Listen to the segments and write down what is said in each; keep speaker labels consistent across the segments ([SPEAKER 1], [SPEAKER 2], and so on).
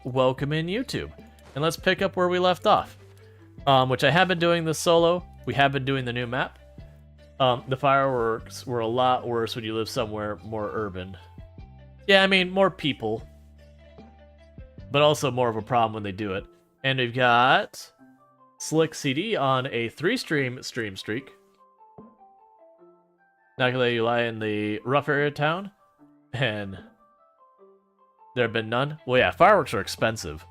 [SPEAKER 1] welcome in YouTube. And let's pick up where we left off. Which I have been doing this solo. We have been doing the new map. The fireworks were a lot worse when you live somewhere more urban. Yeah, I mean, more people. But also more of a problem when they do it. And we've got Slick CD on a 3-stream streak. Not gonna let you lie in the rough area of town. And there have been none. Well, yeah, fireworks are expensive.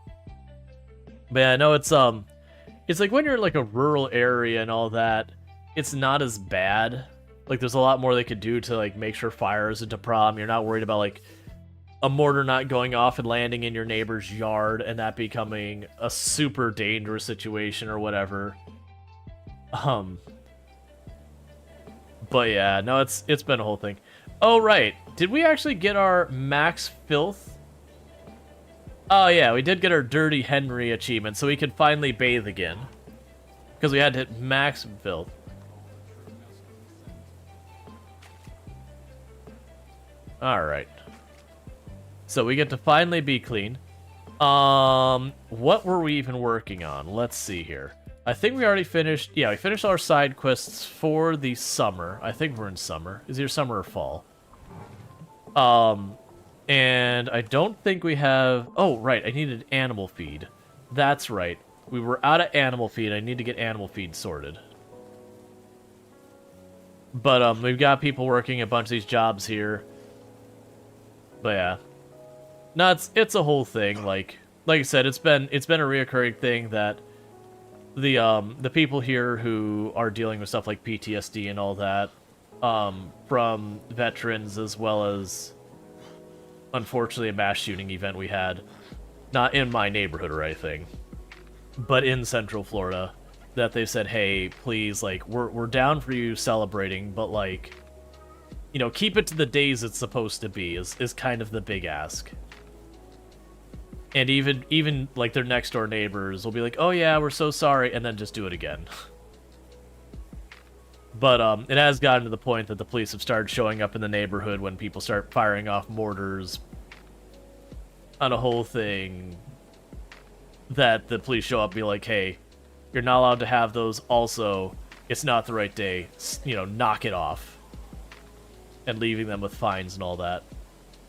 [SPEAKER 1] But yeah, I know it's like when you're in like a rural area and all that, it's not as bad. Like there's a lot more they could do to like make sure fire isn't a problem. You're not worried about like a mortar not going off and landing in your neighbor's yard and that becoming a super dangerous situation or whatever. But yeah, no, it's been a whole thing. Oh right, did we actually get our max filth? Oh yeah, we did get our Dirty Henry achievement, so we could finally bathe again. Because we had to hit max filth. Alright. So we get to finally be clean. What were we even working on? Let's see here. I think we already finished... Yeah, we finished our side quests for the summer. I think we're in summer. Is it summer or fall? And I don't think we have... Oh, right, I needed animal feed. That's right. We were out of animal feed. I need to get animal feed sorted. But, we've got people working a bunch of these jobs here. But, yeah. No, it's a whole thing. Like I said, it's been a reoccurring thing that the people here who are dealing with stuff like PTSD and all that, from veterans as well as, unfortunately, a mass shooting event we had, not in my neighborhood or anything, but in Central Florida, that they said, hey, please, like, we're down for you celebrating, but, like, you know, keep it to the days it's supposed to be, is kind of the big ask. And even like, their next-door neighbors will be like, oh yeah, we're so sorry, and then just do it again. But, it has gotten to the point that the police have started showing up in the neighborhood when people start firing off mortars on a whole thing, that the police show up and be like, hey, you're not allowed to have those, also, it's not the right day, you know, knock it off. And leaving them with fines and all that.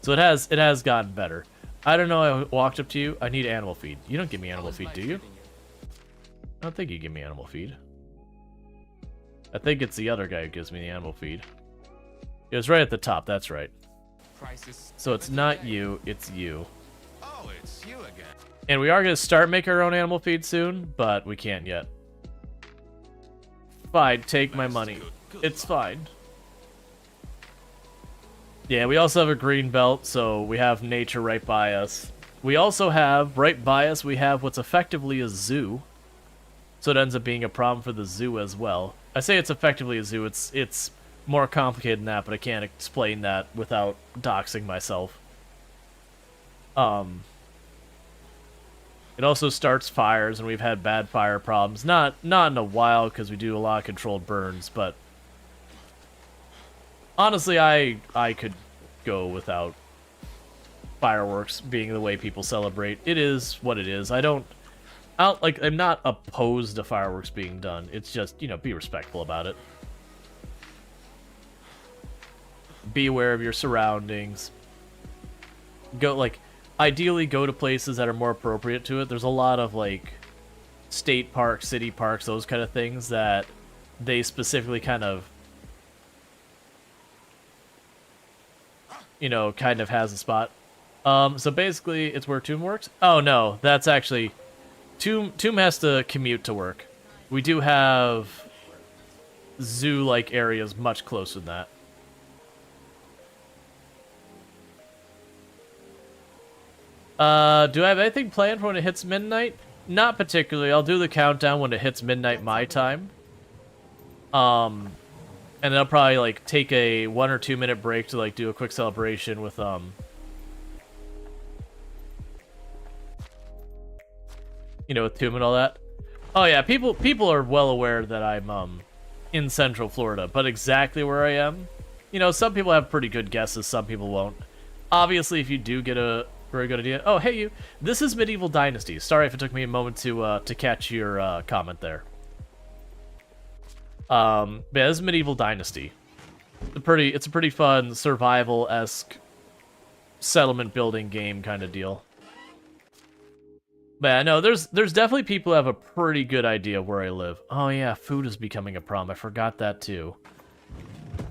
[SPEAKER 1] So it has gotten better. I don't know, I walked up to you, I need animal feed. You don't give me animal feed, do you? I don't think you give me animal feed. I think it's the other guy who gives me the animal feed. It was right at the top, that's right. So it's not you, it's you.
[SPEAKER 2] Oh, it's you again.
[SPEAKER 1] And we are going to start making our own animal feed soon, but we can't yet. Fine, take my money. It's fine. Yeah, we also have a green belt, so we have nature right by us. We also have, right by us, we have what's effectively a zoo. So it ends up being a problem for the zoo as well. I say it's effectively a zoo, it's more complicated than that, but I can't explain that without doxing myself. It also starts fires, and we've had bad fire problems. Not in a while, because we do a lot of controlled burns, but... Honestly, I could go without fireworks being the way people celebrate. It is what it is. I'm not opposed to fireworks being done. It's just, you know, be respectful about it. Be aware of your surroundings. Ideally go to places that are more appropriate to it. There's a lot of, like, state parks, city parks, those kind of things that they specifically kind of, you know, kind of has a spot. So basically, it's where Tomb works? Oh, no, that's actually... Tomb has to commute to work. We do have zoo-like areas much closer than that. Do I have anything planned for when it hits midnight? Not particularly. I'll do the countdown when it hits midnight my time. And then I'll probably, like, take a 1 or 2 minute break to, like, do a quick celebration with, you know, with Tomb and all that. Oh yeah, people are well aware that I'm, in Central Florida, but exactly where I am, you know, some people have pretty good guesses, some people won't. Obviously, if you do get a Very good idea. Oh, hey you. This is Medieval Dynasty. Sorry if it took me a moment to catch your comment there. Yeah, this is Medieval Dynasty. It's a pretty fun survival-esque settlement building game kind of deal. But yeah, no, there's definitely people who have a pretty good idea where I live. Oh yeah, food is becoming a problem. I forgot that too.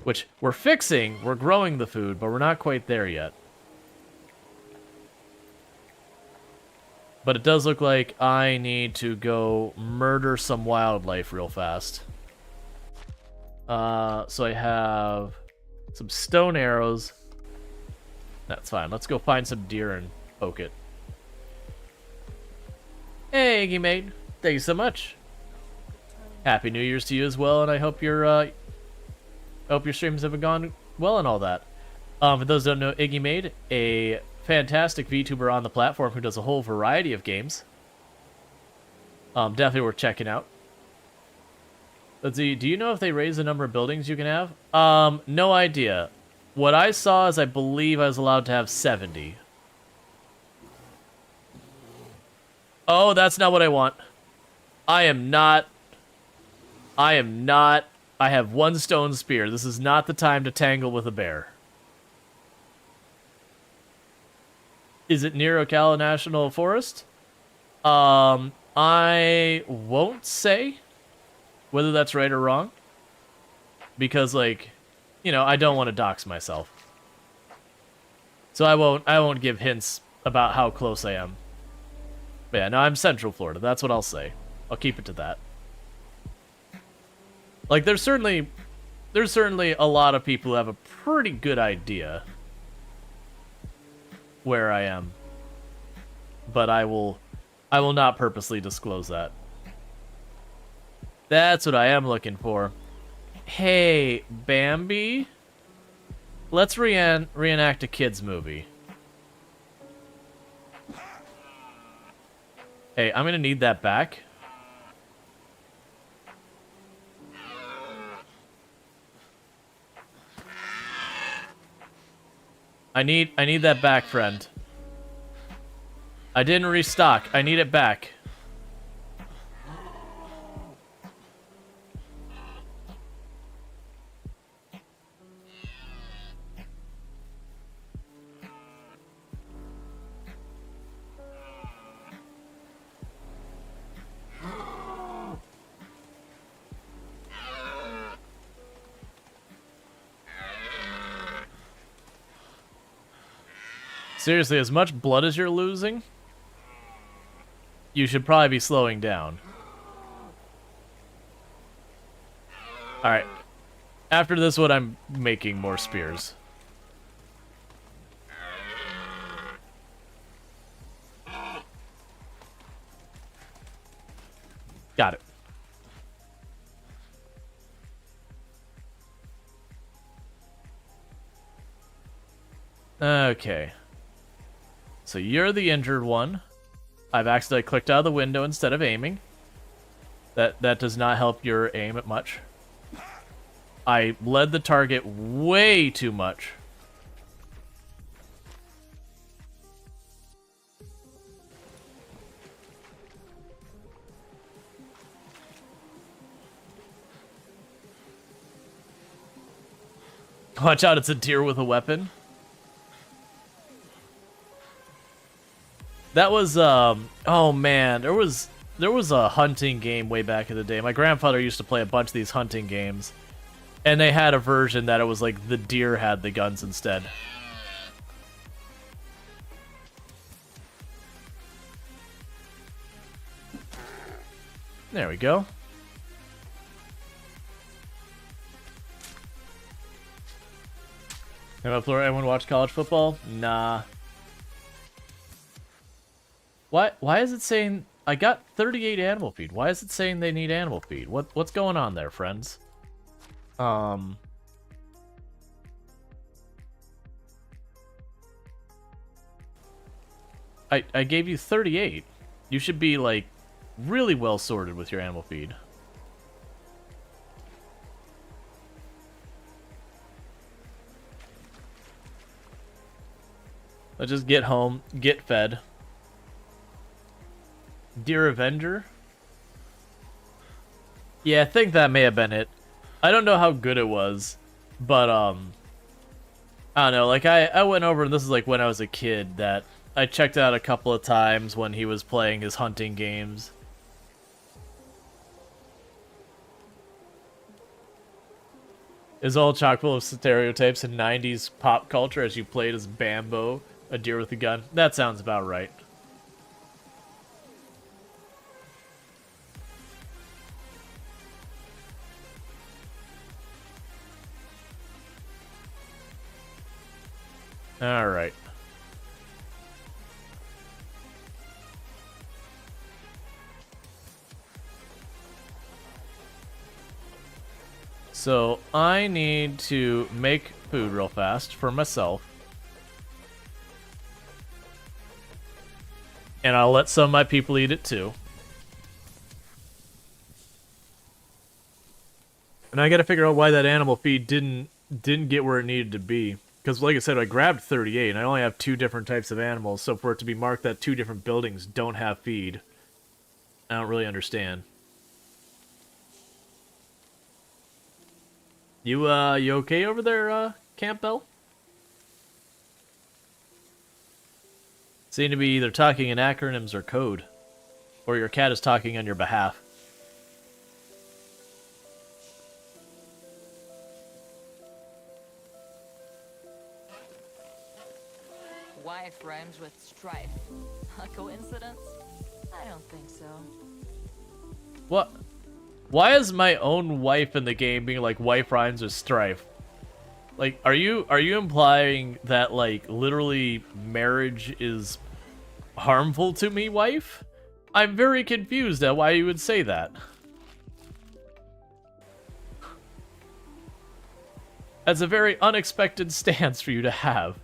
[SPEAKER 1] Which we're fixing. We're growing the food, but we're not quite there yet. But it does look like I need to go murder some wildlife real fast. So I have some stone arrows. That's fine. Let's go find some deer and poke it. Hey, Iggy Mate. Thank you so much. Happy New Year's to you as well, and I hope your streams have gone well and all that. For those who don't know, Iggy Mate, a fantastic VTuber on the platform who does a whole variety of games. Definitely worth checking out. Let's see, do you know if they raise the number of buildings you can have? No idea. What I saw is I believe I was allowed to have 70. Oh, that's not what I want. I have one stone spear. This is not the time to tangle with a bear. Is it near Ocala National Forest? I won't say whether that's right or wrong. Because, like, you know, I don't want to dox myself. So I won't give hints about how close I am. But yeah, no, I'm Central Florida. That's what I'll say. I'll keep it to that. Like, there's certainly a lot of people who have a pretty good idea where I am. But I will not purposely disclose that. That's what I am looking for. Hey, Bambi. Let's reenact a kid's movie. Hey, I'm gonna need that back. I need that back, friend. I didn't restock. I need it back. Seriously, as much blood as you're losing, you should probably be slowing down. Alright. After this one, I'm making more spears. Got it. Okay. So you're the injured one. I've accidentally clicked out of the window instead of aiming. That does not help your aim much. I led the target way too much. Watch out, it's a deer with a weapon. That was, oh man, there was a hunting game way back in the day. My grandfather used to play a bunch of these hunting games. And they had a version that it was like the deer had the guns instead. There we go. Anyone watch college football? Nah. Why is it saying I got 38 animal feed? Why is it saying they need animal feed? What's going on there, friends? I gave you 38. You should be like really well sorted with your animal feed. Let's just get home, get fed. Dear Avenger? Yeah, I think that may have been it. I don't know how good it was, but, I don't know, like, I went over, and this is, like, when I was a kid, that I checked out a couple of times when he was playing his hunting games. Is all chock full of stereotypes and 90s pop culture as you played as Bambo, a deer with a gun? That sounds about right. Alright. So, I need to make food real fast for myself. And I'll let some of my people eat it too. And I gotta figure out why that animal feed didn't get where it needed to be. Because, like I said, I grabbed 38, and I only have 2 different types of animals, so for it to be marked that 2 different buildings don't have feed, I don't really understand. You okay over there, Campbell? Seem to be either talking in acronyms or code. Or your cat is talking on your behalf.
[SPEAKER 3] Wife rhymes with strife. A coincidence? I don't think so.
[SPEAKER 1] What? Why is my own wife in the game being like wife rhymes with strife? Like, are you implying that, like, literally marriage is harmful to me, wife? I'm very confused at why you would say that. That's a very unexpected stance for you to have.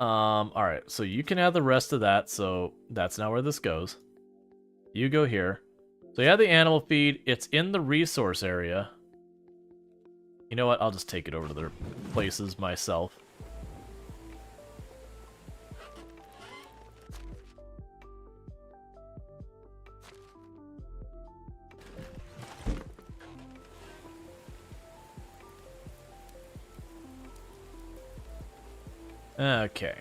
[SPEAKER 1] Alright, so you can have the rest of that, so that's not where this goes. You go here. So you have the animal feed, it's in the resource area. You know what, I'll just take it over to the places myself. Okay.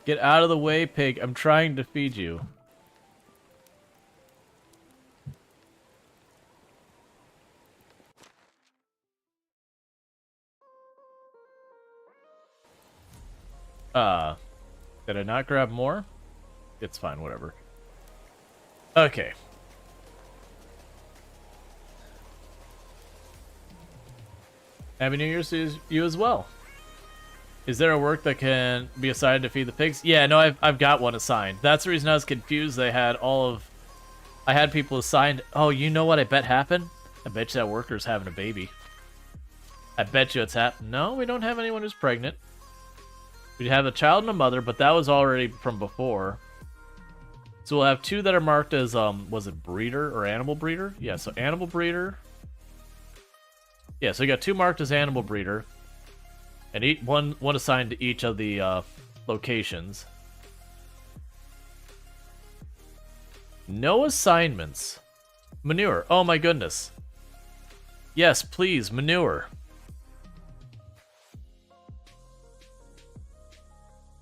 [SPEAKER 1] Get out of the way, pig. I'm trying to feed you. Did I not grab more? It's fine, whatever. Okay. Happy New Year's to you as well. Is there a work that can be assigned to feed the pigs? Yeah, no, I've got one assigned. That's the reason I was confused. I had people assigned. Oh, you know what I bet happened? I bet you that worker's having a baby. I bet you it's No, we don't have anyone who's pregnant. We have a child and a mother, but that was already from before. So we'll have 2 that are marked as, was it breeder or animal breeder? Yeah, so animal breeder. Yeah, so you got 2 marked as animal breeder. And one assigned to each of the locations. No assignments. Manure. Oh my goodness. Yes, please, manure.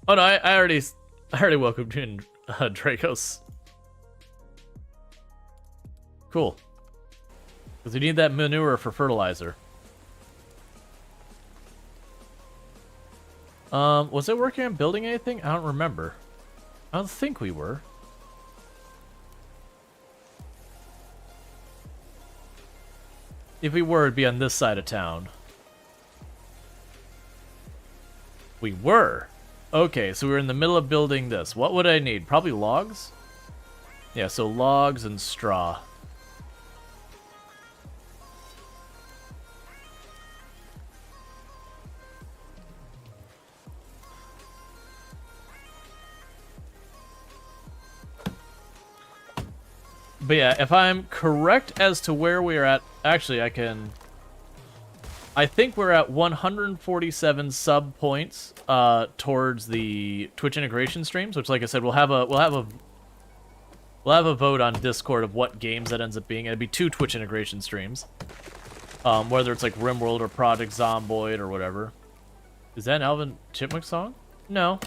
[SPEAKER 1] Oh no, I already welcomed you in, Dracos. Cool. Because we need that manure for fertilizer. Was it working on building anything? I don't remember. I don't think we were. If we were, it'd be on this side of town. We were. Okay, so we're in the middle of building this. What would I need? Probably logs? Yeah, so logs and straw. But yeah, if I'm correct as to where we are at, actually, I think we're at 147 sub points towards the Twitch integration streams, which, like I said, we'll have a vote on Discord of what games that ends up being. It'd be 2 Twitch integration streams, whether it's like RimWorld or Project Zomboid or whatever. Is that an Alvin Chipmunk song? No.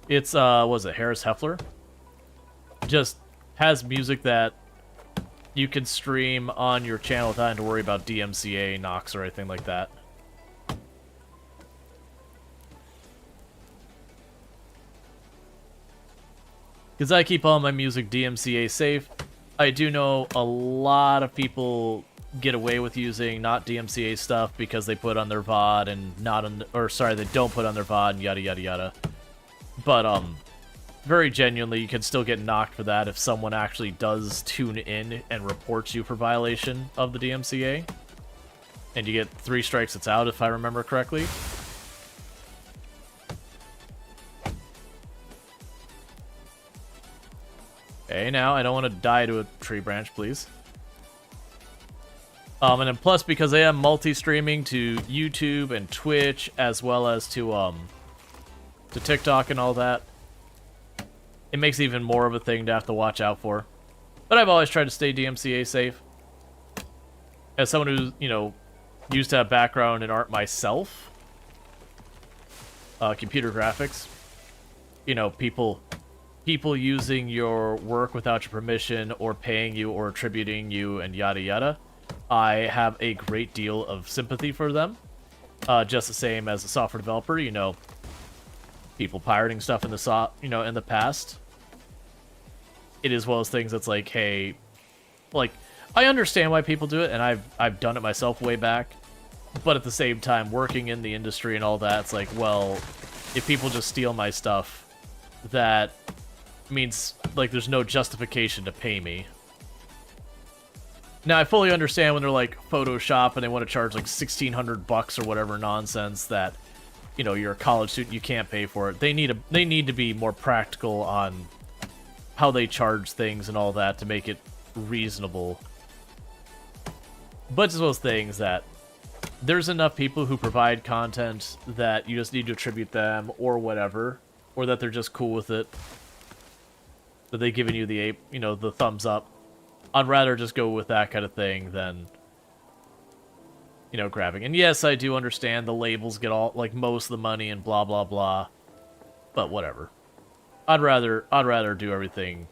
[SPEAKER 1] It's what was it, Harris Heffler? Just has music that you can stream on your channel without having to worry about DMCA, Nox, or anything like that. Because I keep all my music DMCA safe. I do know a lot of people get away with using not DMCA stuff because they put on their VOD and not on, or sorry, they don't put on their VOD and yada yada yada. But very genuinely, you can still get knocked for that if someone actually does tune in and reports you for violation of the DMCA. And you get 3 strikes, it's out, if I remember correctly. Okay, now, I don't want to die to a tree branch, please. And then plus, because I am multi-streaming to YouTube and Twitch, as well as to TikTok and all that, it makes it even more of a thing to have to watch out for. But I've always tried to stay DMCA safe. As someone who's, you know, used to have background in art myself, computer graphics, you know, people using your work without your permission or paying you or attributing you and yada yada, I have a great deal of sympathy for them. Just the same as a software developer, you know, people pirating stuff in the in the past. It is one of those things that's like, hey, like, I understand why people do it, and I've done it myself way back. But at the same time, working in the industry and all that, it's like, well, if people just steal my stuff, that means, like, there's no justification to pay me. Now, I fully understand when they're, like, Photoshop and they want to charge, like, $1,600 or whatever nonsense that, you know, you're a college student, you can't pay for it. They need to be more practical on how they charge things and all that to make it reasonable. But it's those things that there's enough people who provide content that you just need to attribute them or whatever, or that they're just cool with it, that they've given you the, you know, the thumbs up. I'd rather just go with that kind of thing than, you know, grabbing. And yes, I do understand the labels get all, like, most of the money and blah blah blah, but whatever. I'd rather do everything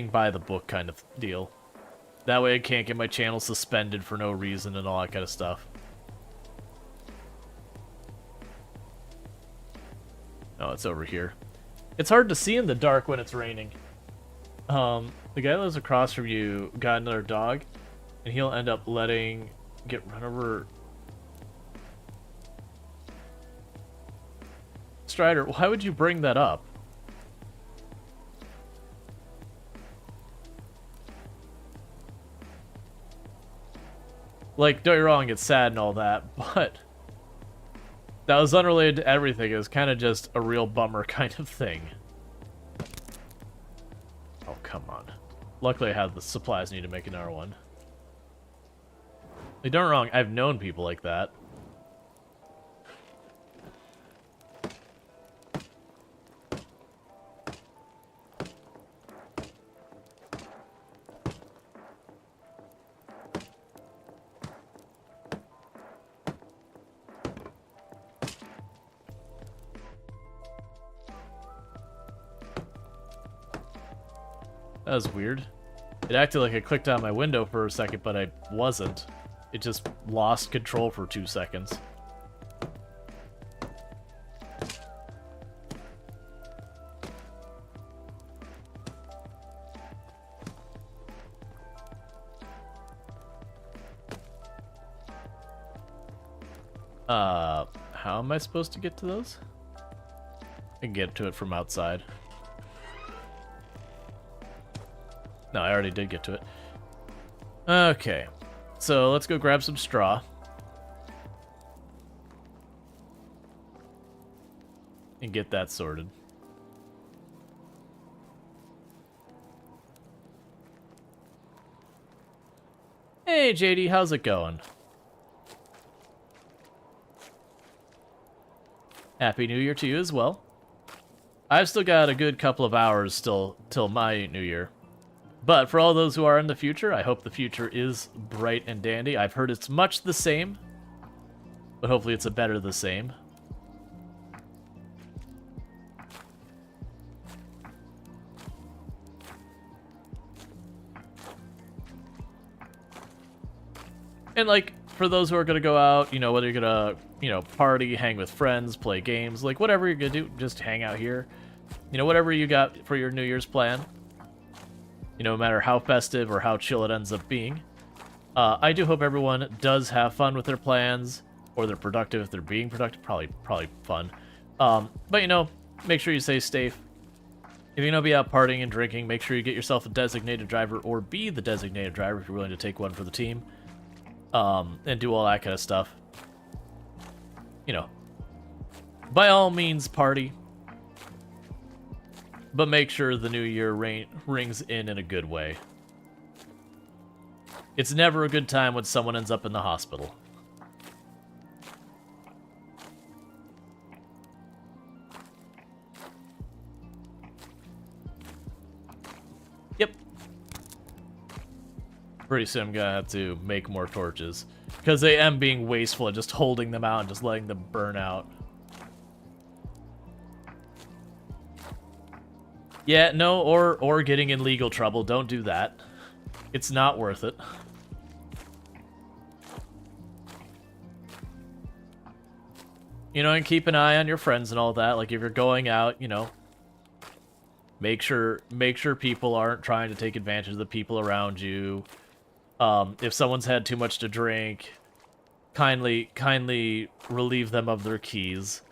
[SPEAKER 1] by the book kind of deal. That way I can't get my channel suspended for no reason and all that kind of stuff. Oh, it's over here. It's hard to see in the dark when it's raining. The guy that lives across from you got another dog, and he'll end up get run over. Strider, why would you bring that up? Like, don't get me wrong, it's sad and all that, but that was unrelated to everything. It was kind of just a real bummer kind of thing. Oh, come on. Luckily I have the supplies I need to make another one. Like, don't get me wrong, I've known people like that. That was weird. It acted like I clicked on my window for a second, but I wasn't. It just lost control for 2 seconds. How am I supposed to get to those? I can get to it from outside. No, I already did get to it. Okay. So, let's go grab some straw. And get that sorted. Hey, JD, how's it going? Happy New Year to you as well. I've still got a good couple of hours still till my New Year. But for all those who are in the future, I hope the future is bright and dandy. I've heard it's much the same, but hopefully it's a better the same. And, like, for those who are going to go out, you know, whether you're going to, you know, party, hang with friends, play games, like, whatever you're going to do, just hang out here. You know, whatever you got for your New Year's plan. You know, no matter how festive or how chill it ends up being. I do hope everyone does have fun with their plans, or they're productive. If they're being productive, probably fun. But, you know, make sure you stay safe. If you're going to be out partying and drinking, make sure you get yourself a designated driver, or be the designated driver if you're willing to take one for the team. And do all that kind of stuff. You know, by all means, party. But make sure the new year rings in a good way. It's never a good time when someone ends up in the hospital. Yep. Pretty soon I'm gonna have to make more torches. Because I am being wasteful and just holding them out and just letting them burn out. Yeah, no, or getting in legal trouble. Don't do that. It's not worth it. You know, and keep an eye on your friends and all that. Like, if you're going out, you know, make sure people aren't trying to take advantage of the people around you. If someone's had too much to drink, kindly relieve them of their keys.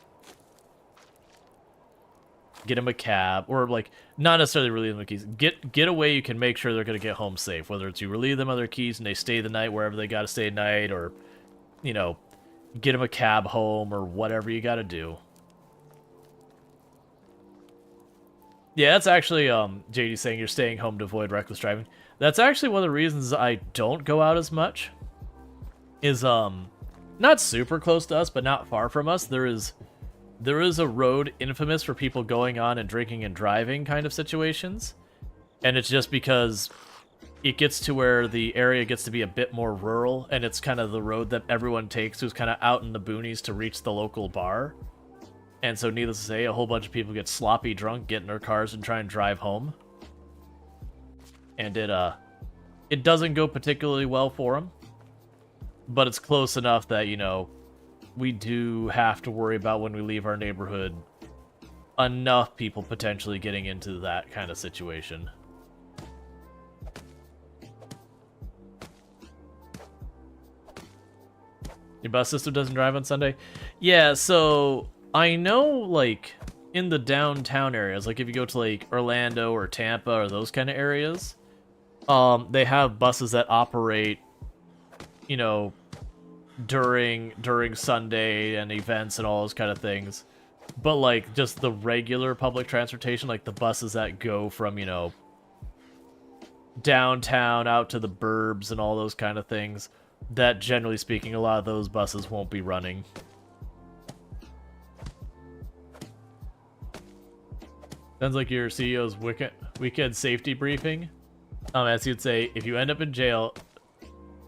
[SPEAKER 1] Get them a cab, or, like, not necessarily relieve them of keys. Get a way you can make sure they're going to get home safe. Whether it's you relieve them of their keys and they stay the night wherever they got to stay at night, or, you know, get them a cab home, or whatever you got to do. Yeah, that's actually, JD saying you're staying home to avoid reckless driving. That's actually one of the reasons I don't go out as much. Is, not super close to us, but not far from us. There is a road infamous for people going on and drinking and driving kind of situations. And it's just because it gets to where the area gets to be a bit more rural, and it's kind of the road that everyone takes who's kind of out in the boonies to reach the local bar. And so, needless to say, a whole bunch of people get sloppy drunk, get in their cars, and try and drive home. And it doesn't go particularly well for them. But it's close enough that, you know, we do have to worry about when we leave our neighborhood enough people potentially getting into that kind of situation. Your bus system doesn't drive on Sunday? Yeah, so I know, like, in the downtown areas, like if you go to, like, Orlando or Tampa or those kind of areas, they have buses that operate, you know, during Sunday and events and all those kind of things. But, like, just the regular public transportation, like the buses that go from, you know, downtown out to the burbs and all those kind of things, that, generally speaking, a lot of those buses won't be running. Sounds like your CEO's weekend safety briefing. As you'd say, if you end up in jail,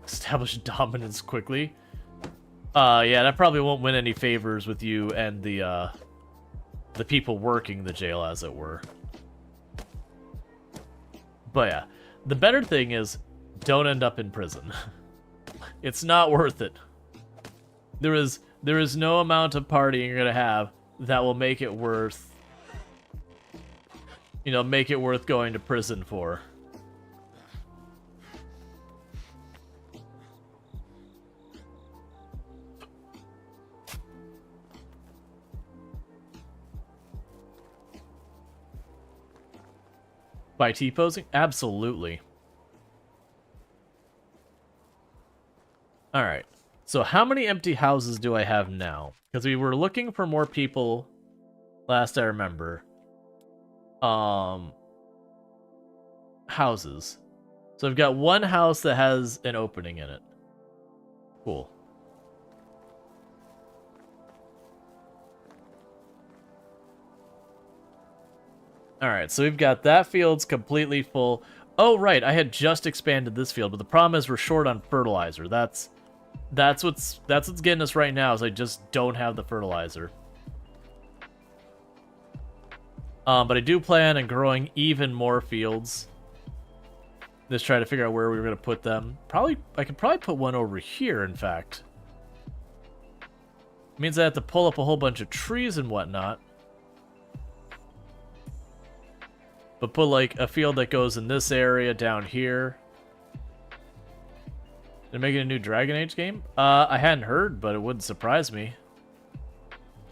[SPEAKER 1] establish dominance quickly. Yeah, that probably won't win any favors with you and the people working the jail, as it were. But yeah, the better thing is, don't end up in prison. It's not worth it. There is no amount of partying you're gonna have that will make it worth, you know, make it worth going to prison for. By T-posing? Absolutely. Alright. So how many empty houses do I have now? Because we were looking for more people last I remember. Houses. So I've got one house that has an opening in it. Cool. Alright, so we've got that field's completely full. Oh, right, I had just expanded this field, but the problem is we're short on fertilizer. That's what's getting us right now, is I just don't have the fertilizer. But I do plan on growing even more fields. Just try to figure out where we were going to put them. I could probably put one over here, in fact. It means I have to pull up a whole bunch of trees and whatnot. But put, like, a field that goes in this area down here. They're making a new Dragon Age game? I hadn't heard, but it wouldn't surprise me.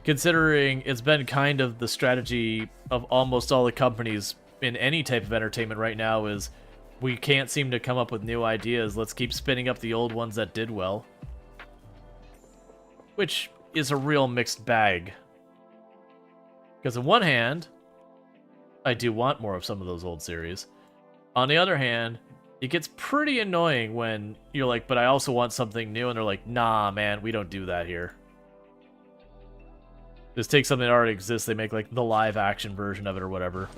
[SPEAKER 1] Considering it's been kind of the strategy of almost all the companies in any type of entertainment right now is we can't seem to come up with new ideas. Let's keep spinning up the old ones that did well. Which is a real mixed bag. Because on one hand, I do want more of some of those old series. On the other hand, it gets pretty annoying when you're like, but I also want something new, and they're like, nah, man, we don't do that here. Just take something that already exists, they make like the live action version of it or whatever.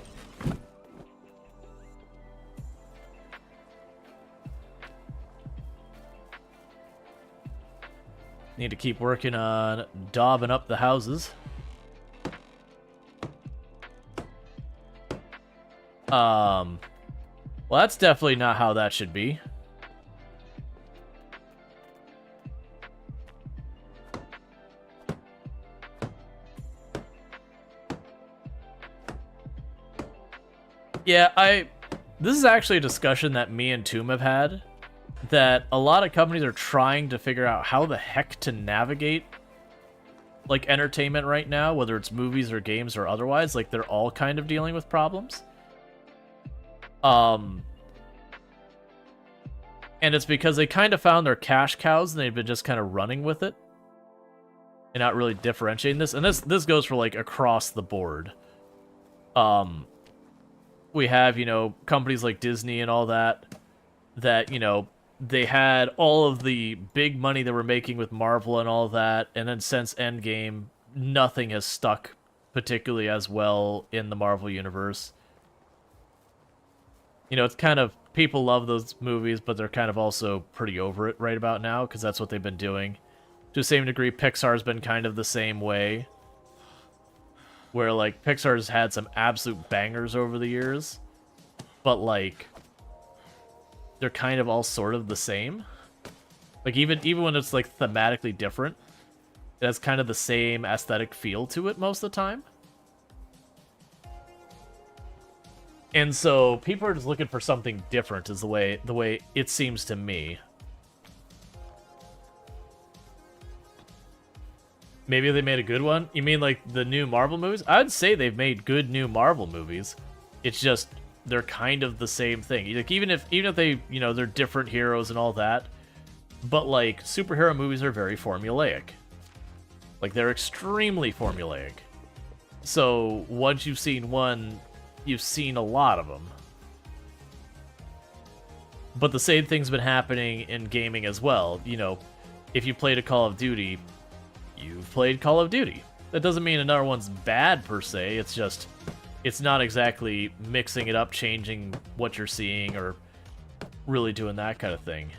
[SPEAKER 1] Need to keep working on daubing up the houses. Well, that's definitely not how that should be. Yeah, this is actually a discussion that me and Toom have had, that a lot of companies are trying to figure out how the heck to navigate, like, entertainment right now, whether it's movies or games or otherwise. Like, they're all kind of dealing with problems. And it's because they kind of found their cash cows and they've been just kind of running with it and not really differentiating this. And this goes for, like, across the board. We have, you know, companies like Disney and all that, you know, they had all of the big money they were making with Marvel and all that, and then since Endgame, nothing has stuck particularly as well in the Marvel universe. You know, it's kind of, people love those movies, but they're kind of also pretty over it right about now, because that's what they've been doing. To the same degree, Pixar's been kind of the same way, where, like, Pixar's had some absolute bangers over the years, but, like, they're kind of all sort of the same. Like, even when it's, like, thematically different, it has kind of the same aesthetic feel to it most of the time. And so people are just looking for something different, is the way it seems to me. Maybe they made a good one? You mean like the new Marvel movies? I'd say they've made good new Marvel movies. It's just they're kind of the same thing. Like even if they, you know, they're different heroes and all that, but like superhero movies are very formulaic. Like they're extremely formulaic. So once you've seen one, you've seen a lot of them. But the same thing's been happening in gaming as well. You know, if you played a Call of Duty, you've played Call of Duty. That doesn't mean another one's bad per se, it's just, it's not exactly mixing it up, changing what you're seeing, or really doing that kind of thing.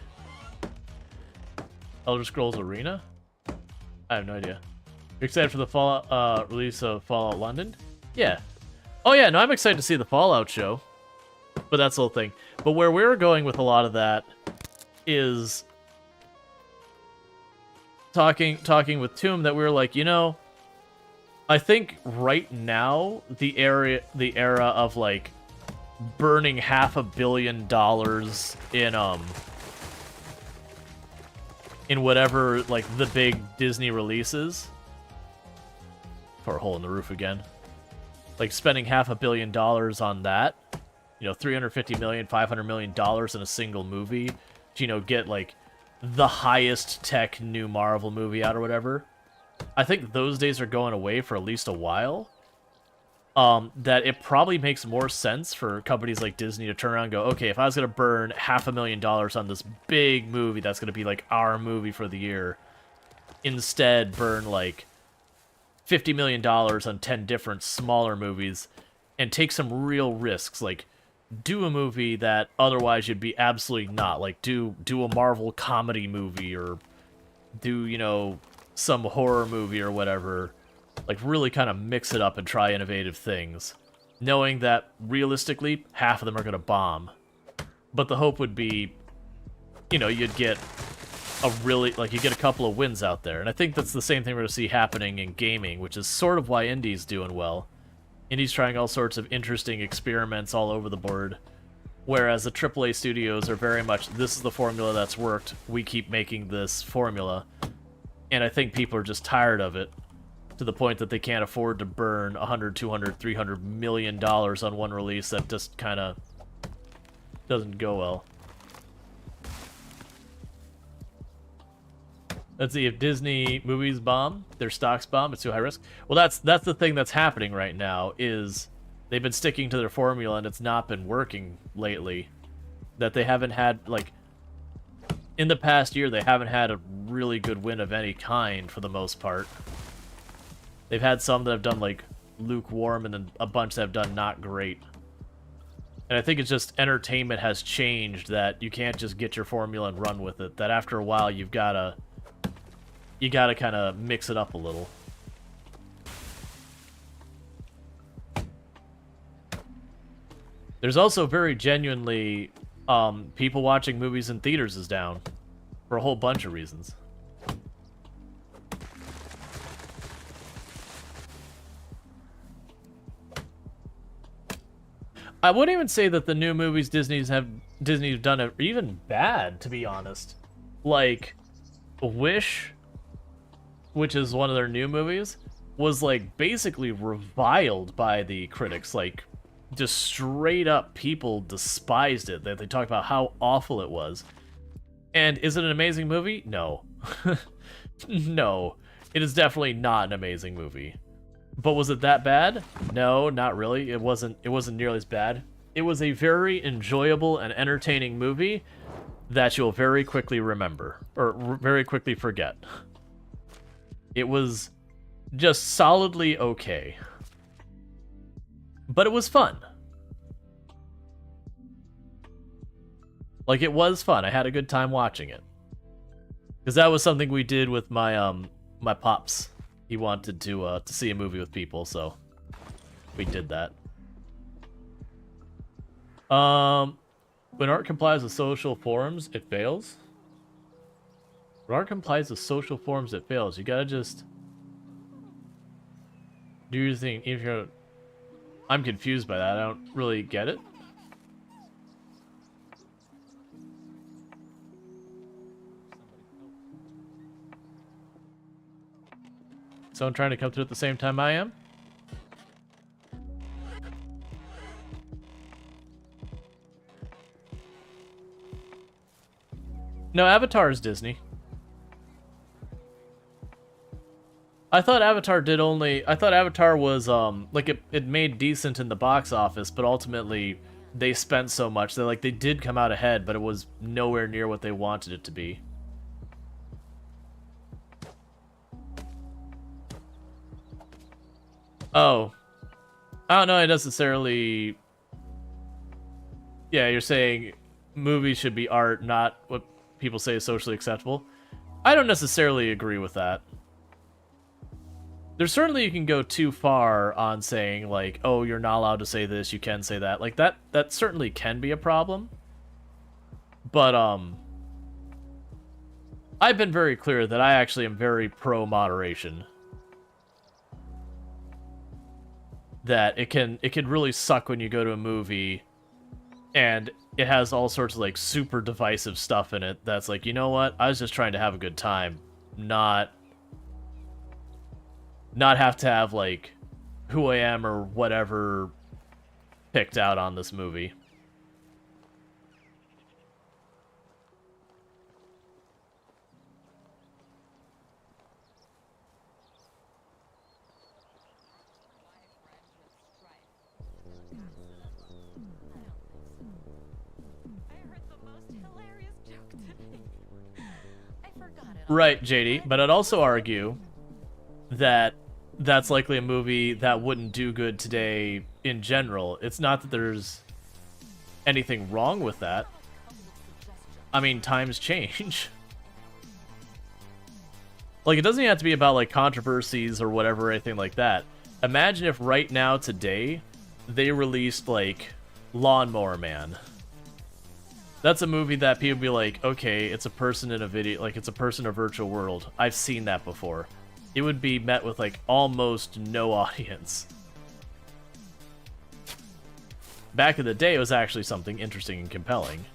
[SPEAKER 1] Elder Scrolls Arena? I have no idea. You're excited for the Fallout release of Fallout London? Yeah. Oh yeah, no, I'm excited to see the Fallout show. But that's the whole thing. But where we're going with a lot of that is talking with Toom, that we were like, you know, I think right now the era of like burning $500 million in whatever like the big Disney releases. Pour a hole in the roof again. Like spending $500 million on that, you know, $350 million, $500 million in a single movie to, you know, get like the highest tech new Marvel movie out or whatever. I think those days are going away for at least a while. that it probably makes more sense for companies like Disney to turn around and go, okay, if I was going to burn $500,000 on this big movie that's going to be like our movie for the year, instead burn like $50 million on 10 different smaller movies and take some real risks. Like, do a movie that otherwise you'd be absolutely not. Like, do a Marvel comedy movie, or do, you know, some horror movie or whatever. Like, really kind of mix it up and try innovative things, knowing that, realistically, half of them are going to bomb. But the hope would be, you know, you'd get you get a couple of wins out there. And I think that's the same thing we're going to see happening in gaming, which is sort of why Indie's doing well. Indie's trying all sorts of interesting experiments all over the board, whereas the AAA studios are very much, this is the formula that's worked, we keep making this formula. And I think people are just tired of it, to the point that they can't afford to burn $100, $200, $300 million on one release that just kind of doesn't go well. Let's see, if Disney movies bomb, their stocks bomb, it's too high risk. Well, that's the thing that's happening right now, is they've been sticking to their formula and it's not been working lately. That they haven't had, like, in the past year, they haven't had a really good win of any kind for the most part. They've had some that have done, like, lukewarm, and then a bunch that have done not great. And I think it's just entertainment has changed, that you can't just get your formula and run with it. That after a while, you gotta kind of mix it up a little. There's also very genuinely, people watching movies in theaters is down for a whole bunch of reasons. I wouldn't even say that the new movies Disney's done are even bad, to be honest. Like, Wish, which is one of their new movies, was, like, basically reviled by the critics. Like, just straight up people despised it. They talked about how awful it was. And is it an amazing movie? No. No. It is definitely not an amazing movie. But was it that bad? No, not really. It wasn't nearly as bad. It was a very enjoyable and entertaining movie that you'll very quickly remember, or very quickly forget. It was just solidly okay. But it was fun. Like, it was fun. I had a good time watching it. Because that was something we did with my my pops. He wanted to see a movie with people, so we did that. When art complies with social forms, it fails. When art complies with social forms, it fails. You gotta just do your thing. If you're, I'm confused by that. I don't really get it. Someone trying to come through at the same time I am? No, Avatar is Disney. I thought Avatar was, like, it made decent in the box office, but ultimately they spent so much that, like, they did come out ahead, but it was nowhere near what they wanted it to be. Oh. I don't know, I necessarily... Yeah, you're saying movies should be art, not what people say is socially acceptable. I don't necessarily agree with that. There's certainly, you can go too far on saying, like, oh, you're not allowed to say this, you can say that. Like, that certainly can be a problem. But, I've been very clear that I actually am very pro-moderation. That it can really suck when you go to a movie and it has all sorts of, like, super divisive stuff in it that's like, you know what? I was just trying to have a good time, not have to have, like, who I am or whatever picked out on this movie. Right, JD, but I'd also argue that that's likely a movie that wouldn't do good today in general. It's not that there's anything wrong with that. I mean, times change. Like, it doesn't even have to be about, like, controversies or whatever, or anything like that. Imagine if right now, today, they released, like, Lawnmower Man. That's a movie that people be like, okay, it's a person in a video, like, it's a person in a virtual world. I've seen that before. It would be met with, like, almost no audience. Back in the day, it was actually something interesting and compelling.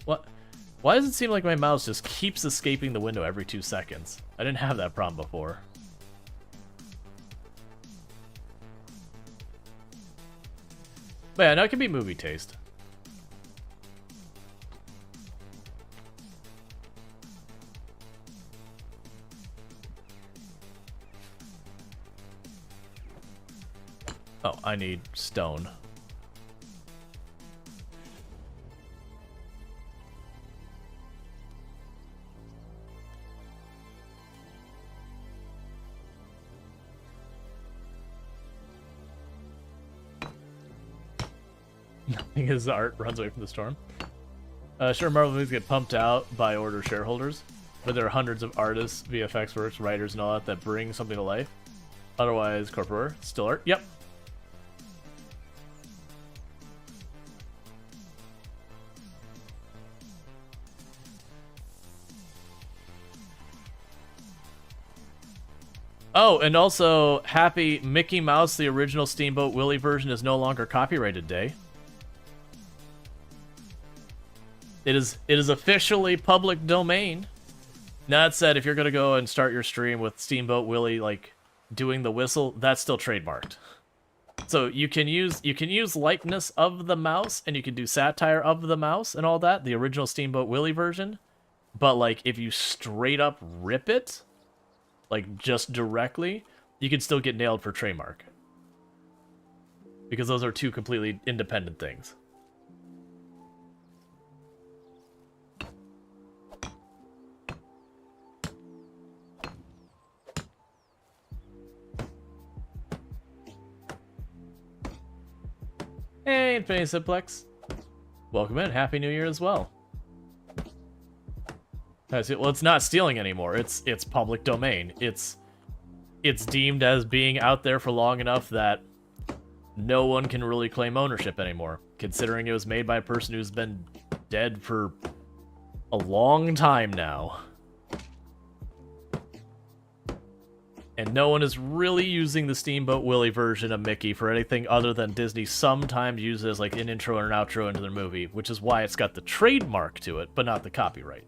[SPEAKER 1] What? Why does it seem like my mouse just keeps escaping the window every 2 seconds? I didn't have that problem before. But yeah, no, it can be movie taste. Oh, I need stone. Nothing as art runs away from the storm. Sure, Marvel movies get pumped out by order shareholders, but there are hundreds of artists, VFX works, writers, and all that bring something to life. Otherwise, corporate still art. Yep. Oh, and also, happy Mickey Mouse, the original Steamboat Willie version, is no longer copyrighted day. It is officially public domain. Now, that said, if you're gonna go and start your stream with Steamboat Willie, like, doing the whistle, that's still trademarked. So you can use likeness of the mouse, and you can do satire of the mouse and all that, the original Steamboat Willie version. But, like, if you straight up rip it, like, just directly, you can still get nailed for trademark. Because those are two completely independent things. Hey, Infinity Simplex. Welcome in. Happy New Year as well. Well, it's not stealing anymore. It's public domain. It's deemed as being out there for long enough that no one can really claim ownership anymore, considering it was made by a person who's been dead for a long time now. And no one is really using the Steamboat Willie version of Mickey for anything other than Disney sometimes uses like an intro and an outro into their movie, which is why it's got the trademark to it, but not the copyright.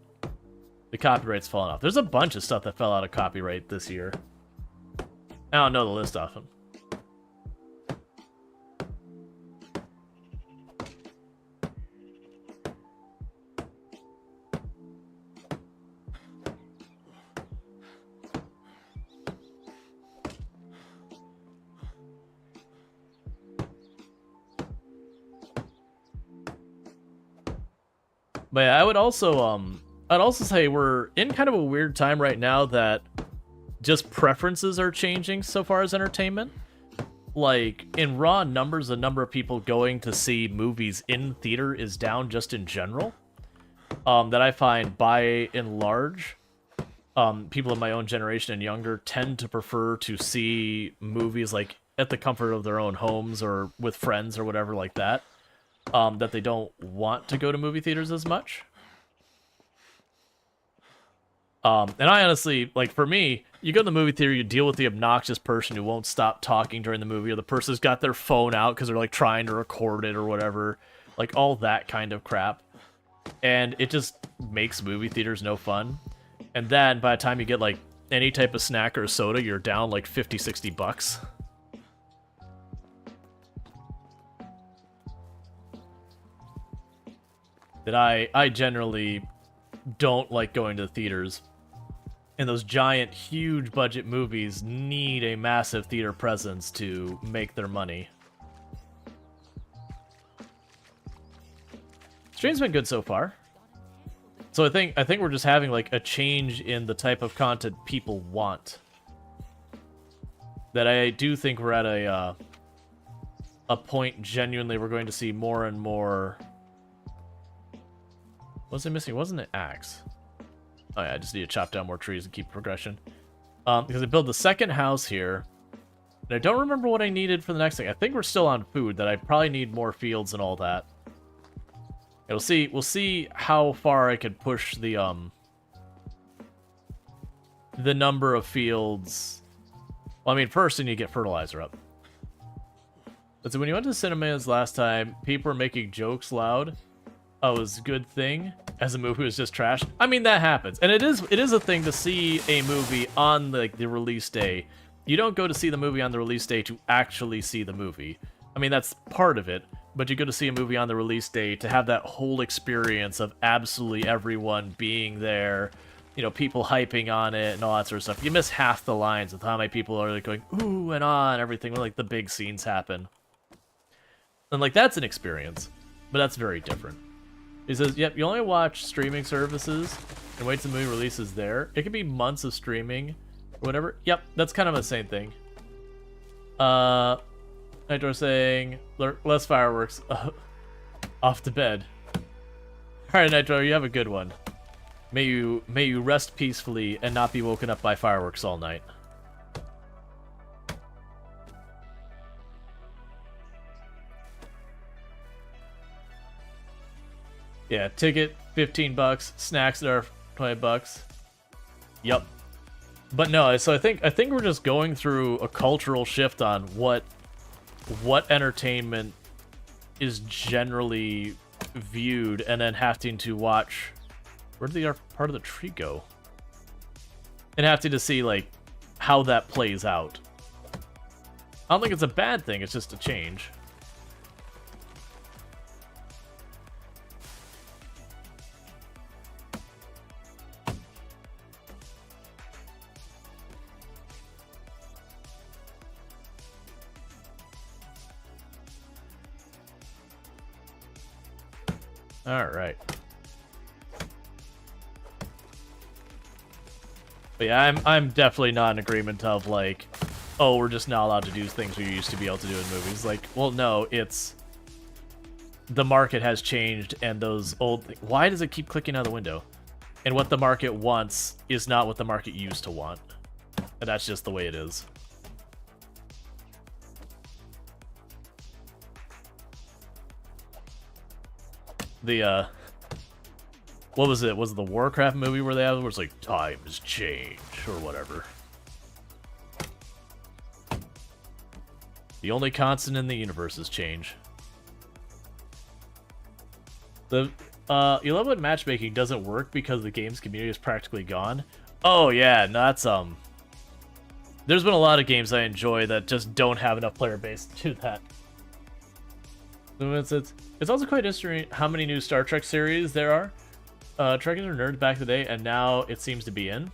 [SPEAKER 1] The copyright's fallen off. There's a bunch of stuff that fell out of copyright this year. I don't know the list off them. But yeah, I'd also say we're in kind of a weird time right now that just preferences are changing so far as entertainment. Like, in raw numbers, the number of people going to see movies in theater is down just in general. That I find, by and large, people of my own generation and younger tend to prefer to see movies, like, at the comfort of their own homes or with friends or whatever like that. That they don't want to go to movie theaters as much. And I honestly, like, for me, you go to the movie theater, you deal with the obnoxious person who won't stop talking during the movie, or the person who's got their phone out because they're, like, trying to record it or whatever. Like, all that kind of crap. And it just makes movie theaters no fun. And then, by the time you get, like, any type of snack or a soda, you're down, like, 50, 60 bucks. That I generally don't like going to the theaters. And those giant, huge budget movies need a massive theater presence to make their money. Stream's been good so far. So I think we're just having like a change in the type of content people want. That I do think we're at a point genuinely we're going to see more and more. What's it missing? Wasn't it axe? Oh yeah, I just need to chop down more trees and keep progression. Because I built the second house here. And I don't remember what I needed for the next thing. I think we're still on food, that I probably need more fields and all that. We'll see how far I could push the number of fields. Well, I mean, first I need to get fertilizer up. But so when you went to cinemas last time, people were making jokes loud. Oh, it was a good thing, as the movie was just trash. I mean, that happens, and it is a thing to see a movie on the release day. You don't go to see the movie on the release day to actually see the movie. I mean, that's part of it. But you go to see a movie on the release day to have that whole experience of absolutely everyone being there, you know, people hyping on it and all that sort of stuff. You miss half the lines with how many people are like going ooh and ah and everything when like the big scenes happen. And like that's an experience, but that's very different. He says, yep, you only watch streaming services and wait till the movie releases there. It could be months of streaming or whatever. Yep, that's kind of the same thing. Nitro saying, less fireworks. Off to bed. Alright, Nitro, you have a good one. May you rest peacefully and not be woken up by fireworks all night. Yeah, ticket, 15 bucks. Snacks that are 20 bucks. Yep. But no, so I think we're just going through a cultural shift on what entertainment is generally viewed, and then having to watch where did the part of the tree go, and having to see like how that plays out. I don't think it's a bad thing, it's just a change. All right. But yeah, I'm definitely not in agreement of like, oh, we're just not allowed to do things we used to be able to do in movies. Like, well, no, it's the market has changed, and those old. Why does it keep clicking out the window? And what the market wants is not what the market used to want, and that's just the way it is. The what was it? Was it the Warcraft movie where they have where it's like times change or whatever? The only constant in the universe is change. The you love when matchmaking doesn't work because the game's community is practically gone. Oh yeah, no, that's there's been a lot of games I enjoy that just don't have enough player base to do that. It's also quite interesting how many new Star Trek series there are. Trekkies were nerds back in the day, and now it seems to be in.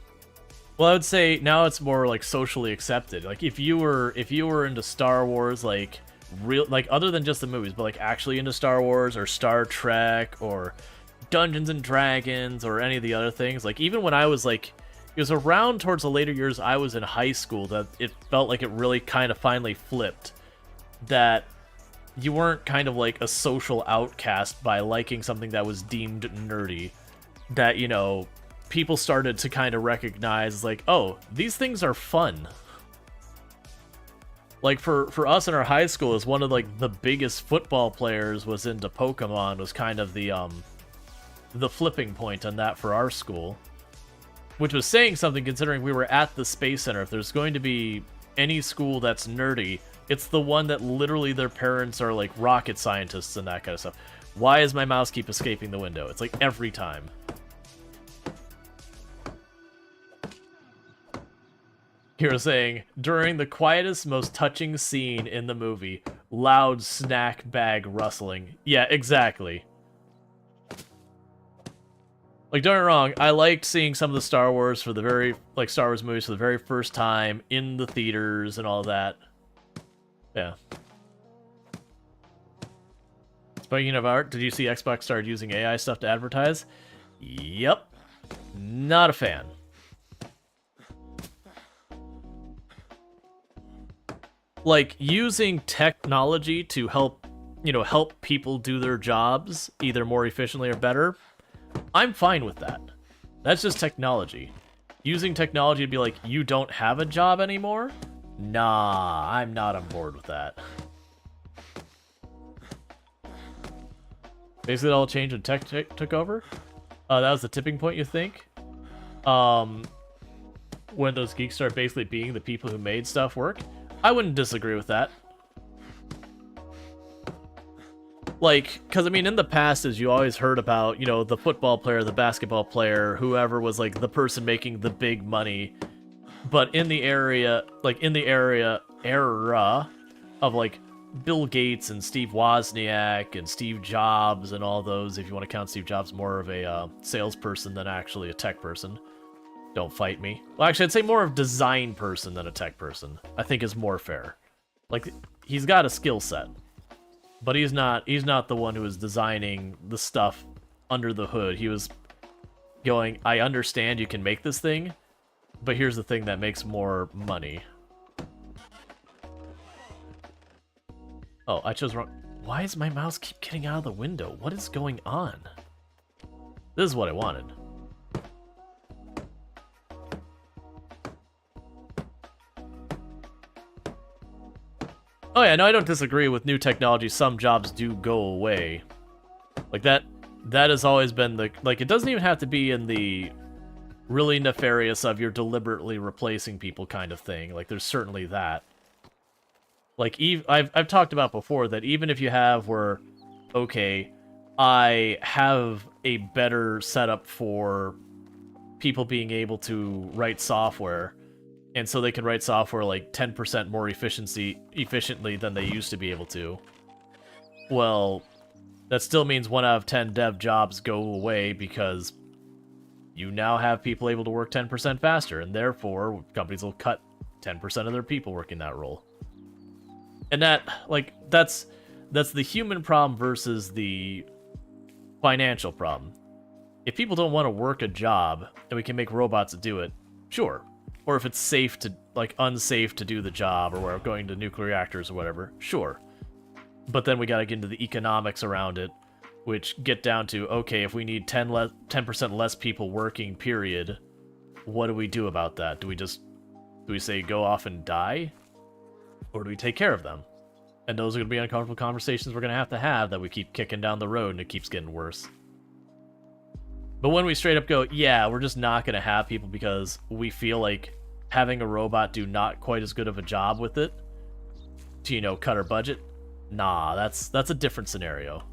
[SPEAKER 1] Well, I would say now it's more like socially accepted. Like if you were into Star Wars, like real, like other than just the movies, but like actually into Star Wars or Star Trek or Dungeons and Dragons or any of the other things. Like even when I was like, it was around towards the later years I was in high school that it felt like it really kind of finally flipped. That you weren't kind of like a social outcast by liking something that was deemed nerdy. That, you know, people started to kind of recognize like, oh, these things are fun. Like for us in our high school, as one of like the biggest football players was into Pokemon, was kind of the flipping point on that for our school. Which was saying something considering we were at the Space Center. If there's going to be any school that's nerdy, it's the one that literally their parents are like rocket scientists and that kind of stuff. Why does my mouse keep escaping the window? It's like every time. Here saying, during the quietest, most touching scene in the movie, loud snack bag rustling. Yeah, exactly. Like, don't get me wrong, I liked seeing some of the Star Wars movies for the very first time in the theaters and all that. Yeah. Speaking of art, did you see Xbox started using AI stuff to advertise? Yep. Not a fan. Like, using technology to help, help people do their jobs either more efficiently or better, I'm fine with that. That's just technology. Using technology to be like, you don't have a job anymore? Nah, I'm not on board with that. Basically, it all changed when tech took over. That was the tipping point, you think? When those geeks start basically being the people who made stuff work? I wouldn't disagree with that. Like, because, I mean, in the past, as you always heard about, the football player, the basketball player, whoever was, like, the person making the big money. But in the era of, like, Bill Gates and Steve Wozniak and Steve Jobs and all those, if you want to count Steve Jobs more of a salesperson than actually a tech person. Don't fight me. Well, actually, I'd say more of design person than a tech person. I think is more fair. Like, he's got a skill set, but he's not the one who is designing the stuff under the hood. He was going, I understand you can make this thing, but here's the thing that makes more money. Oh, I chose wrong. Why does my mouse keep getting out of the window? What is going on? This is what I wanted. Oh yeah, no, I don't disagree with new technology. Some jobs do go away. Like that has always been the... Like, it doesn't even have to be in the really nefarious of you're deliberately replacing people kind of thing. Like, there's certainly that. Like, I've talked about before that even if you have where, okay, I have a better setup for people being able to write software, and so they can write software like 10% more efficiently than they used to be able to. Well, that still means 1 out of 10 dev jobs go away because you now have people able to work 10% faster, and therefore companies will cut 10% of their people working that role. And that, like, that's the human problem versus the financial problem. If people don't want to work a job and we can make robots do it, sure. Or if it's safe to, like, unsafe to do the job, or we're going to nuclear reactors or whatever, sure. But then we gotta get into the economics around it, which get down to, okay, if we need 10% less people working, period, what do we do about that? Do we say go off and die? Or do we take care of them? And those are gonna be uncomfortable conversations we're gonna have to have that we keep kicking down the road and it keeps getting worse. But when we straight up go, yeah, we're just not going to have people because we feel like having a robot do not quite as good of a job with it to, cut our budget, nah, that's a different scenario.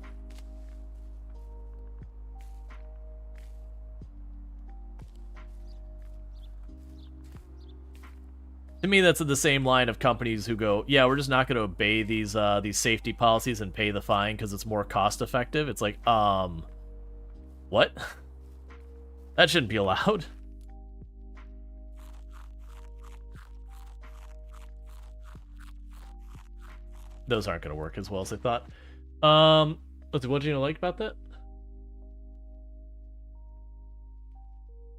[SPEAKER 1] To me, that's the same line of companies who go, yeah, we're just not going to obey these safety policies and pay the fine because it's more cost effective. It's like, what? That shouldn't be allowed. Those aren't going to work as well as I thought. What did you like about that?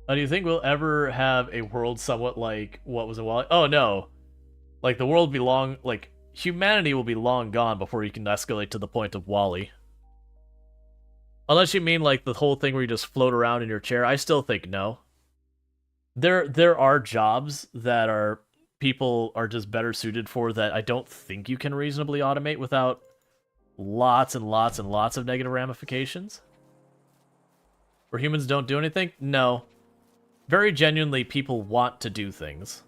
[SPEAKER 1] Do you think we'll ever have a world somewhat like what was in Wall-E? Oh no. Like, the world will be humanity will be long gone before you can escalate to the point of Wall-E. Unless you mean, like, the whole thing where you just float around in your chair, I still think no. There are jobs that people are just better suited for that I don't think you can reasonably automate without lots and lots and lots of negative ramifications. Where humans don't do anything? No. Very genuinely, people want to do things.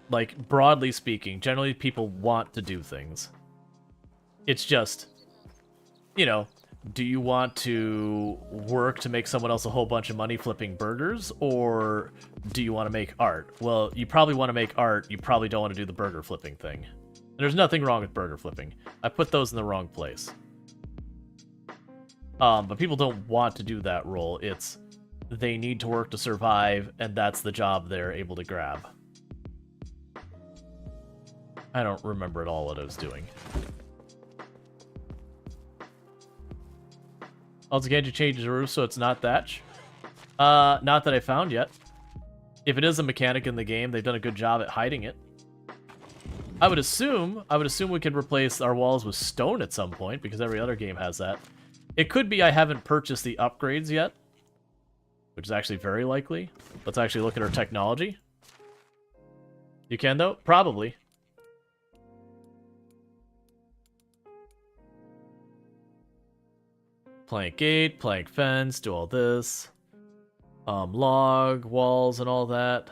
[SPEAKER 1] Like, broadly speaking, generally people want to do things. It's just... do you want to work to make someone else a whole bunch of money flipping burgers, or do you want to make art? Well, you probably want to make art, you probably don't want to do the burger flipping thing. And there's nothing wrong with burger flipping. I put those in the wrong place. But people don't want to do that role. It's, they need to work to survive, and that's the job they're able to grab. I don't remember at all what I was doing. Also, can't you change the roof so it's not thatch? Not that I found yet. If it is a mechanic in the game, they've done a good job at hiding it. I would assume we could replace our walls with stone at some point, because every other game has that. It could be I haven't purchased the upgrades yet, which is actually very likely. Let's actually look at our technology. You can, though? Probably. Plank gate, plank fence, do all this. Log, walls, and all that.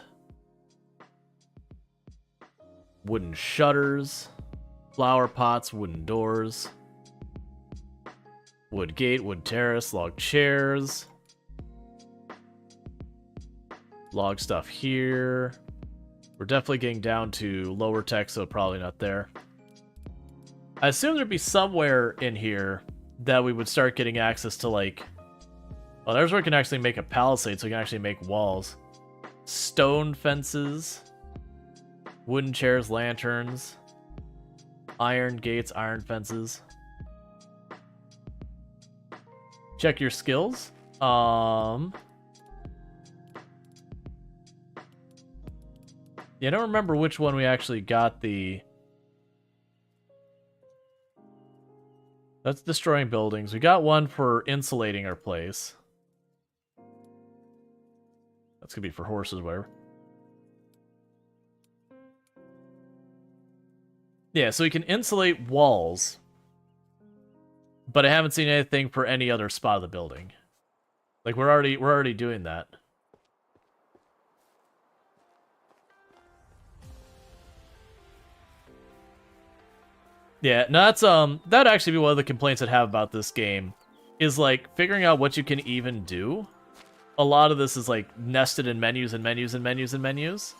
[SPEAKER 1] Wooden shutters. Flower pots, wooden doors. Wood gate, wood terrace, log chairs. Log stuff here. We're definitely getting down to lower tech, so probably not there. I assume there'd be somewhere in here that we would start getting access to, like... Well, there's where we can actually make a palisade, so we can actually make walls. Stone fences. Wooden chairs, lanterns. Iron gates, iron fences. Check your skills. Yeah, I don't remember which one we actually got the... That's destroying buildings. We got one for insulating our place. That's gonna be for horses, whatever. Yeah, so we can insulate walls. But I haven't seen anything for any other spot of the building. Like, we're already doing that. Yeah, no, that's that'd actually be one of the complaints I'd have about this game, is like figuring out what you can even do. A lot of this is like nested in menus and menus and menus and menus.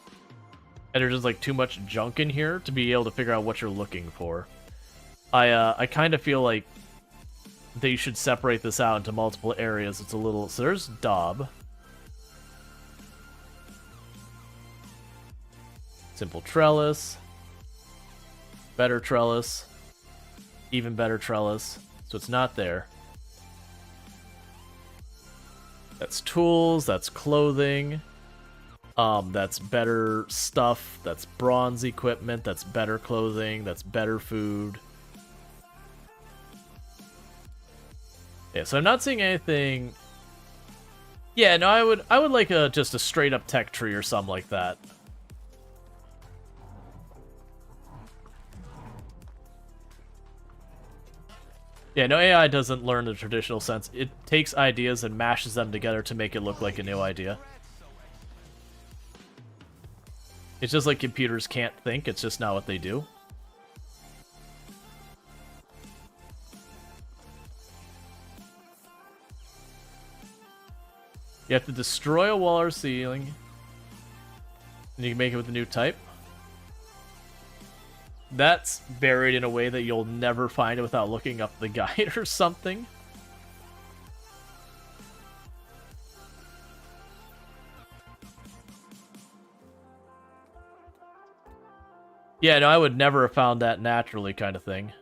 [SPEAKER 1] And there's just like too much junk in here to be able to figure out what you're looking for. I kind of feel like that you should separate this out into multiple areas. It's a little... So there's Daub. Simple trellis. Better trellis. Even better trellis. So it's not there. That's tools. That's clothing. That's better stuff. That's bronze equipment. That's better clothing. That's better food. Yeah, so I'm not seeing anything. Yeah, no, I would like just a straight up tech tree or something like that. Yeah, no, AI doesn't learn the traditional sense. It takes ideas and mashes them together to make it look like a new idea. It's just like computers can't think, it's just not what they do. You have to destroy a wall or ceiling. And you can make it with a new type. That's buried in a way that you'll never find it without looking up the guide or something. Yeah, no, I would never have found that naturally, kind of thing.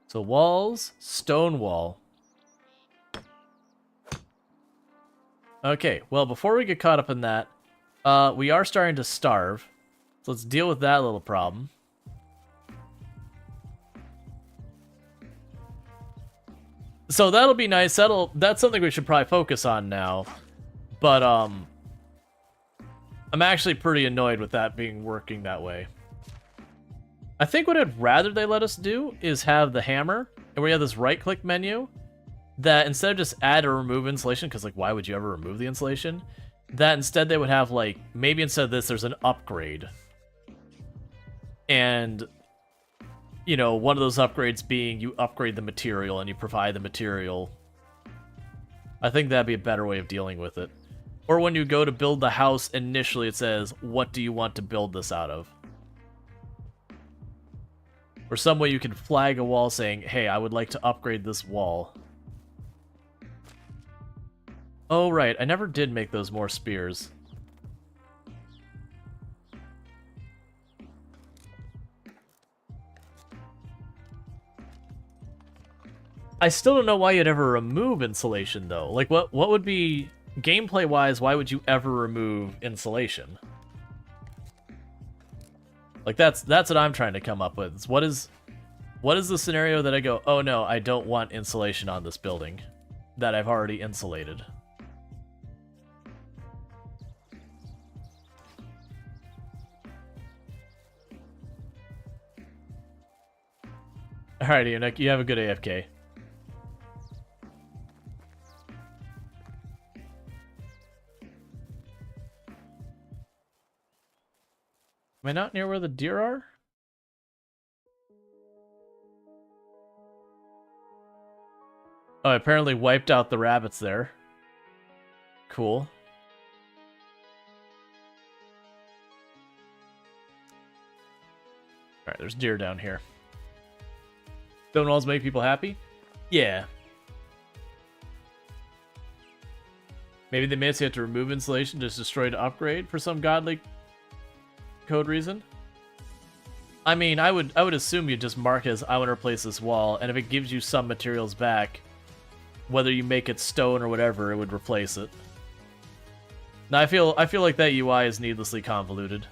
[SPEAKER 1] So walls, stone wall. Okay, well, before we get caught up in that, we are starting to starve. So let's deal with that little problem. So that'll be nice. That's something we should probably focus on now. But I'm actually pretty annoyed with that working that way. I think what I'd rather they let us do is have the hammer, and we have this right-click menu, that instead of just add or remove insulation, because, like, why would you ever remove the insulation? That instead they would have, like, maybe instead of this, there's an upgrade. And, you know, one of those upgrades being you upgrade the material and you provide the material. I think that'd be a better way of dealing with it. Or when you go to build the house, initially it says, what do you want to build this out of? Or some way you can flag a wall saying, hey, I would like to upgrade this wall. Oh, right. I never did make those more spears. I still don't know why you'd ever remove insulation, though. Like, what would be... Gameplay-wise, why would you ever remove insulation? Like, that's what I'm trying to come up with. What is the scenario that I go, oh no, I don't want insulation on this building that I've already insulated? Alright, Ian, you have a good AFK. Am I not near where the deer are? Oh, I apparently wiped out the rabbits there. Cool. Alright, there's deer down here. Stone walls make people happy? Yeah. Maybe they made us have to remove insulation just destroy to upgrade for some godly code reason. I mean, I would assume you just mark it as I want to replace this wall, and if it gives you some materials back, whether you make it stone or whatever, it would replace it. Now I feel like that UI is needlessly convoluted.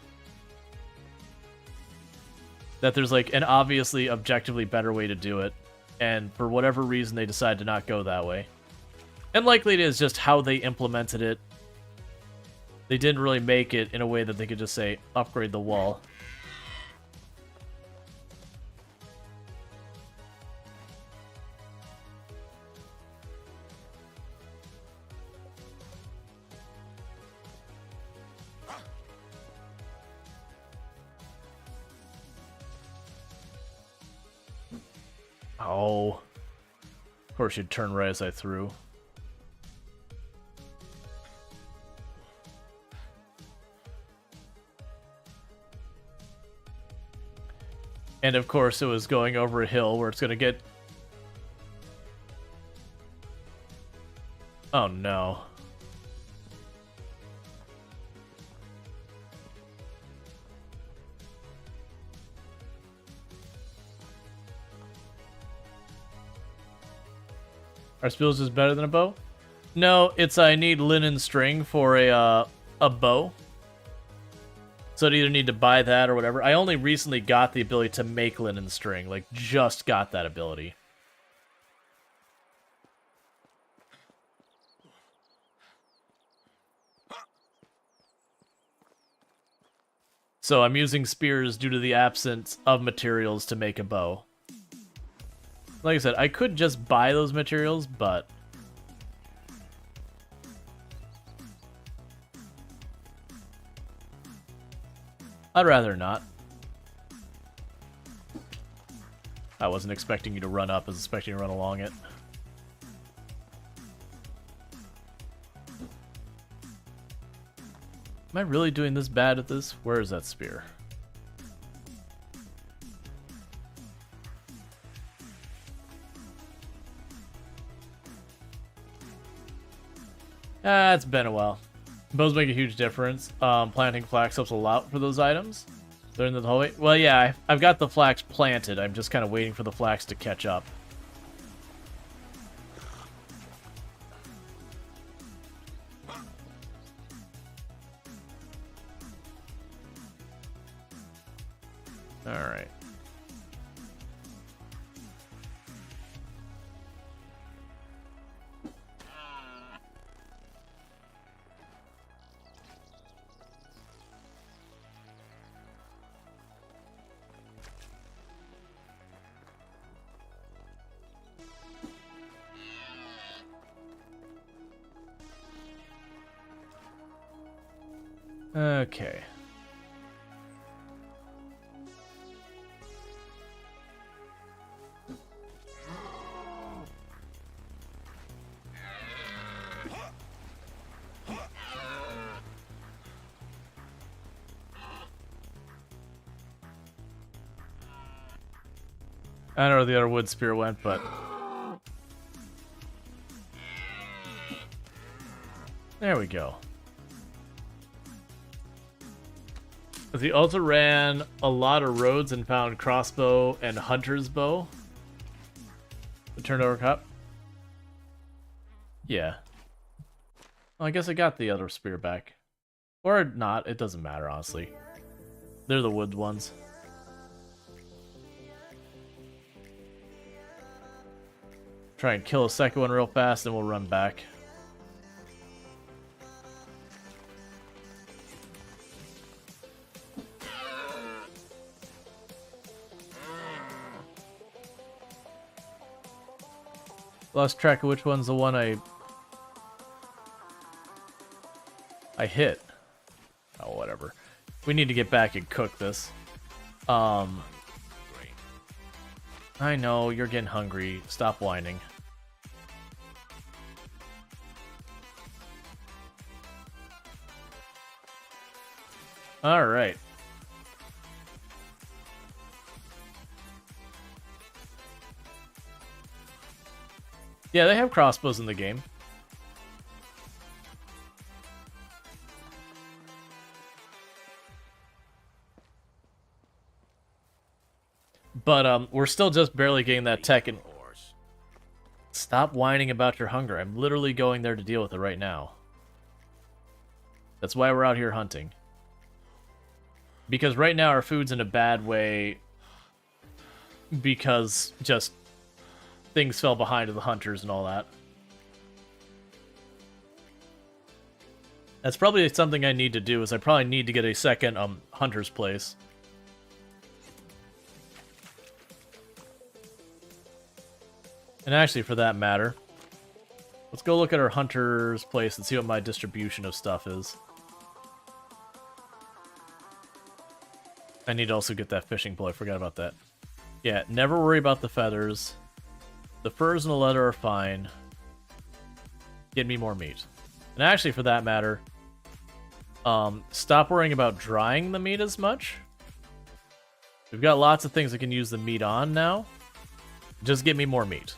[SPEAKER 1] That there's like an obviously objectively better way to do it, and for whatever reason they decide to not go that way. And likely it is just how they implemented it. They didn't really make it in a way that they could just say, upgrade the wall. Oh. Of course you'd turn right as I threw. And of course it was going over a hill where it's gonna get... Oh no. Are spills just better than a bow? No, it's I need linen string for a bow. So I'd either need to buy that or whatever. I only recently got the ability to make linen string. Like, just got that ability. So I'm using spears due to the absence of materials to make a bow. Like I said, I could just buy those materials, but... I'd rather not. I wasn't expecting you to run up, I was expecting you to run along it. Am I really doing this bad at this? Where is that spear? It's been a while. Bows make a huge difference. Planting flax helps a lot for those items. They're in the hallway. Well, yeah, I've got the flax planted. I'm just kind of waiting for the flax to catch up. All right. Okay. I don't know where the other wood spear went, but... There we go. He also ran a lot of roads and found crossbow and hunter's bow. The turned over cup. Yeah. Well, I guess I got the other spear back. Or not, it doesn't matter, honestly. They're the wood ones. Try and kill a second one real fast, and we'll run back. Lost track of which one's the one I hit. Oh, whatever. We need to get back and cook this. I know, you're getting hungry. Stop whining. Alright. Yeah, they have crossbows in the game. But we're still just barely getting that tech and... Stop whining about your hunger. I'm literally going there to deal with it right now. That's why we're out here hunting. Because right now our food's in a bad way because just things fell behind to the hunters and all that. That's probably something I need to do, is I probably need to get a second hunter's place. And actually, for that matter, let's go look at our hunter's place and see what my distribution of stuff is. I need to also get that fishing pole. I forgot about that. Yeah, never worry about the feathers. The furs and the leather are fine. Get me more meat. And actually, for that matter, stop worrying about drying the meat as much. We've got lots of things I can use the meat on now. Just get me more meat.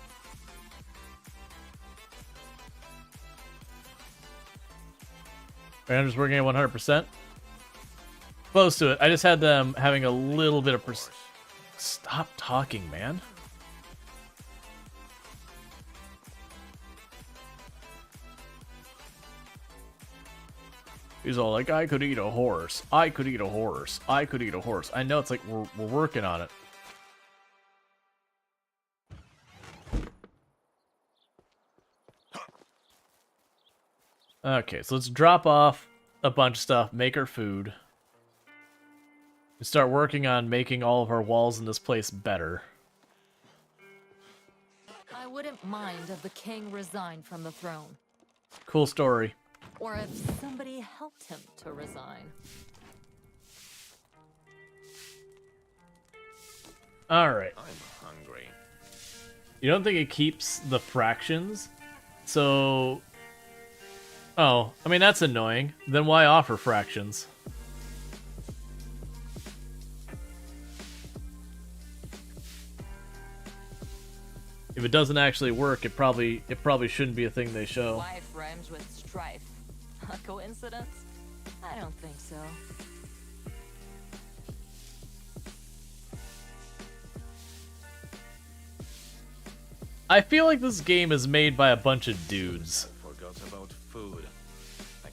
[SPEAKER 1] I'm just working at 100%. Close to it. I just had them having a little bit of Stop talking, man. He's all like, I could eat a horse. I could eat a horse. I could eat a horse. I know, it's like we're working on it. Okay, so let's drop off a bunch of stuff, make our food. We start working on making all of our walls in this place better.
[SPEAKER 3] I wouldn't mind if the king resigned from the throne.
[SPEAKER 1] Cool story.
[SPEAKER 3] Or if somebody helped him to resign.
[SPEAKER 1] Alright.
[SPEAKER 2] I'm hungry.
[SPEAKER 1] You don't think it keeps the fractions? So... Oh, I mean, that's annoying. Then why offer fractions? If it doesn't actually work, it probably shouldn't be a thing they show.
[SPEAKER 3] Life rhymes with strife. A coincidence? I don't think so.
[SPEAKER 1] I feel like this game is made by a bunch of dudes.
[SPEAKER 2] Forgot about food.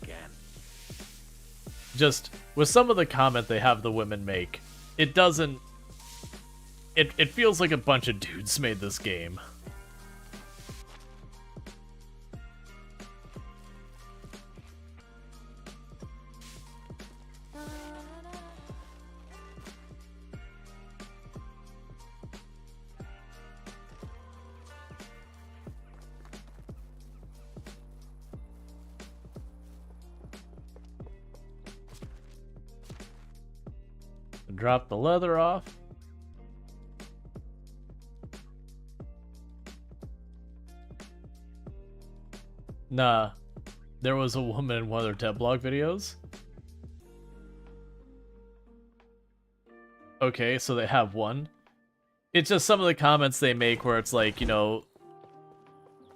[SPEAKER 2] Again.
[SPEAKER 1] Just, with some of the comment they have the women make, it doesn't... It feels like a bunch of dudes made this game. Drop the leather off. Nah, there was a woman in one of their devlog videos. Okay, so they have one. It's just some of the comments they make where it's like, you know,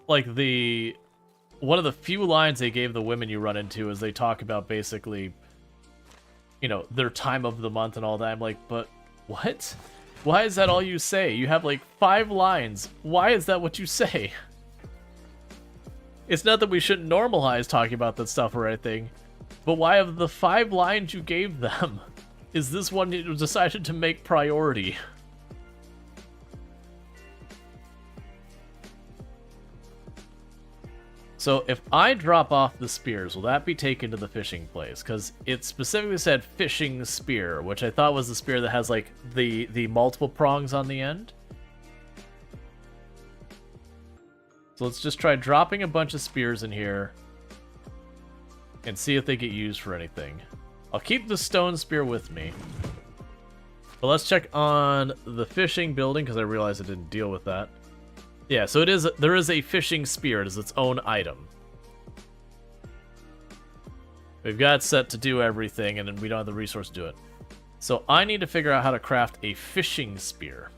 [SPEAKER 1] like one of the few lines they gave the women you run into is they talk about basically, you know, their time of the month and all that. I'm like, but what? Why is that all you say? You have like 5 lines. Why is that what you say? It's not that we shouldn't normalize talking about that stuff or anything, but why of the 5 lines you gave them, is this one you decided to make priority? So if I drop off the spears, will that be taken to the fishing place? Because it specifically said fishing spear, which I thought was the spear that has like the multiple prongs on the end. So let's just try dropping a bunch of spears in here and see if they get used for anything. I'll keep the stone spear with me. But let's check on the fishing building because I realized I didn't deal with that. Yeah, so there is a fishing spear. It is its own item. We've got it set to do everything, and then we don't have the resource to do it. So I need to figure out how to craft a fishing spear.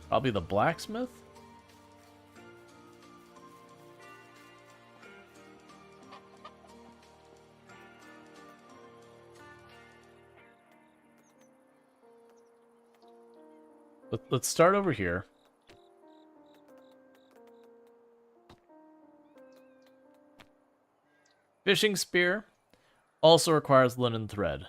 [SPEAKER 1] Probably the blacksmith? Let's start over here. Fishing spear also requires linen thread.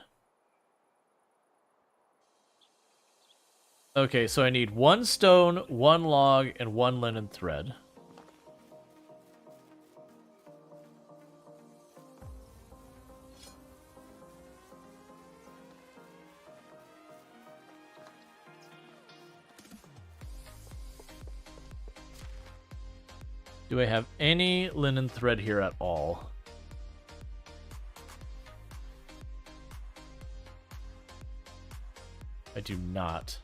[SPEAKER 1] Okay, so I need 1 stone, 1 log, and 1 linen thread. Do I have any linen thread here at all? I do not.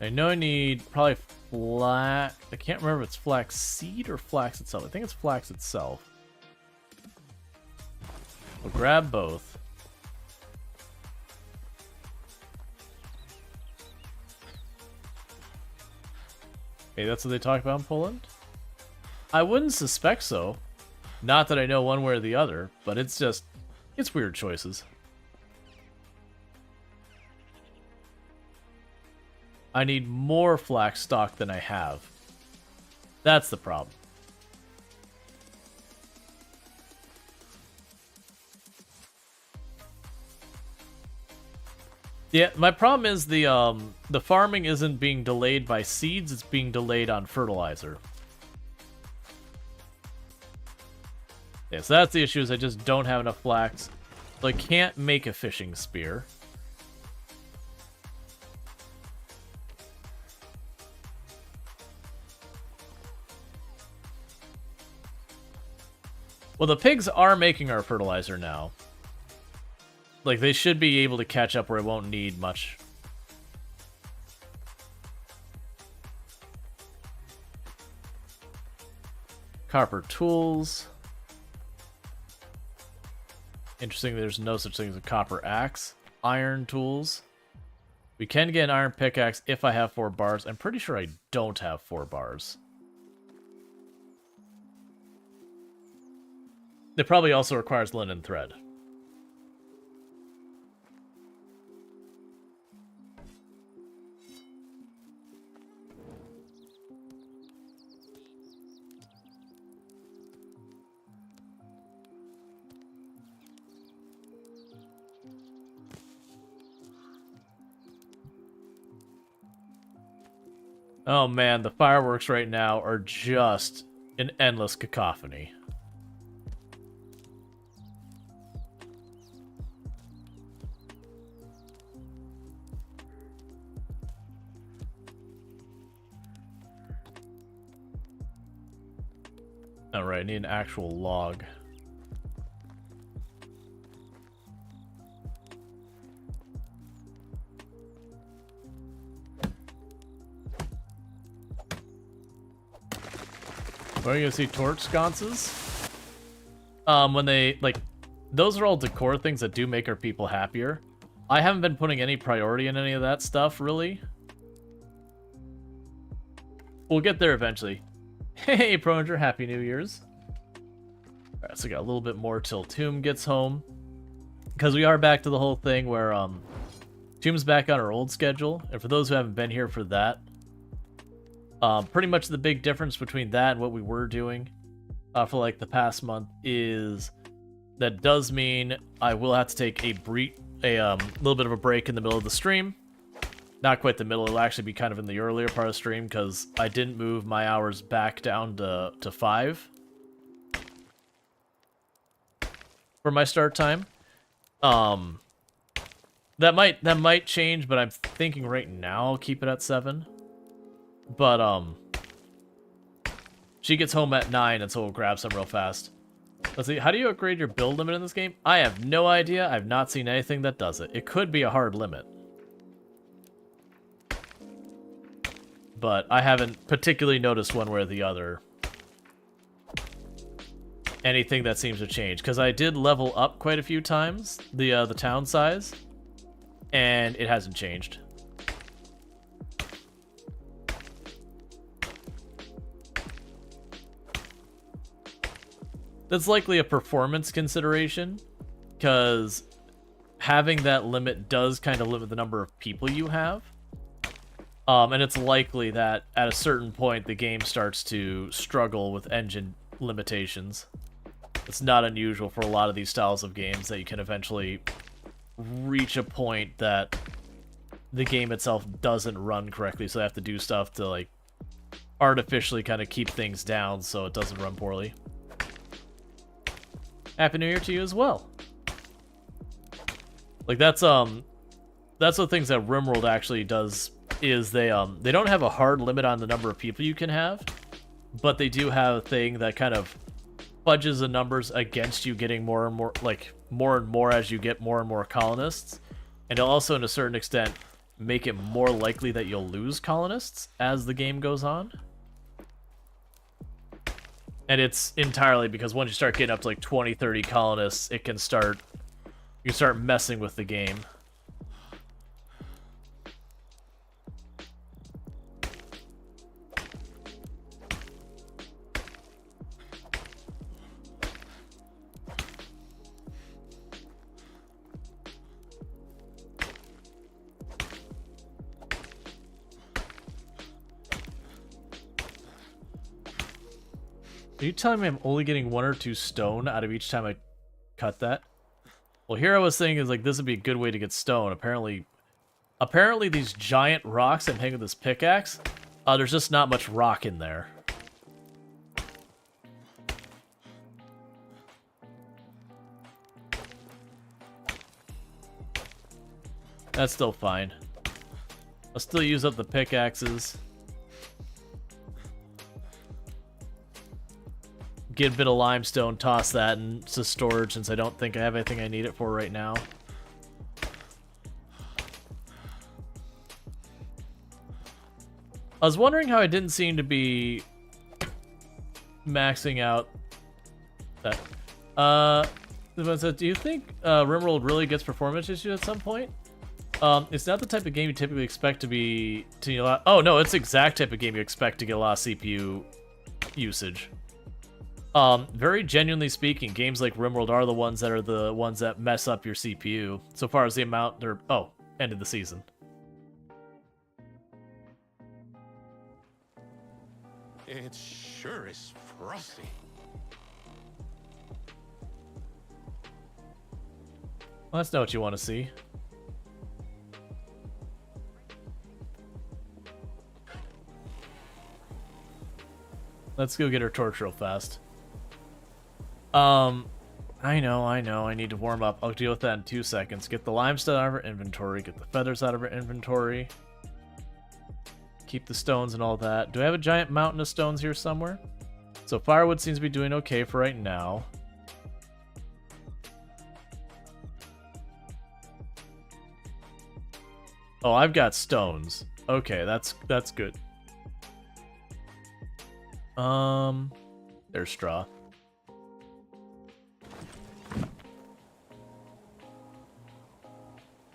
[SPEAKER 1] I know I need probably flax. I can't remember if it's flax seed or flax itself. I think it's flax itself. We'll grab both. Okay, that's what they talk about in Poland? I wouldn't suspect so. Not that I know one way or the other, but it's just, it's weird choices. I need more flax stock than I have. That's the problem. Yeah, my problem is the farming isn't being delayed by seeds, it's being delayed on fertilizer. Yeah, so that's the issue, is I just don't have enough flax. So I can't make a fishing spear. Well, the pigs are making our fertilizer now. Like, they should be able to catch up where it won't need much. Copper tools. Interesting, there's no such thing as a copper axe. Iron tools. We can get an iron pickaxe if I have 4 bars. I'm pretty sure I don't have 4 bars. It probably also requires linen thread. Oh man, the fireworks right now are just an endless cacophony. Alright, I need an actual log. We're gonna see torch sconces. When they, like, those are all decor things that do make our people happier. I haven't been putting any priority in any of that stuff, really. We'll get there eventually. Hey, Pronger, Happy New Year's. Alright, so we got a little bit more till Tomb gets home. Because we are back to the whole thing where, Tomb's back on our old schedule. And for those who haven't been here for that, pretty much the big difference between that and what we were doing for like the past month is that does mean I will have to take a little bit of a break in the middle of the stream. Not quite the middle, it'll actually be kind of in the earlier part of the stream because I didn't move my hours back down to 5 for my start time. That might change, but I'm thinking right now I'll keep it at 7. But she gets home at 9, and so we'll grab some real fast. Let's see, how do you upgrade your build limit in this game? I have no idea. I've not seen anything that does it. It could be a hard limit, but I haven't particularly noticed one way or the other anything that seems to change. Because I did level up quite a few times the town size, and it hasn't changed. That's likely a performance consideration, because having that limit does kind of limit the number of people you have. And it's likely that at a certain point the game starts to struggle with engine limitations. It's not unusual for a lot of these styles of games that you can eventually reach a point that the game itself doesn't run correctly, so they have to do stuff to like artificially kind of keep things down so it doesn't run poorly. Happy New Year to you as well. Like that's the things that RimWorld actually does is they don't have a hard limit on the number of people you can have, but they do have a thing that kind of fudges the numbers against you getting more and more, like more and more as you get more and more colonists, and it'll also, in a certain extent, make it more likely that you'll lose colonists as the game goes on. And it's entirely because once you start getting up to like 20, 30 colonists, you can start messing with the game. Are you telling me I'm only getting 1 or 2 stone out of each time I cut that? Well, here I was thinking is like this would be a good way to get stone. Apparently these giant rocks I'm hitting with this pickaxe, there's just not much rock in there. That's still fine. I'll still use up the pickaxes. Get a bit of limestone, toss that into storage since I don't think I have anything I need it for right now. I was wondering how I didn't seem to be maxing out that. Do you think RimWorld really gets performance issues at some point? It's not the type of game you typically expect to be. Oh no, it's the exact type of game you expect to get a lot of CPU usage. Very genuinely speaking, games like RimWorld are the ones that mess up your CPU. So far as the amount they're... Oh, end of the season.
[SPEAKER 2] It sure is frosty.
[SPEAKER 1] Well, that's not what you want to see. Let's go get our torch real fast. I know, I need to warm up. I'll deal with that in 2 seconds. Get the limestone out of our inventory, get the feathers out of our inventory. Keep the stones and all that. Do I have a giant mountain of stones here somewhere? So firewood seems to be doing okay for right now. Oh, I've got stones. Okay, that's good. There's straw.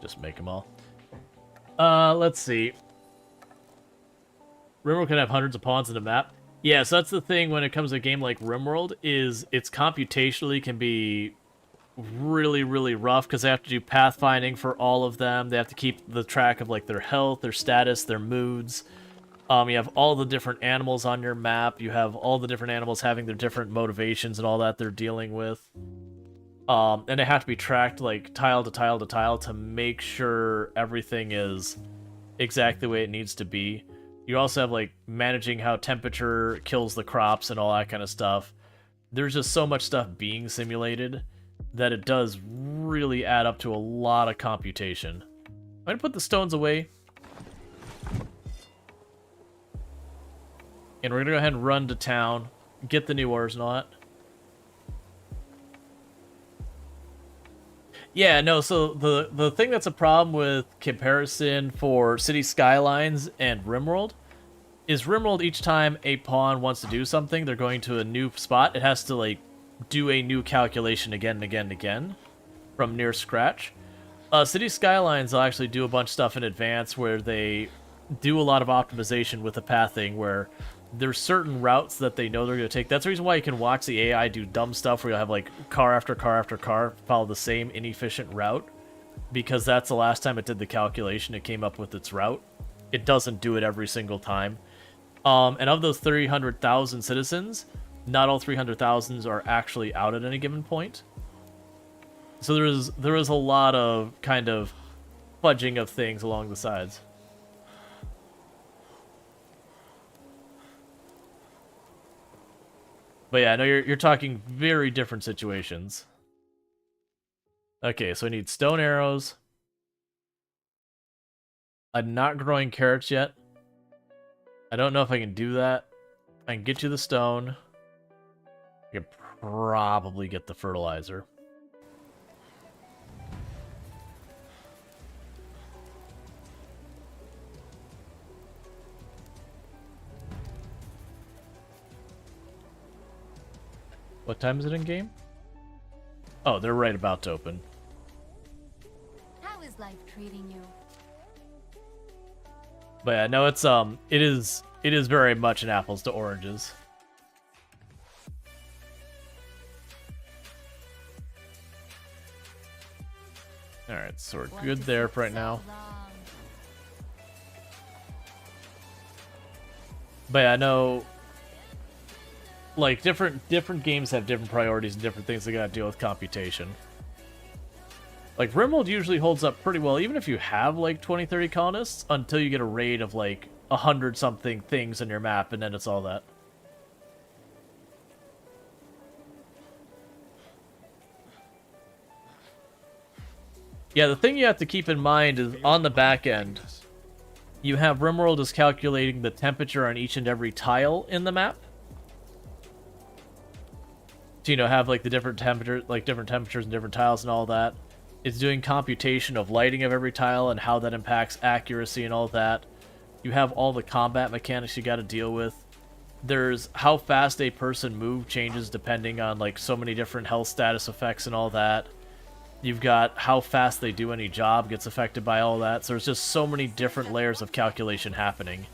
[SPEAKER 1] Just make them all. Let's see. RimWorld can have hundreds of pawns in the map. Yeah, so that's the thing when it comes to a game like RimWorld, is it's computationally can be really, really rough because they have to do pathfinding for all of them. They have to keep the track of like their health, their status, their moods. You have all the different animals on your map. You have all the different animals having their different motivations and all that they're dealing with. And they have to be tracked like tile to tile to tile to make sure everything is exactly the way it needs to be. You also have like managing how temperature kills the crops and all that kind of stuff. There's just so much stuff being simulated that it does really add up to a lot of computation. I'm going to put the stones away. And we're going to go ahead and run to town, get the new ores and all that. Yeah, no, so the thing that's a problem with comparison for City Skylines and RimWorld is RimWorld, each time a pawn wants to do something, they're going to a new spot, it has to, like, do a new calculation again and again and again from near scratch. City Skylines will actually do a bunch of stuff in advance where they do a lot of optimization with the pathing where there's certain routes that they know they're going to take. That's the reason why you can watch the AI do dumb stuff where you'll have like car after car after car follow the same inefficient route, because that's the last time it did the calculation, it came up with its route. It doesn't do it every single time. And of those 300,000 citizens, not all 300,000 are actually out at any given point. So there is a lot of kind of fudging of things along the sides. But yeah, no, you're talking very different situations. Okay, so I need stone arrows. I'm not growing carrots yet. I don't know if I can do that. I can get you the stone. I can probably get the fertilizer. What time is it in game? Oh, they're right about to open.
[SPEAKER 4] How is life treating you?
[SPEAKER 1] But yeah, no, it's it is very much an apples to oranges. All right, so we're good there for right now. But yeah, no. Like, different games have different priorities and different things they gotta deal with computation. Like, RimWorld usually holds up pretty well, even if you have, like, 20, 30 colonists, until you get a raid of, like, 100-something things on your map, and then it's all that. Yeah, the thing you have to keep in mind is, on the back end, you have RimWorld is calculating the temperature on each and every tile in the map. To, you know, have like the different temperatures and different tiles and all that. It's doing computation of lighting of every tile and how that impacts accuracy and all that. You have all the combat mechanics you got to deal with. There's how fast a person move changes depending on like so many different health status effects and all that. You've got how fast they do any job gets affected by all that. So there's just so many different layers of calculation happening.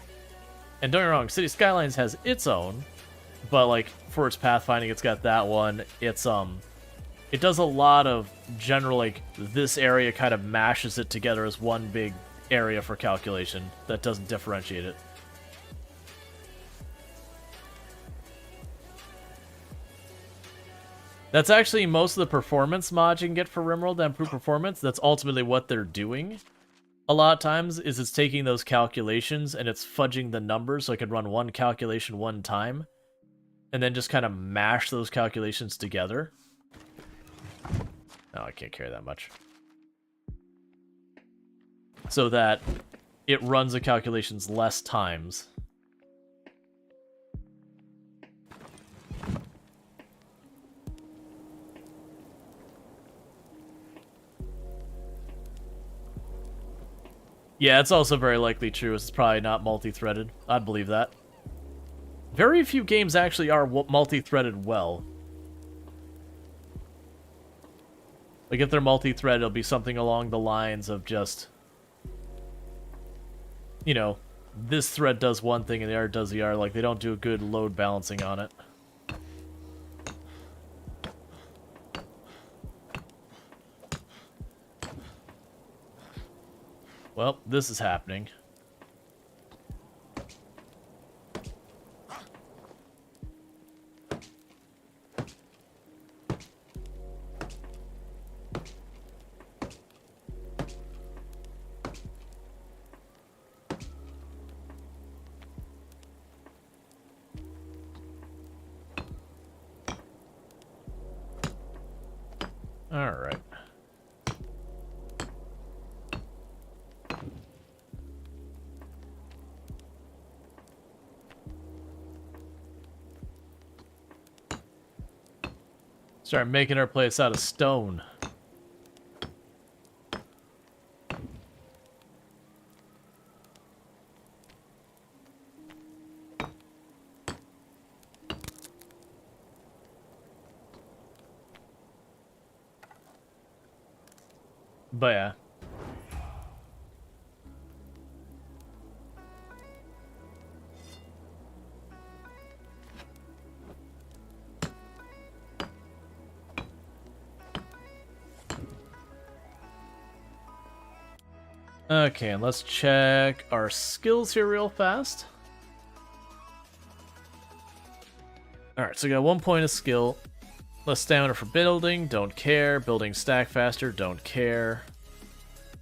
[SPEAKER 1] And don't get me wrong, City Skylines has its own. But, like, for its pathfinding, it's got that one. It's, it does a lot of general, like, this area kind of mashes it together as one big area for calculation that doesn't differentiate it. That's actually most of the performance mods you can get for RimWorld to improve performance. That's ultimately what they're doing. A lot of times is it's taking those calculations and it's fudging the numbers so it can run one calculation one time. And then just kind of mash those calculations together. No, I can't carry that much. So that it runs the calculations less times. Yeah, it's also very likely true. It's probably not multi-threaded. I'd believe that. Very few games actually are multi-threaded well. Like, if they're multi-threaded, it'll be something along the lines of just, you know, this thread does one thing and the other does the other. Like, they don't do a good load balancing on it. Well, this is happening. All right. Start making our place out of stone. But yeah. Okay, and let's check our skills here real fast. Alright, so we got 1 point of skill. Less stamina for building, don't care. Building stack faster, don't care.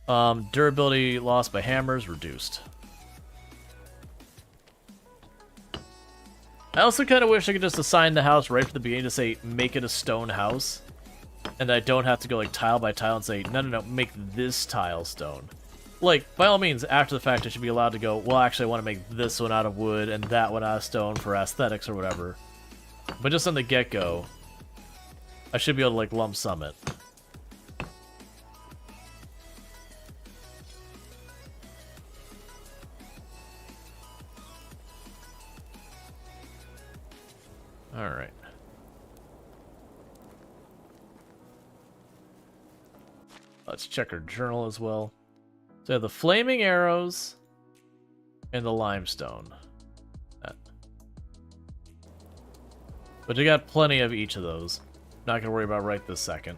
[SPEAKER 1] Durability lost by hammers, reduced. I also kind of wish I could just assign the house right from the beginning to say, make it a stone house. And I don't have to go like tile by tile and say, no, make this tile stone. Like, by all means, after the fact, I should be allowed to go, well, actually, I want to make this one out of wood and that one out of stone for aesthetics or whatever. But just on the get-go, I should be able to, like, lump sum it. Alright. Let's check our journal as well. So the flaming arrows and the limestone. But you got plenty of each of those. Not gonna worry about right this second.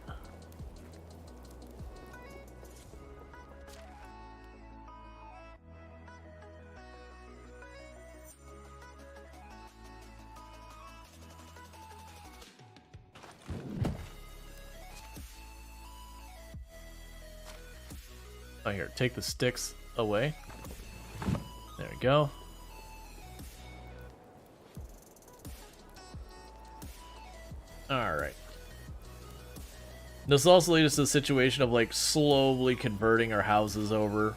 [SPEAKER 1] Oh, here, take the sticks away. There we go. Alright. This also leads us to the situation of, like, slowly converting our houses over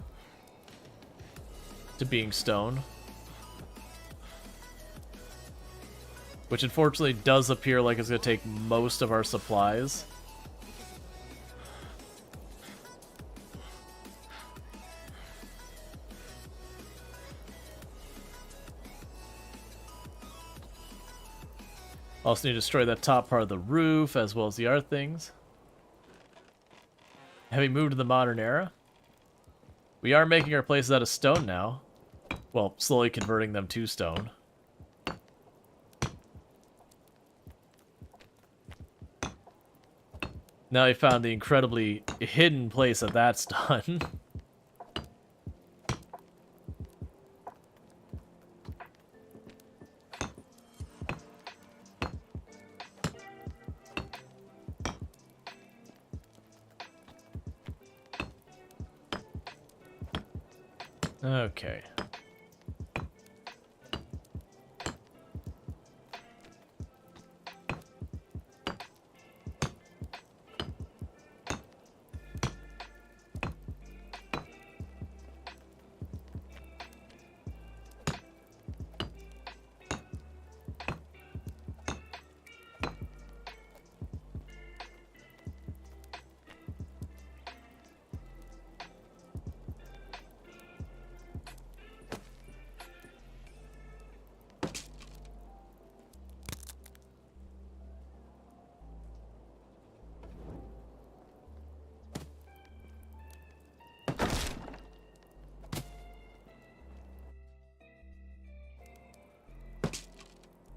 [SPEAKER 1] to being stone. Which unfortunately does appear like it's going to take most of our supplies. Also need to destroy that top part of the roof, as well as the other things. Have we moved to the modern era? We are making our places out of stone now. Well, slowly converting them to stone. Now we found the incredibly hidden place that that's done. Okay.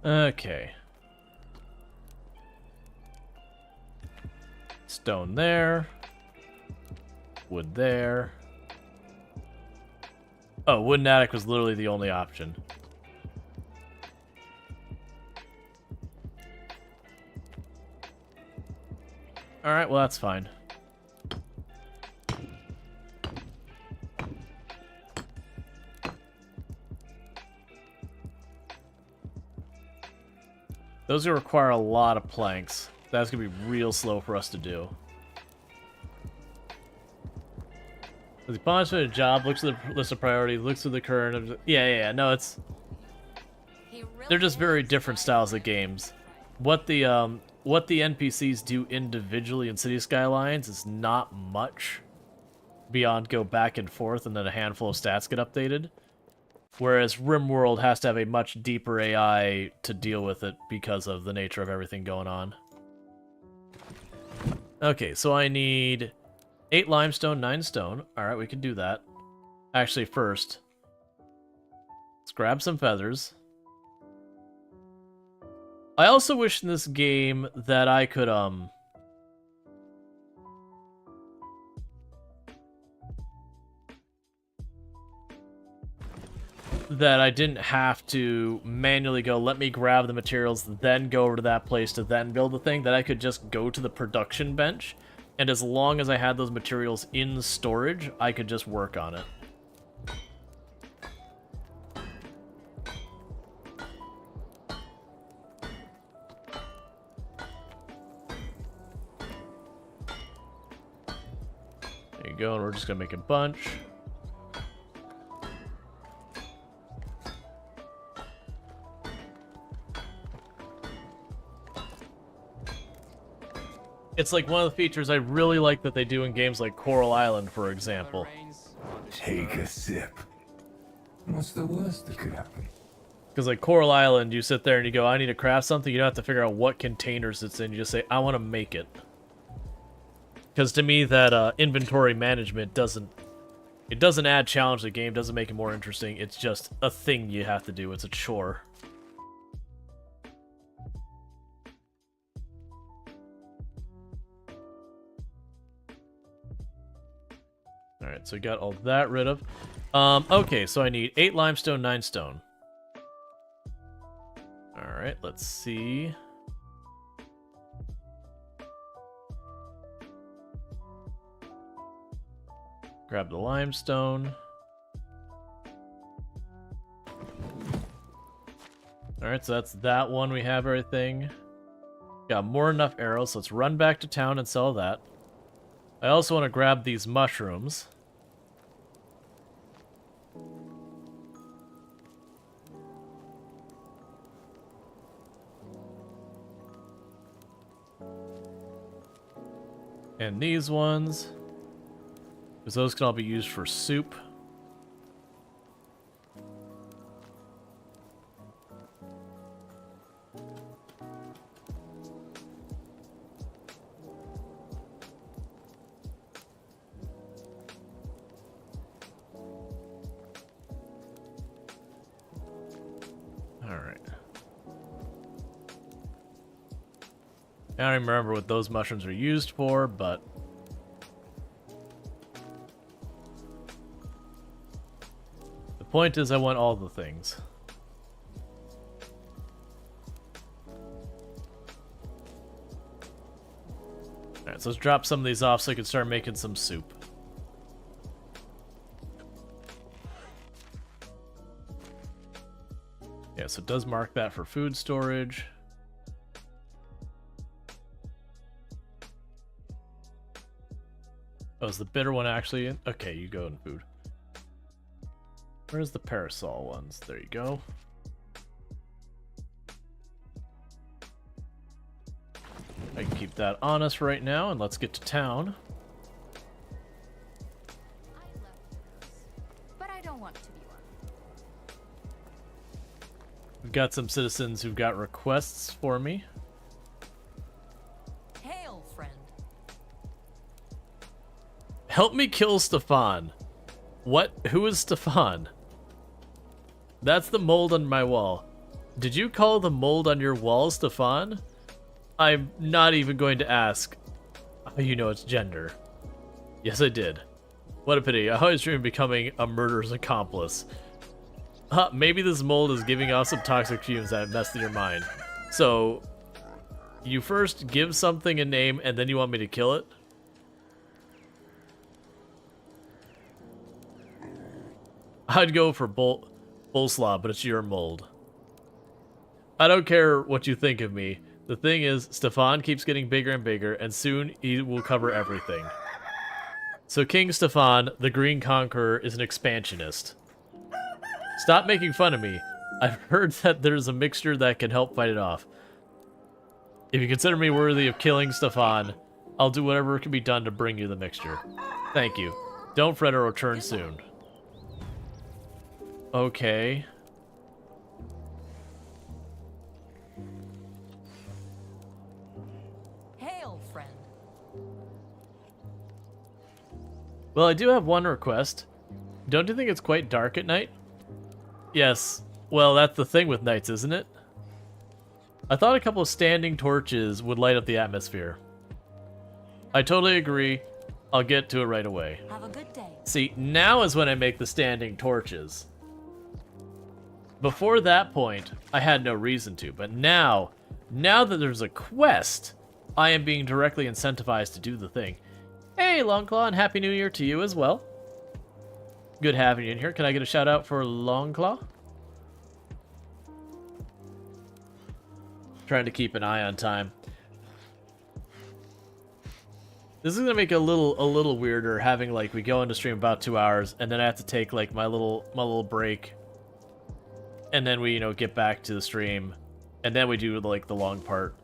[SPEAKER 1] Okay. Stone there. Wood there. Oh, wooden attic was literally the only option. Alright, well that's fine. Those are gonna require a lot of planks. That's gonna be real slow for us to do. The opponent's for a job, looks at the list of priorities, looks at the current. Yeah. No, it's. They're just very different styles of games. What the NPCs do individually in City Skylines is not much beyond go back and forth and then a handful of stats get updated. Whereas RimWorld has to have a much deeper AI to deal with it because of the nature of everything going on. Okay, so I need 8 limestone, 9 stone. Alright, we can do that. Actually, first, let's grab some feathers. I also wish in this game that I could, that I didn't have to manually go, let me grab the materials, then go over to that place to then build the thing, that I could just go to the production bench, and as long as I had those materials in storage, I could just work on it. There you go, and we're just gonna make a bunch. It's like one of the features I really like that they do in games like Coral Island, for example.
[SPEAKER 5] Take a sip. What's the worst that could happen?
[SPEAKER 1] Because like Coral Island, you sit there and you go, I need to craft something. You don't have to figure out what containers it's in. You just say, I want to make it. Because to me, that inventory management doesn't add challenge to the game, doesn't make it more interesting. It's just a thing you have to do. It's a chore. Alright, so we got all that rid of. Okay, so I need 8 limestone, 9 stone. Alright, let's see. Grab the limestone. Alright, so that's that one. We have everything. Got more than enough arrows, so let's run back to town and sell that. I also want to grab these mushrooms. And these ones. Because those can all be used for soup. I don't even remember what those mushrooms are used for, but... the point is I want all the things. Alright, so let's drop some of these off so I can start making some soup. Yeah, so it does mark that for food storage. Oh, is the bitter one actually in? Okay, you go in food. Where's the parasol ones? There you go. I can keep that on us right now, and let's get to town.
[SPEAKER 4] I love heroes, but I don't want to be one.
[SPEAKER 1] We've got some citizens who've got requests for me.
[SPEAKER 3] Hail, friend.
[SPEAKER 1] Help me kill Stefan. What? Who is Stefan? That's the mold on my wall. Did you call the mold on your wall Stefan? I'm not even going to ask how you know its gender. Yes, I did. What a pity. I always dreamed of becoming a murderer's accomplice. Maybe this mold is giving off some toxic fumes that messed in your mind. So, you first give something a name and then you want me to kill it? I'd go for Bullslaw, but it's your mold. I don't care what you think of me. The thing is, Stefan keeps getting bigger and bigger, and soon he will cover everything. So King Stefan, the Green Conqueror, is an expansionist. Stop making fun of me. I've heard that there's a mixture that can help fight it off. If you consider me worthy of killing Stefan, I'll do whatever can be done to bring you the mixture. Thank you. Don't fret, I'll return soon. Okay.
[SPEAKER 3] Hail, friend.
[SPEAKER 1] Well, I do have one request. Don't you think it's quite dark at night? Yes. Well, that's the thing with nights, isn't it? I thought a couple of standing torches would light up the atmosphere. I totally agree. I'll get to it right away.
[SPEAKER 3] Have a good day.
[SPEAKER 1] See, now is when I make the standing torches. Before that point, I had no reason to, but now that there's a quest, I am being directly incentivized to do the thing. Hey, Longclaw, and Happy New Year to you as well. Good having you in here. Can I get a shout out for Longclaw? Trying to keep an eye on time. This is gonna make it a little weirder, having like we go into stream about 2 hours, and then I have to take like my little break, and then we get back to the stream, and then we do like the long part.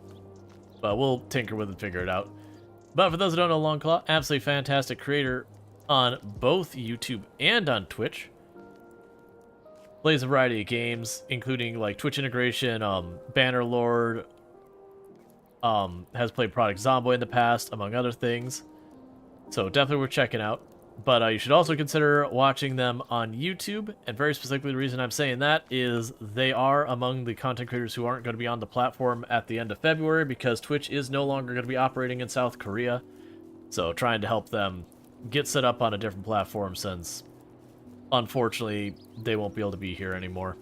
[SPEAKER 1] But we'll tinker with it and figure it out. But for those who don't know Longclaw, absolutely fantastic creator on both YouTube and on Twitch. Plays a variety of games, including like Twitch integration, Bannerlord, has played Product Zomboid in the past, among other things. So definitely worth checking out. But you should also consider watching them on YouTube, and very specifically the reason I'm saying that is they are among the content creators who aren't going to be on the platform at the end of February because Twitch is no longer going to be operating in South Korea. So trying to help them get set up on a different platform since, unfortunately, they won't be able to be here anymore.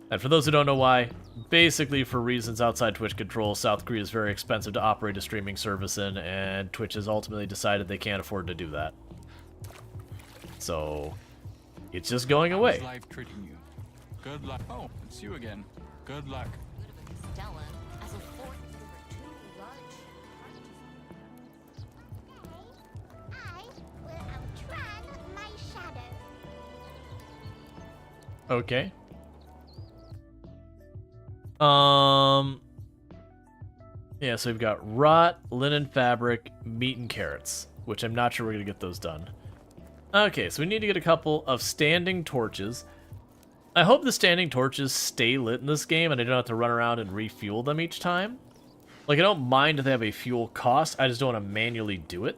[SPEAKER 1] And for those who don't know why, basically for reasons outside Twitch control, South Korea is very expensive to operate a streaming service in, and Twitch has ultimately decided they can't afford to do that. So, it's just going away.
[SPEAKER 6] How's life treating you? Good luck. Oh, it's you again. Good luck.
[SPEAKER 4] Stella, as a fourth I will outrun my shadow.
[SPEAKER 1] Okay. Yeah, so we've got rot, linen fabric, meat, and carrots, which I'm not sure we're gonna get those done. Okay, so we need to get a couple of standing torches. I hope the standing torches stay lit in this game and I don't have to run around and refuel them each time. Like, I don't mind if they have a fuel cost, I just don't want to manually do it.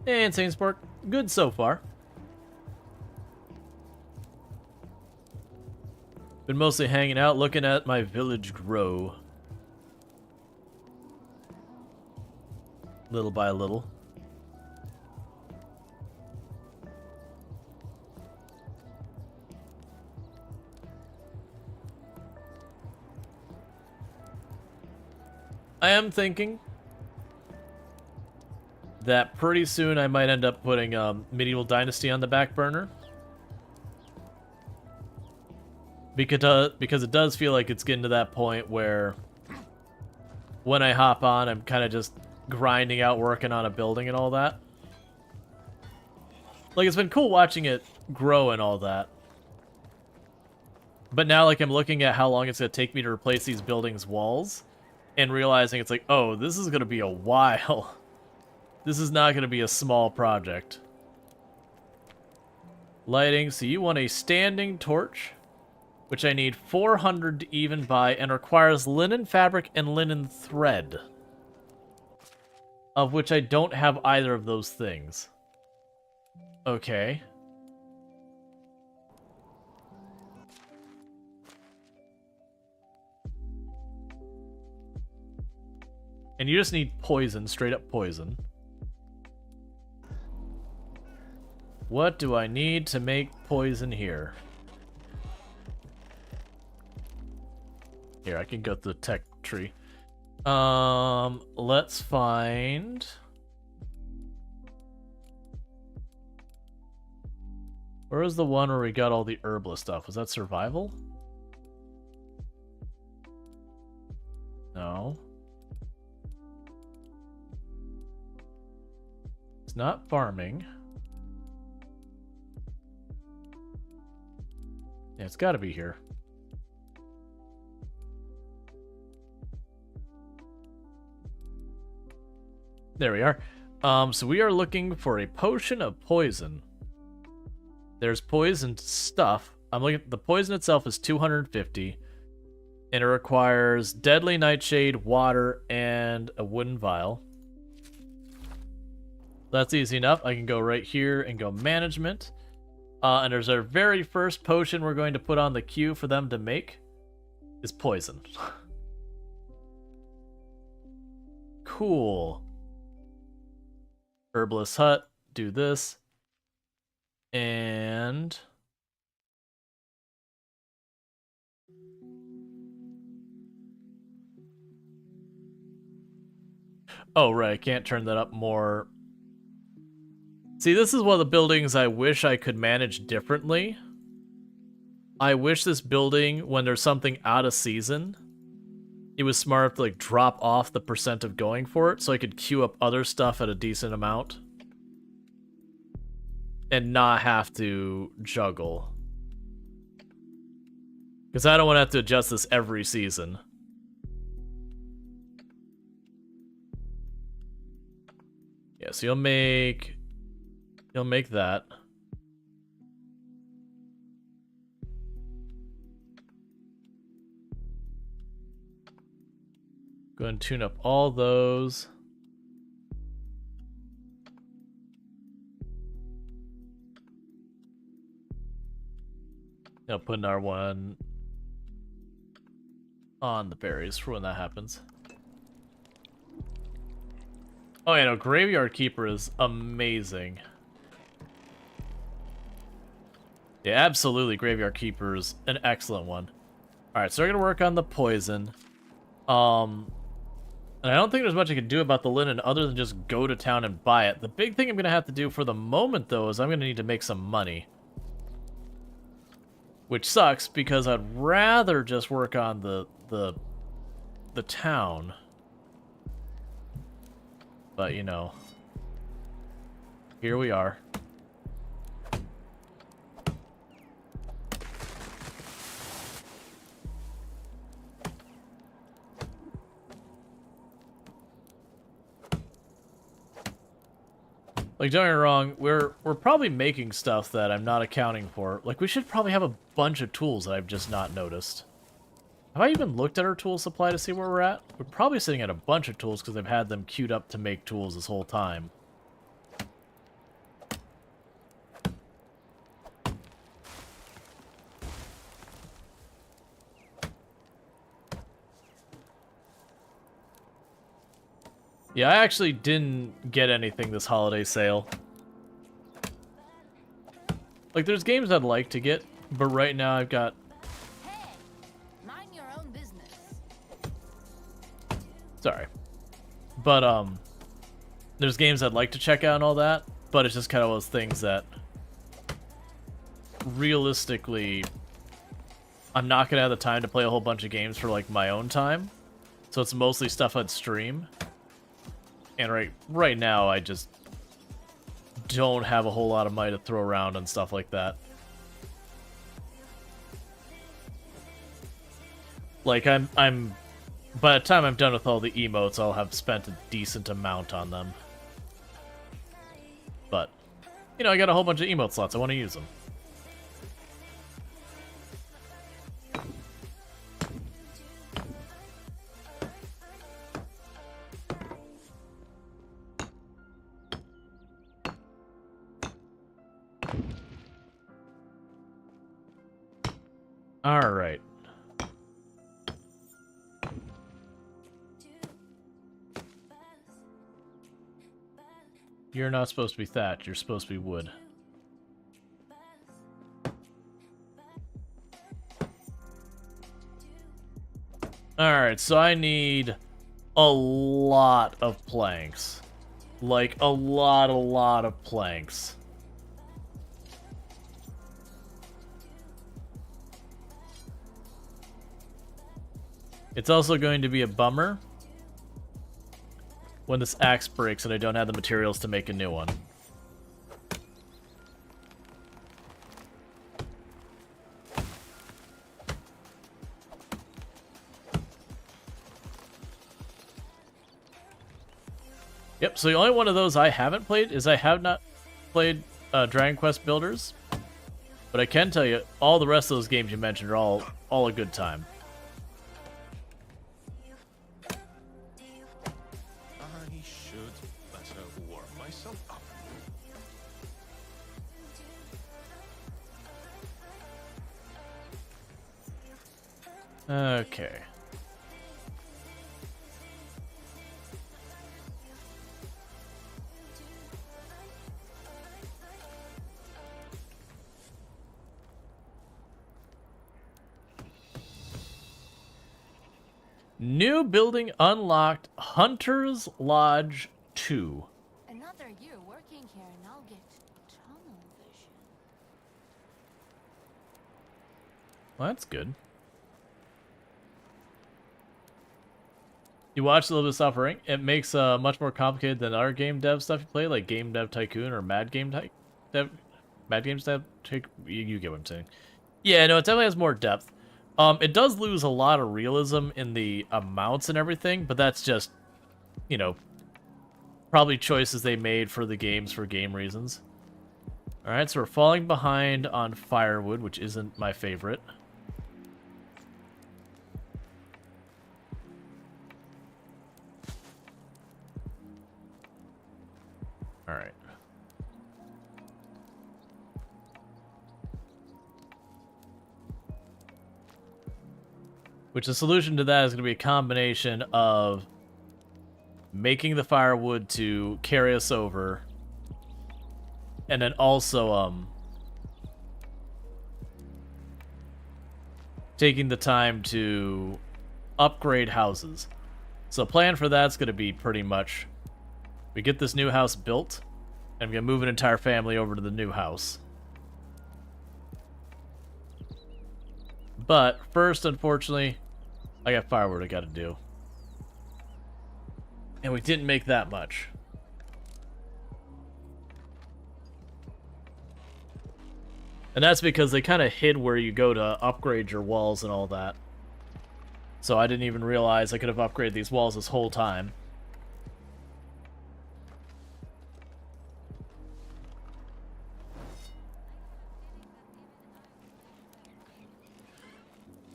[SPEAKER 1] And Saint Spark, good so far. Been mostly hanging out, looking at my village grow. Little by little. I am thinking that pretty soon I might end up putting Medieval Dynasty on the back burner. Because it does feel like it's getting to that point where when I hop on, I'm kind of just grinding out, working on a building and all that. Like, it's been cool watching it grow and all that. But now, like, I'm looking at how long it's going to take me to replace these buildings' walls and realizing it's like, oh, this is going to be a while. This is not going to be a small project. Lighting, so you want a standing torch, which I need 400 to even buy, and requires linen fabric and linen thread. of which I don't have either of those things. Okay. And you just need poison, straight up poison. What do I need to make poison here? Here, I can go to the tech tree. Let's find... Where was the one where we got all the herbalist stuff? Was that survival? No. It's not farming. Yeah, it's gotta be here. There we are. So we are looking for a potion of poison. There's poison stuff. I'm looking at the poison itself is 250. And it requires deadly nightshade, water, and a wooden vial. That's easy enough. I can go right here and go management. And there's our very first potion we're going to put on the queue for them to make is poison. Cool. Herbalist hut, do this. And oh, right, I can't turn that up more. See, this is one of the buildings I wish I could manage differently. I wish this building, when there's something out of season, it was smart to like drop off the percent of going for it so I could queue up other stuff at a decent amount. And not have to juggle. Because I don't want to have to adjust this every season. Yeah, so you'll make that. Go ahead and tune up all those. Now put our one on the berries for when that happens. Oh yeah, no, Graveyard Keeper is amazing. Yeah, absolutely, Graveyard Keeper is an excellent one. Alright, so we're gonna work on the poison. And I don't think there's much I can do about the linen other than just go to town and buy it. The big thing I'm gonna have to do for the moment, though, is I'm gonna need to make some money. Which sucks, because I'd rather just work on the town. But, you know, here we are. Like, don't get me wrong, we're probably making stuff that I'm not accounting for. Like, we should probably have a bunch of tools that I've just not noticed. Have I even looked at our tool supply to see where we're at? We're probably sitting at a bunch of tools because I've had them queued up to make tools this whole time. Yeah, I actually didn't get anything this holiday sale. Like, there's games I'd like to get, but right now I've got...
[SPEAKER 4] Hey, mind your own business.
[SPEAKER 1] Sorry. But, there's games I'd like to check out and all that, but it's just kind of those things that... realistically, I'm not gonna have the time to play a whole bunch of games for, like, my own time. So it's mostly stuff I'd stream. And right now, I just don't have a whole lot of money to throw around and stuff like that. Like, I'm by the time I'm done with all the emotes, I'll have spent a decent amount on them. But, you know, I got a whole bunch of emote slots. I want to use them. Alright. You're not supposed to be thatch, you're supposed to be wood. Alright, so I need a lot of planks. Like, a lot of planks. It's also going to be a bummer when this axe breaks and I don't have the materials to make a new one. Yep, so the only one of those I haven't played is I have not played Dragon Quest Builders. But I can tell you, all the rest of those games you mentioned are all a good time.
[SPEAKER 2] I should better warm myself up.
[SPEAKER 1] Okay. New building unlocked, Hunter's Lodge 2.
[SPEAKER 4] Another year working here and I'll get tunnel vision.
[SPEAKER 1] Well, that's good. You watch a little bit of Software Inc. It makes much more complicated than other game dev stuff you play, like Game Dev Tycoon or Mad Games Dev. You get what I'm saying. Yeah, no, it definitely has more depth. It does lose a lot of realism in the amounts and everything, but that's just, you know, probably choices they made for the games for game reasons. Alright, so we're falling behind on firewood, which isn't my favorite. Alright. Which the solution to that is going to be a combination of making the firewood to carry us over, and then also taking the time to upgrade houses. So plan for that's going to be pretty much we get this new house built, and we're going to move an entire family over to the new house. But first, unfortunately, I got firewood I gotta do. And we didn't make that much. And that's because they kind of hid where you go to upgrade your walls and all that. So I didn't even realize I could have upgraded these walls this whole time.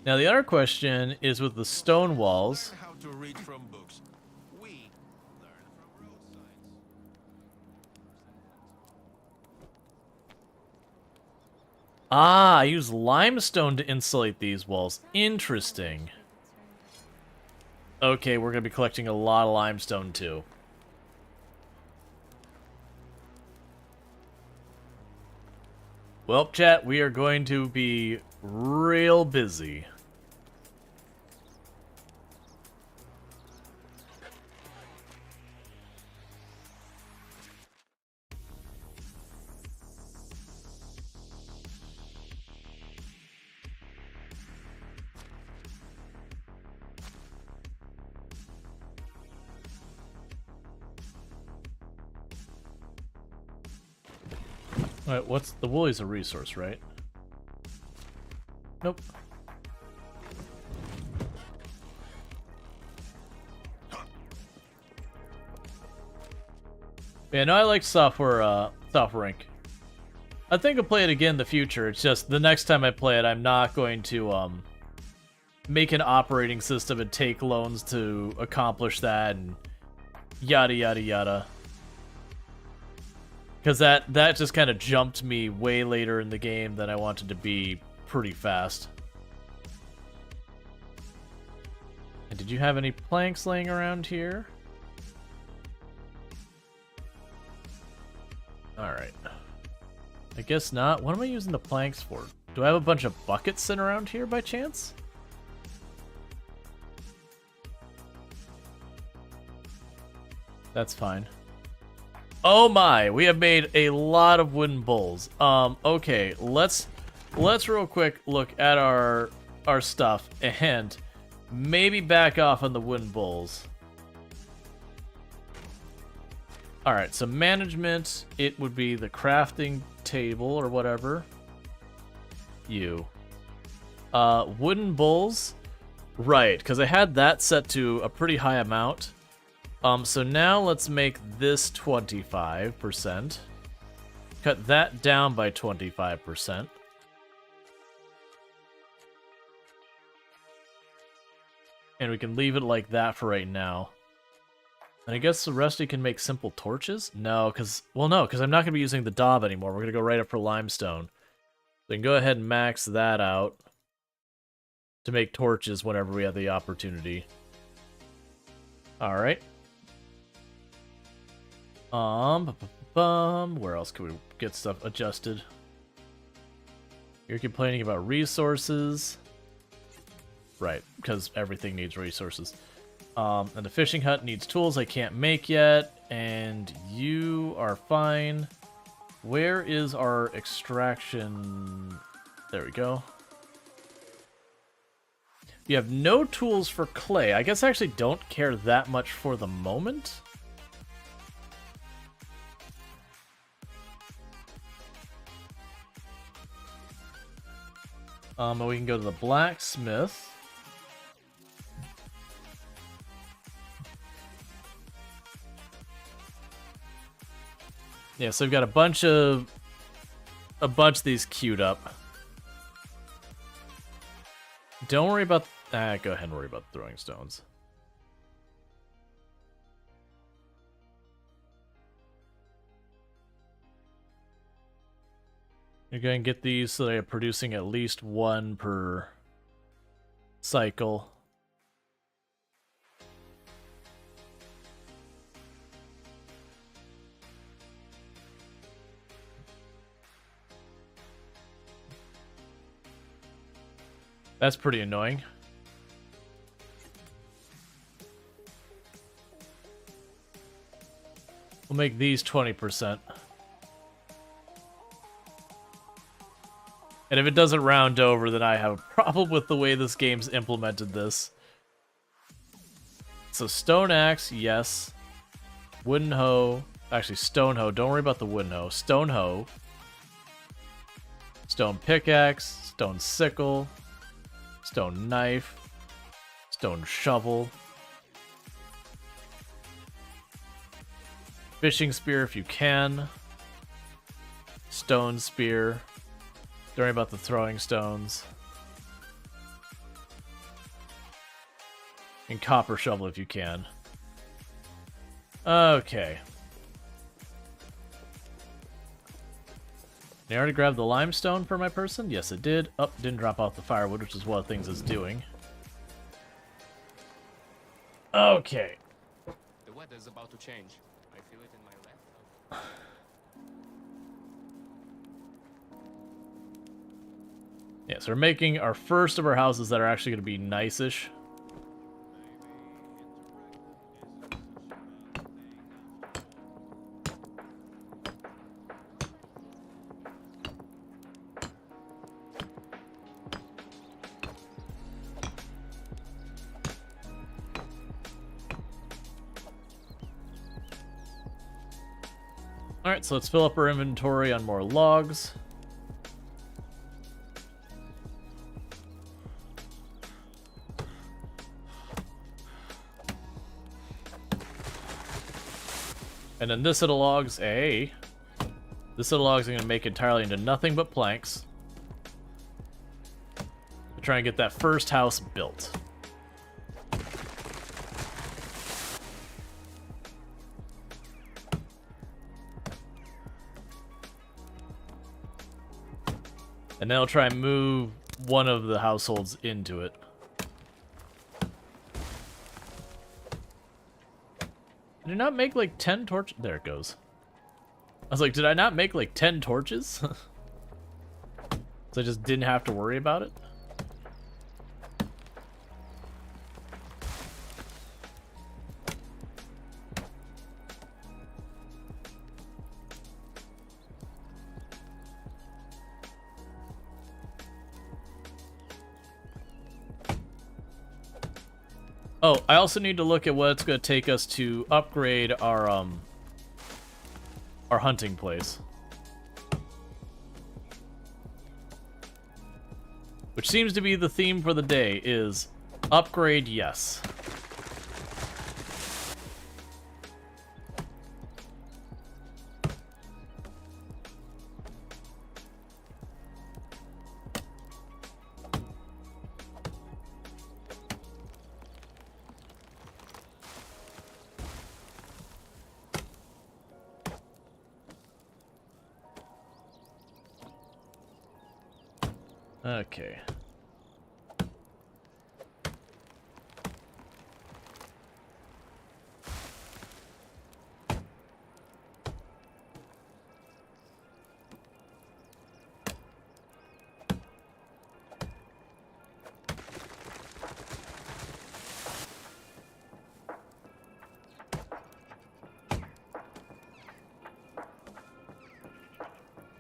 [SPEAKER 1] Now the other question is with the stone walls.
[SPEAKER 2] Learn how to read from books. We learn from road signs.
[SPEAKER 1] Ah, I use limestone to insulate these walls. Interesting. Okay, we're going to be collecting a lot of limestone too. Well, chat, we are going to be real busy. Alright, what's the woolly's a resource, right? Nope. Yeah, no, I like Software Inc. I think I'll play it again in the future. It's just the next time I play it, I'm not going to make an operating system and take loans to accomplish that and yada yada yada. Because that just kind of jumped me way later in the game than I wanted to be pretty fast. And did you have any planks laying around here? Alright. I guess not. What am I using the planks for? Do I have a bunch of buckets sitting around here by chance? That's fine. Oh my, we have made a lot of wooden bowls. Okay, let's real quick look at our stuff and maybe back off on the wooden bowls. Alright, so management, it would be the crafting table or whatever. You. Wooden bowls. Right, because I had that set to a pretty high amount. So now let's make this 25%. Cut that down by 25%. And we can leave it like that for right now. And I guess the Rusty can make simple torches? No, because I'm not going to be using the daub anymore. We're going to go right up for limestone. So we can go ahead and max that out to make torches whenever we have the opportunity. Alright. Where else can we get stuff adjusted? You're complaining about resources. Right, because everything needs resources. And the fishing hut needs tools I can't make yet. And you are fine. Where is our extraction? There we go. You have no tools for clay. I guess I actually don't care that much for the moment. And we can go to the blacksmith. Yeah, so we've got a bunch of these queued up. Don't worry about go ahead and worry about throwing stones. You're going to get these so they're producing at least one per cycle. That's pretty annoying. We'll make these 20%. And if it doesn't round over, then I have a problem with the way this game's implemented this. So stone axe, yes. Wooden hoe. Actually, stone hoe. Don't worry about the wooden hoe. Stone hoe. Stone pickaxe. Stone sickle. Stone knife. Stone shovel. Fishing spear if you can. Stone spear. Don't worry about the throwing stones. And copper shovel if you can. Okay. Did I already grab the limestone for my person? Yes, it did. Oh, didn't drop off the firewood, which is one of the things it's doing. Okay.
[SPEAKER 7] The weather's about to change. I feel it in my left.
[SPEAKER 1] Yeah, so we're making our first of our houses that are actually going to be nice-ish. Alright, so let's fill up our inventory on more logs. And then this set of logs, this set of logs I'm going to make entirely into nothing but planks. To try and get that first house built. And then I'll try and move one of the households into it. Did I not make like 10 torches? There it goes. I was like, did I not make like 10 torches? So I just didn't have to worry about it? Oh, I also need to look at what it's going to take us to upgrade our hunting place. Which seems to be the theme for the day, is upgrade yes. Okay.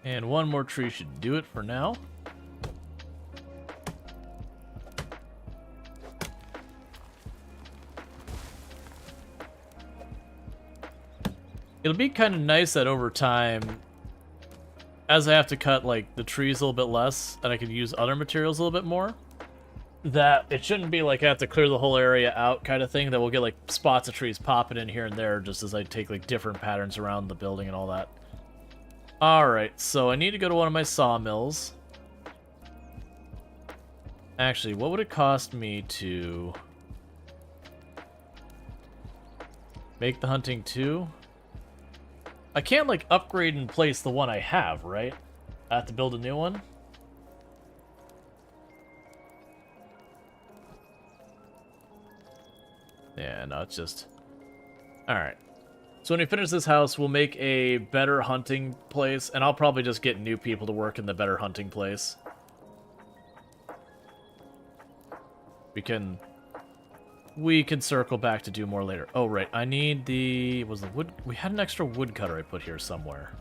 [SPEAKER 1] And one more tree should do it for now. It'll be kind of nice that over time, as I have to cut like the trees a little bit less, and I can use other materials a little bit more, that it shouldn't be like I have to clear the whole area out kind of thing, that we'll get like spots of trees popping in here and there just as I take like different patterns around the building and all that. Alright, so I need to go to one of my sawmills. Actually, what would it cost me to make the hunting 2? I can't, like, upgrade and place the one I have, right? I have to build a new one? Yeah, no, it's just... Alright. So when we finish this house, we'll make a better hunting place, and I'll probably just get new people to work in the better hunting place. We can circle back to do more later. Oh, right. I need the... Was the wood... We had an extra woodcutter I put here somewhere.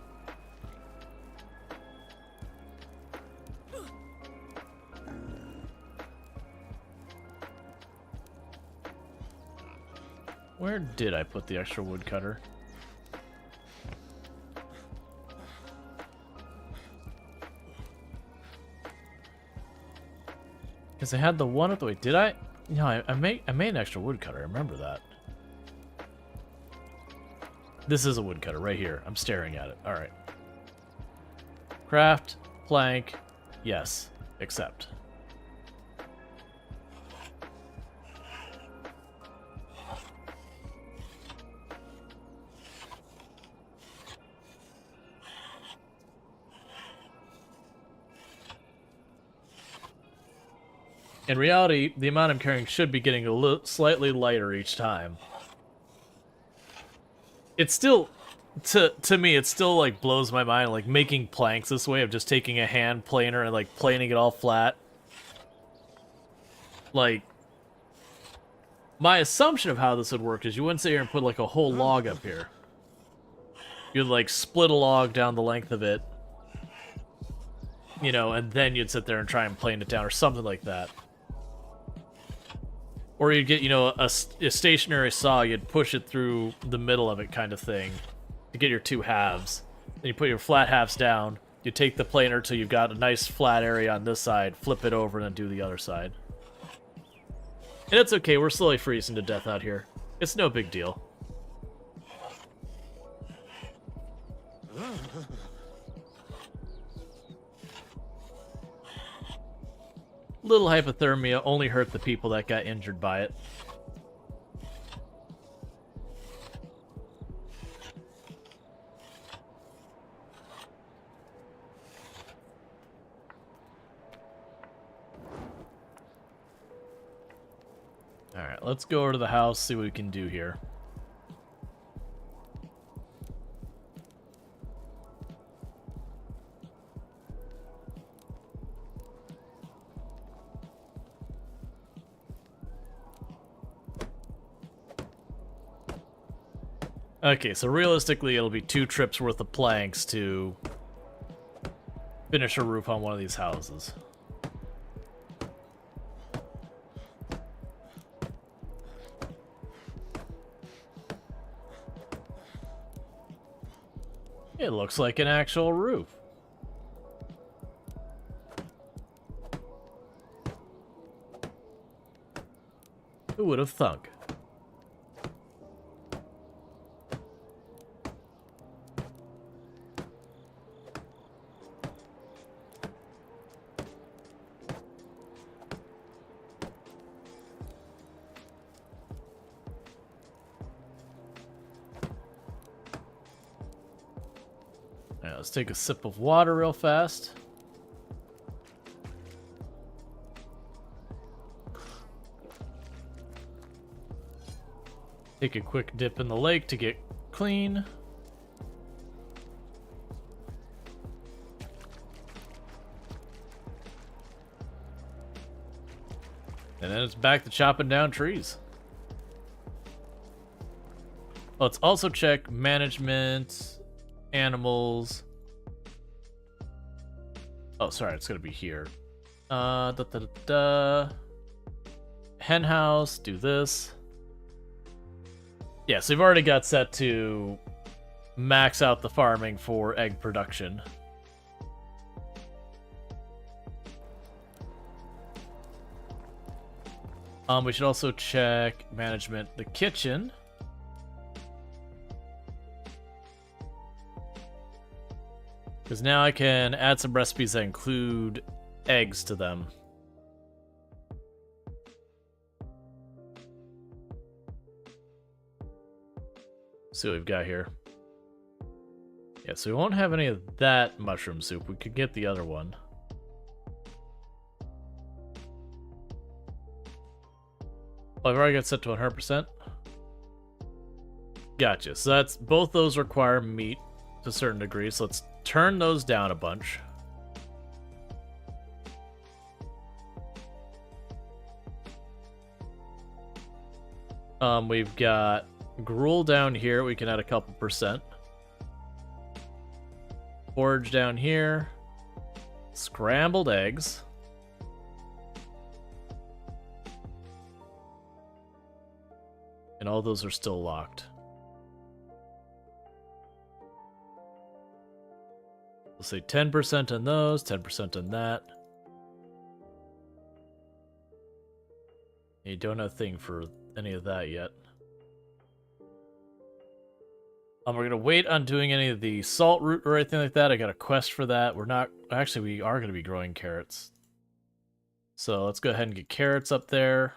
[SPEAKER 1] Where did I put the extra woodcutter? Because I had the one at the... Wait, did I? No, I made an extra woodcutter. I remember that. This is a woodcutter right here. I'm staring at it. All right. Craft, plank, yes, accept. In reality, the amount I'm carrying should be getting slightly lighter each time. It's still, to me, it still, like, blows my mind, like, making planks this way of just taking a hand planer and, like, planing it all flat. Like, my assumption of how this would work is you wouldn't sit here and put, like, a whole log up here. You'd, like, split a log down the length of it, you know, and then you'd sit there and try and plane it down or something like that. Or you'd get, you know, a stationary saw, you'd push it through the middle of it kind of thing to get your two halves. Then you put your flat halves down, you take the planer till you've got a nice flat area on this side, flip it over, and then do the other side. And it's okay, we're slowly freezing to death out here. It's no big deal. Little hypothermia only hurt the people that got injured by it. let's go over to the house, see what we can do here. Okay, so realistically, it'll be 2 trips worth of planks to finish a roof on one of these houses. It looks like an actual roof. Who would have thunk? Now, let's take a sip of water real fast. Take a quick dip in the lake to get clean. And then it's back to chopping down trees. Let's also check management, animals. Oh, sorry, it's gonna be here. Hen house, do this. Yeah, so we've already got set to max out the farming for egg production. We should also check management, the kitchen. Because now I can add some recipes that include eggs to them. See what we've got here. Yeah, so we won't have any of that mushroom soup. We could get the other one. Oh, I've already got set to 100%. Gotcha. So that's both those require meat to a certain degree. So let's turn those down a bunch. We've got gruel down here. We can add a couple percent. Forage down here. Scrambled eggs. And all those are still locked. We'll say 10% on those, 10% on that. You don't have a thing for any of that yet. We're gonna wait on doing any of the salt root or anything like that. I got a quest for that. We're not... Actually, we are gonna be growing carrots. So let's go ahead and get carrots up there.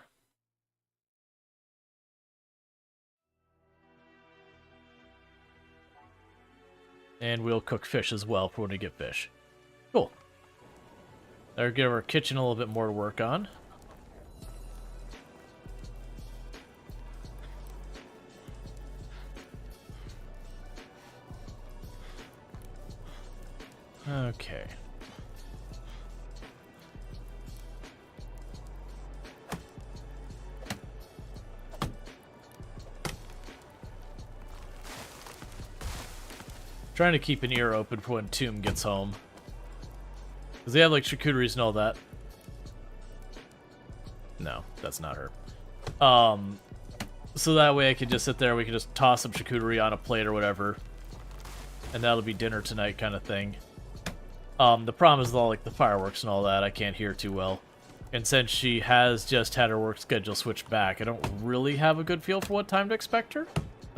[SPEAKER 1] And we'll cook fish as well for when we get fish. Cool. That'll give our kitchen a little bit more to work on. Okay. Trying to keep an ear open for when Tomb gets home. Does he have, like, charcuteries and all that? No, that's not her. So that way I can just sit there, we can just toss some charcuterie on a plate or whatever. And that'll be dinner tonight kind of thing. The problem is all, like, the fireworks and all that, I can't hear too well. And since she has just had her work schedule switched back, I don't really have a good feel for what time to expect her.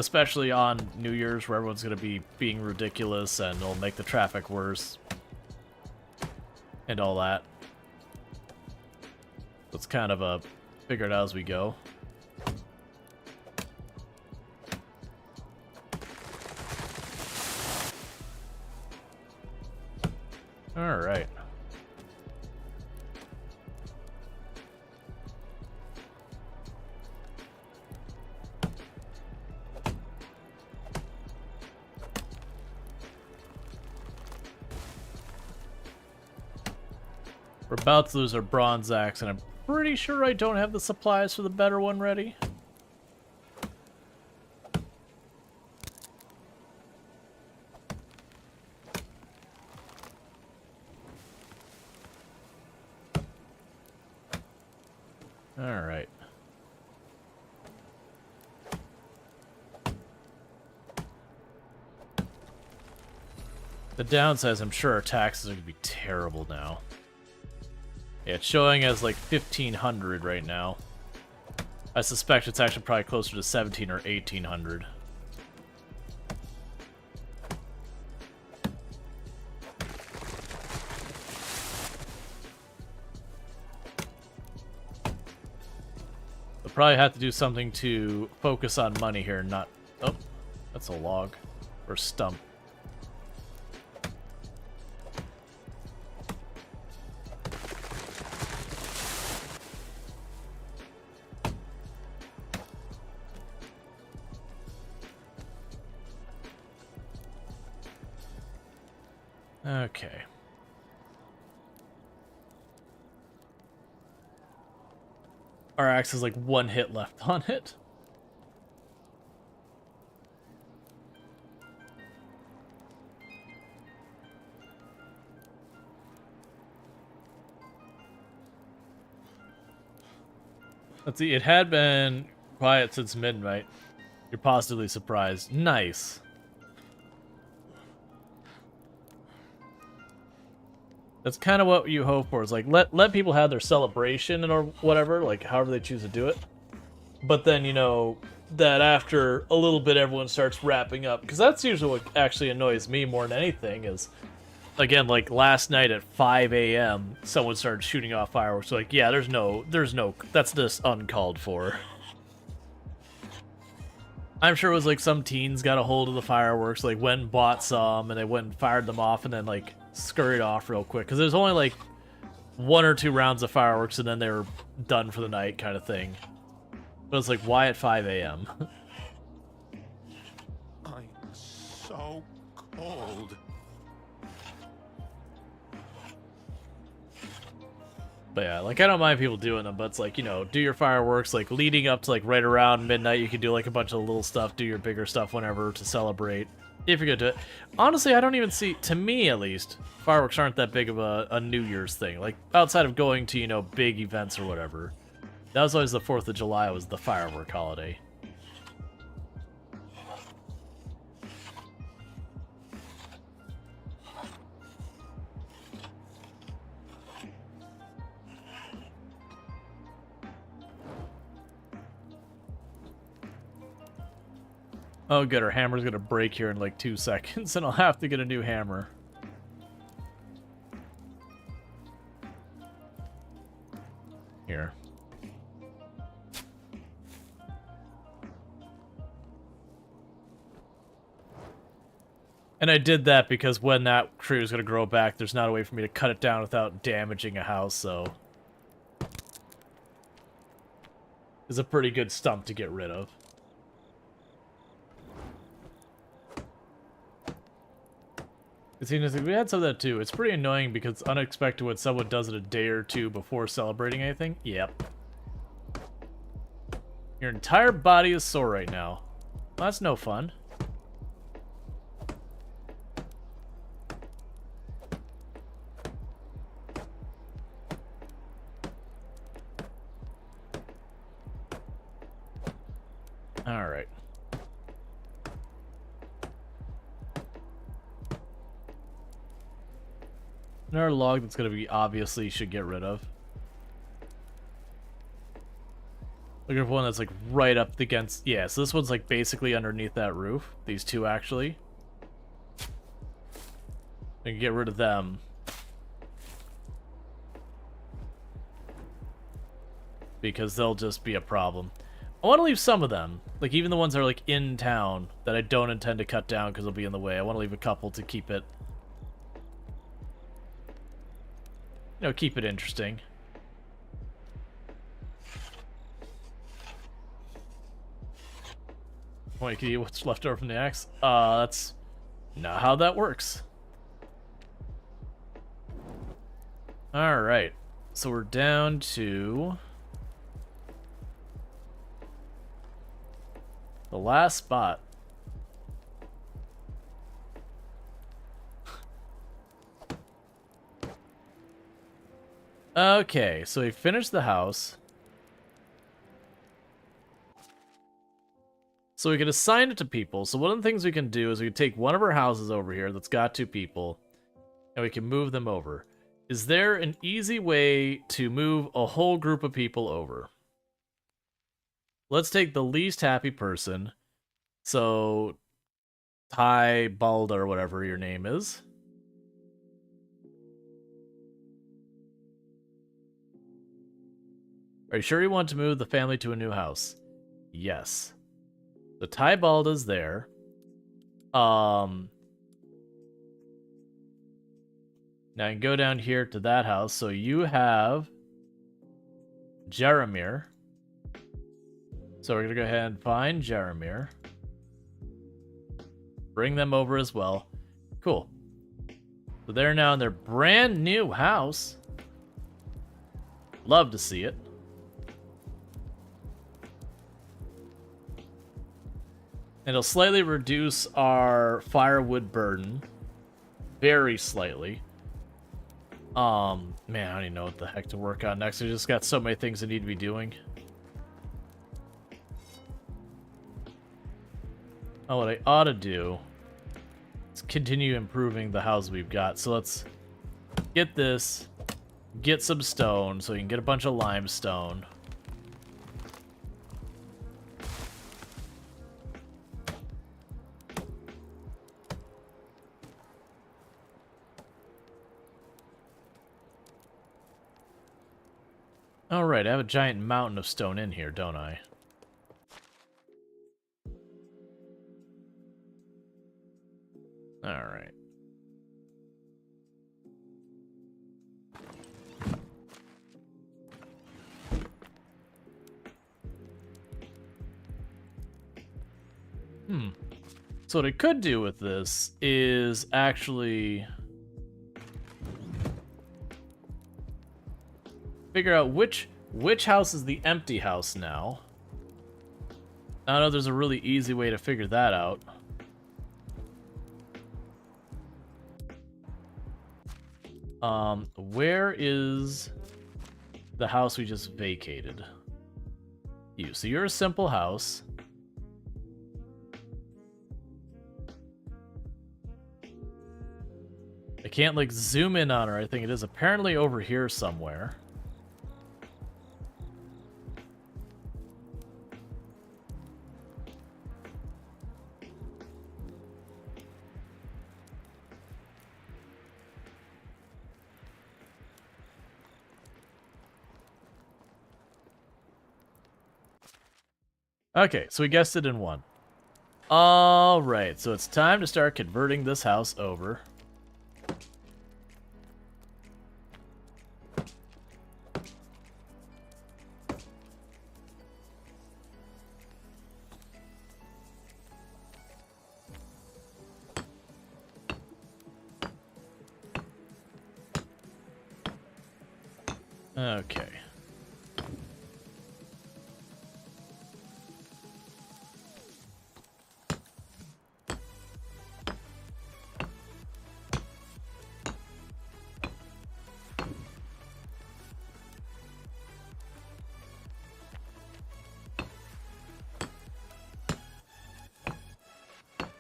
[SPEAKER 1] Especially on New Year's, where everyone's going to be being ridiculous and it'll make the traffic worse. And all that. It's kind of a figure it out as we go. Alright. We're about to lose our bronze axe, and I'm pretty sure I don't have the supplies for the better one ready. Alright. The downside is I'm sure our taxes are going to be terrible now. Yeah, it's showing as like 1,500 right now. I suspect it's actually probably closer to 1,700 or 1,800. We'll probably have to do something to focus on money here, not... Oh, that's a log. Or stump. Okay. Our axe has like one hit left on it. Let's see, it had been quiet since midnight. You're positively surprised. Nice. That's kind of what you hope for. Is like let people have their celebration or whatever, like however they choose to do it. But then you know that after a little bit, everyone starts wrapping up, because that's usually what actually annoys me more than anything. Is again, like last night at 5 a.m., someone started shooting off fireworks. Like, yeah, there's no, that's just uncalled for. I'm sure it was like some teens got a hold of the fireworks, like went and bought some, and they went and fired them off, and then like scurried off real quick, because there's only like 1 or 2 rounds of fireworks, and then they were done for the night, kind of thing. But it's like, why at 5 a.m.?
[SPEAKER 2] I'm so cold.
[SPEAKER 1] But yeah, like I don't mind people doing them, but it's like, you know, do your fireworks like leading up to like right around midnight. You can do like a bunch of little stuff, do your bigger stuff whenever to celebrate. If you're gonna do it. Honestly, I don't even see, to me at least, fireworks aren't that big of a New Year's thing. Like, outside of going to, you know, big events or whatever. That was always the 4th of July was the firework holiday. Oh good, our hammer's gonna break here in like 2 seconds, and I'll have to get a new hammer. Here. And I did that because when that tree was gonna grow back, there's not a way for me to cut it down without damaging a house, so... It's a pretty good stump to get rid of. We had some of that too. It's pretty annoying because it's unexpected when someone does it a day or two before celebrating anything. Yep. Your entire body is sore right now. Well, that's no fun. Alright. Another log that's going to be obviously should get rid of. Looking for one that's like right up against... Yeah, so this one's like basically underneath that roof. These two actually. I can get rid of them. Because they'll just be a problem. I want to leave some of them. Like even the ones that are like in town that I don't intend to cut down because they'll be in the way. I want to leave a couple to keep it... You know, keep it interesting. Wait, can you what's left over from the axe? That's not how that works. Alright. So we're down to the last spot. Okay, so we finished the house. So we can assign it to people. So one of the things we can do is we can take one of our houses over here that's got 2 people, and we can move them over. Is there an easy way to move a whole group of people over? Let's take the least happy person. So, Ty Balda, or whatever your name is. Are you sure you want to move the family to a new house? Yes. The Ty Balda's there. Now I can go down here to that house. So you have Jeremir. So we're going to go ahead and find Jeremir. Bring them over as well. Cool. So they're now in their brand new house. Love to see it. And it'll slightly reduce our firewood burden. Very slightly. Man, I don't even know what the heck to work on next. I just got so many things I need to be doing. Oh, what I ought to do is continue improving the house we've got. So let's get this, get some stone, so we can get a bunch of limestone. Alright, I have a giant mountain of stone in here, don't I? Alright. So what I could do with this is actually figure out which house is the empty house now. I know there's a really easy way to figure that out. Where is the house we just vacated? You. So you're a simple house. I can't, like, zoom in on her. I think it is apparently over here somewhere. Okay, so we guessed it in one. Alright, so it's time to start converting this house over. Okay.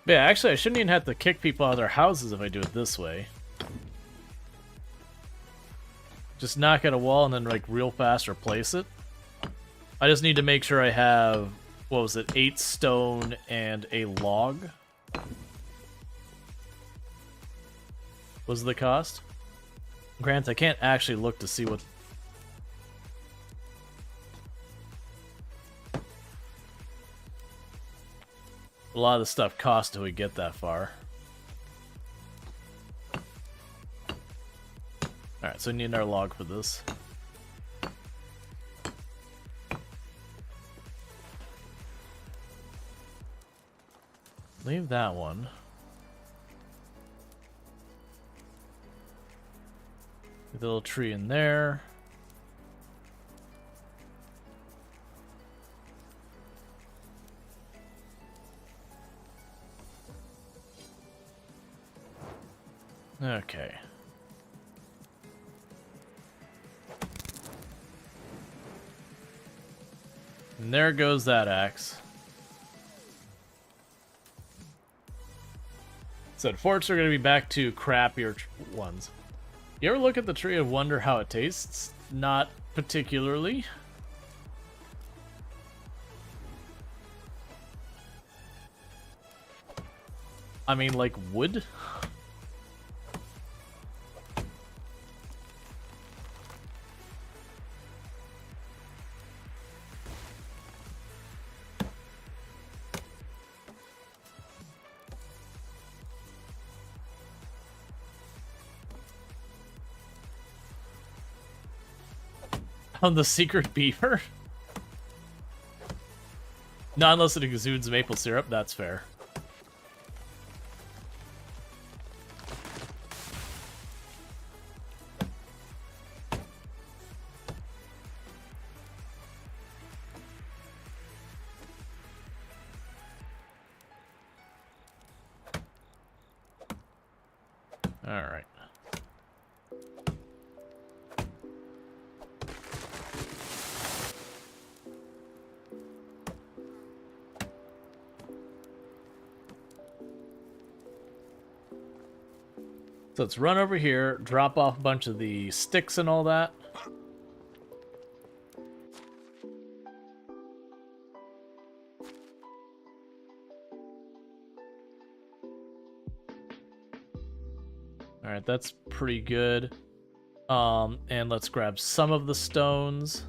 [SPEAKER 1] Yeah, actually, I shouldn't even have to kick people out of their houses if I do it this way. Just knock at a wall and then, like, real fast replace it. I just need to make sure I have, what was it, 8 stone and a log? Was the cost? Grant, I can't actually look to see what... A lot of the stuff costs till we get that far. Alright, so we need our log for this. Leave that one. The little tree in there. Okay. And there goes that axe. So forks are going to be back to crappier ones. You ever look at the tree and wonder how it tastes? Not particularly. I mean, like wood? On the secret beaver? Not unless it exudes maple syrup, that's fair. Alright. So let's run over here, drop off a bunch of the sticks and all that. Alright, that's pretty good. And let's grab some of the stones.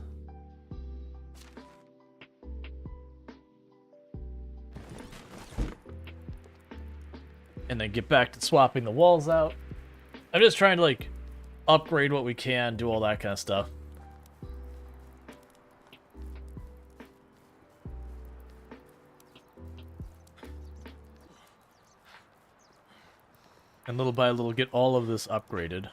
[SPEAKER 1] And then get back to swapping the walls out. I'm just trying to, like, upgrade what we can, do all that kind of stuff. And little by little get all of this upgraded.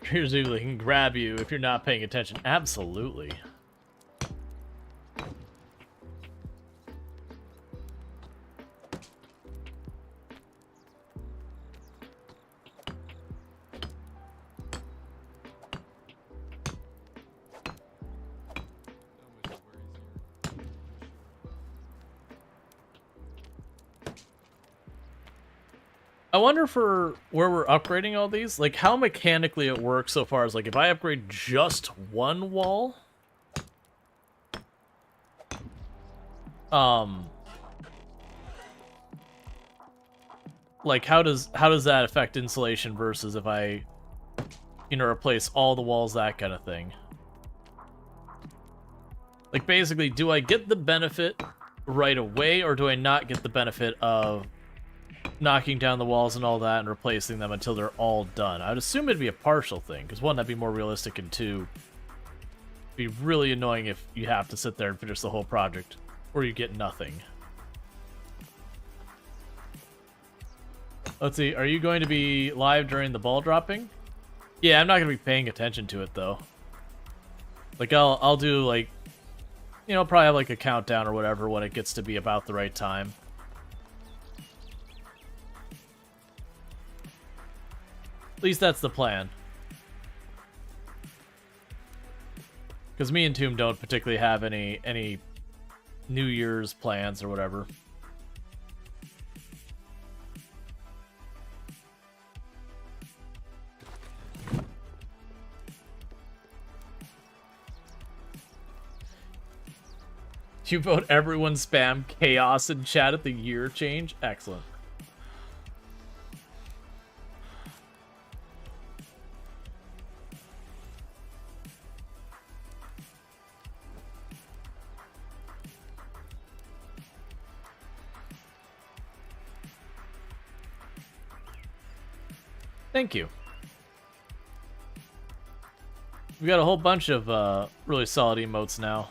[SPEAKER 1] Presumably can grab you if you're not paying attention. Absolutely. I wonder for where we're upgrading all these, like how mechanically it works so far as like if I upgrade just one wall, like how does that affect insulation versus if I, you know, replace all the walls, that kind of thing. Like basically, do I get the benefit right away or do I not get the benefit of knocking down the walls and all that and replacing them until they're all done? I'd assume it'd be a partial thing, because one, that'd be more realistic, and two, it'd be really annoying if you have to sit there and finish the whole project, or you get nothing. Let's see, are you going to be live during the ball dropping? Yeah, I'm not going to be paying attention to it, though. Like, I'll do, like, you know, probably have, like, a countdown or whatever when it gets to be about the right time. At least that's the plan. Because me and Tomb don't particularly have any New Year's plans or whatever. You vote everyone spam chaos in chat at the year change? Excellent. Thank you. We got a whole bunch of really solid emotes now.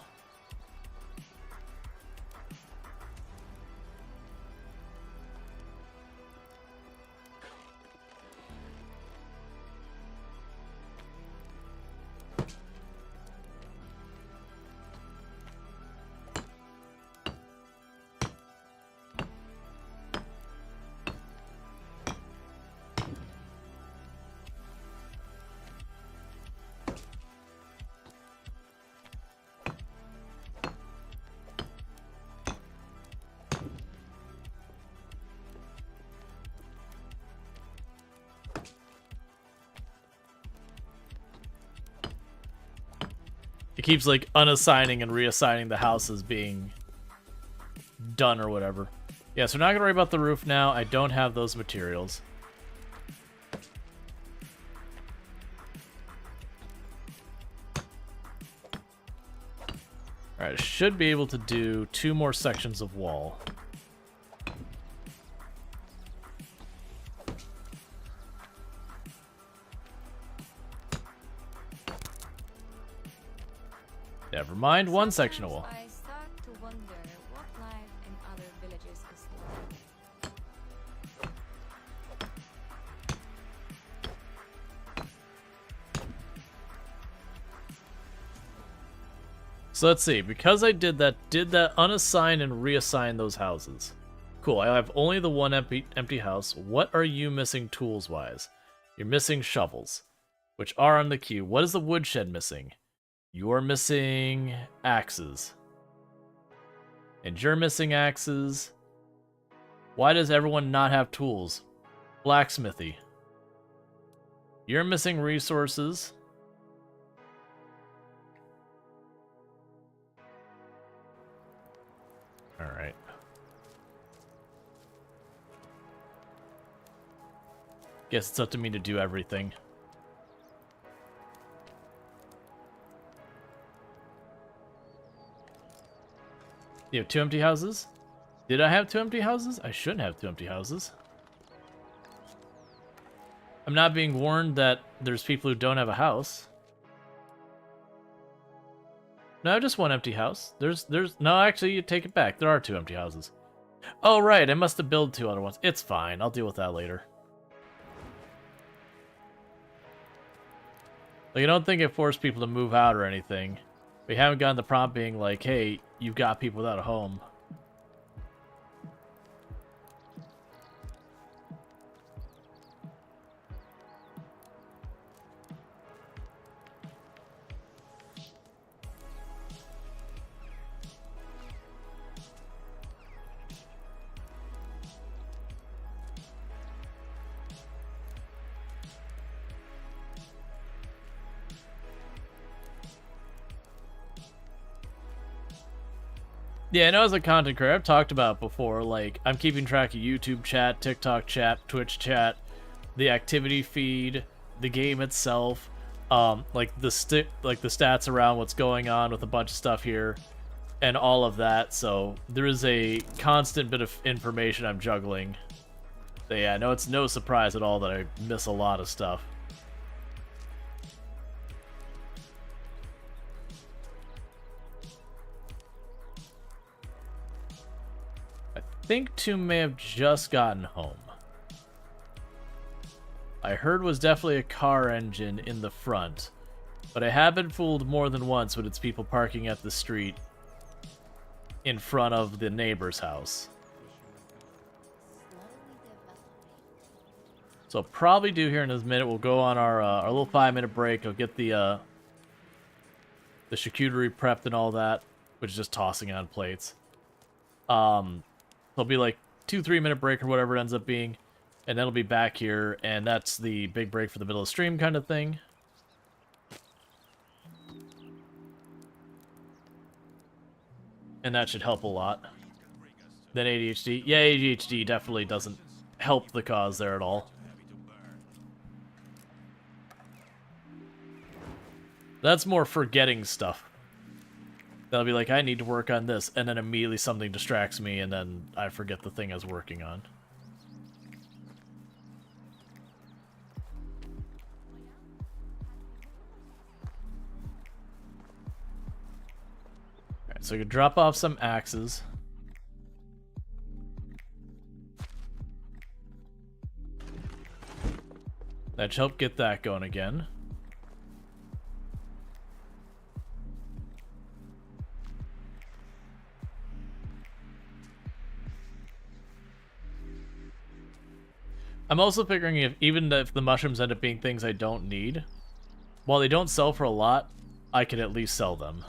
[SPEAKER 1] It keeps like unassigning and reassigning the houses being done or whatever. Yeah, so we're not gonna worry about the roof now. I don't have those materials. Alright, I should be able to do 2 more sections of wall. Never mind, 1 section of wall.
[SPEAKER 4] I start to wonder what life in other villages is like.
[SPEAKER 1] So let's see, because I did that unassign and reassign those houses. Cool, I have only the 1 empty house. What are you missing tools-wise? You're missing shovels, which are on the queue. What is the woodshed missing? You're missing axes. And you're missing axes. Why does everyone not have tools? Blacksmithy. You're missing resources. Alright. Guess it's up to me to do everything. You have 2 empty houses? Did I have 2 empty houses? I shouldn't have 2 empty houses. I'm not being warned that there's people who don't have a house. No, just 1 empty house. No, actually, you take it back. There are 2 empty houses. Oh, right, I must have built 2 other ones. It's fine, I'll deal with that later. Like, I don't think it forced people to move out or anything. We haven't gotten the prompt being like, hey, you've got people without a home. Yeah, I know as a content creator, I've talked about it before, like, I'm keeping track of YouTube chat, TikTok chat, Twitch chat, the activity feed, the game itself, like the stats around what's going on with a bunch of stuff here, and all of that, so there is a constant bit of information I'm juggling. So yeah, no, it's no surprise at all that I miss a lot of stuff. I think 2 may have just gotten home. I heard was definitely a car engine in the front, but I have been fooled more than once when it's people parking at the street in front of the neighbor's house. So I'll probably do here in a minute. We'll go on our little 5-minute break. I'll get the charcuterie prepped and all that, which is just tossing on plates. It'll be like 2-3 minute break or whatever it ends up being, and then it'll be back here, and that's the big break for the middle of stream kind of thing. And that should help a lot. Then ADHD. Yeah, ADHD definitely doesn't help the cause there at all. That's more forgetting stuff. That'll be like, I need to work on this, and then immediately something distracts me, and then I forget the thing I was working on. So you could drop off some axes. That should help get that going again. I'm also figuring even if the mushrooms end up being things I don't need, while they don't sell for a lot, I could at least sell them.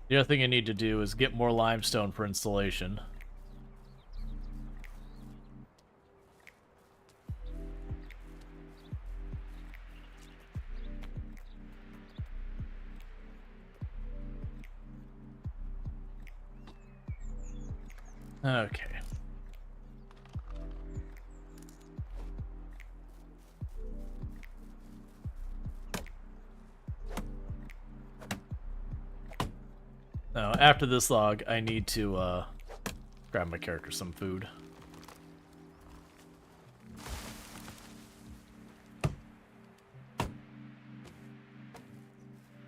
[SPEAKER 1] The other thing I need to do is get more limestone for installation. Okay. Now, after this log, I need to grab my character some food.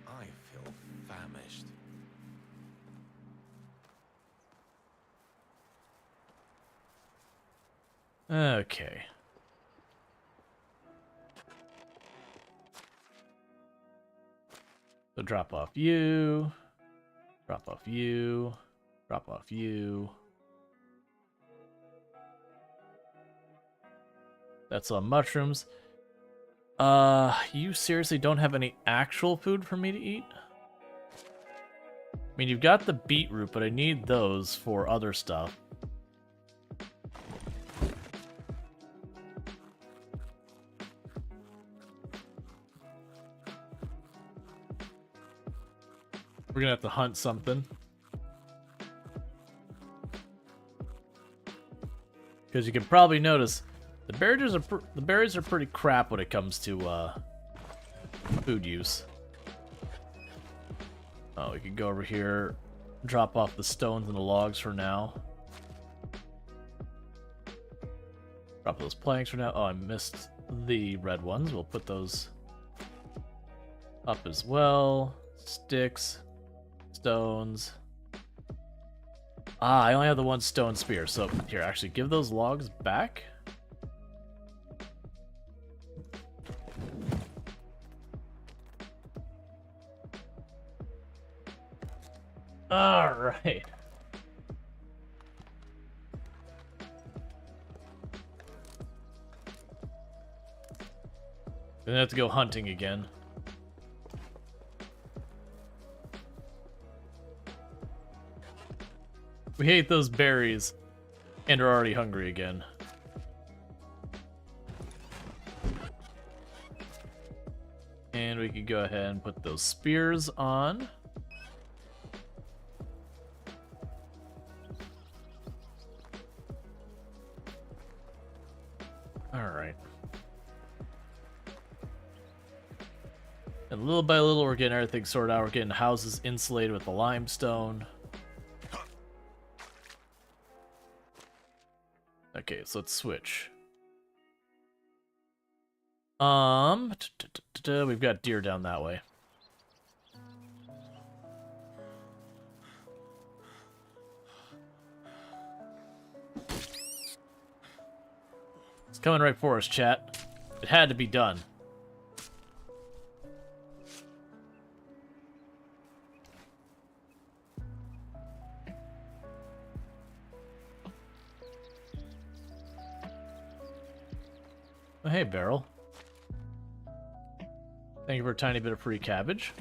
[SPEAKER 2] I feel famished.
[SPEAKER 1] Okay. So drop off you. Drop off you. Drop off you. That's on mushrooms. You seriously don't have any actual food for me to eat? I mean, you've got the beetroot, but I need those for other stuff. We're gonna have to hunt something. Because you can probably notice the berries are pretty crap when it comes to food use. Oh, we could go over here, drop off the stones and the logs for now. Drop those planks for now. Oh, I missed the red ones. We'll put those up as well. Sticks. Stones. Ah, I only have the one stone spear, so here, actually, give those logs back. Alright. Then I have to go hunting again. We hate those berries and are already hungry again. And we could go ahead and put those spears on. Alright. And little by little we're getting everything sorted out. We're getting houses insulated with the limestone. Okay, so let's switch. We've got deer down that way. It's coming right for us, chat. It had to be done. Oh, hey, Beryl. Thank you for a tiny bit of free cabbage.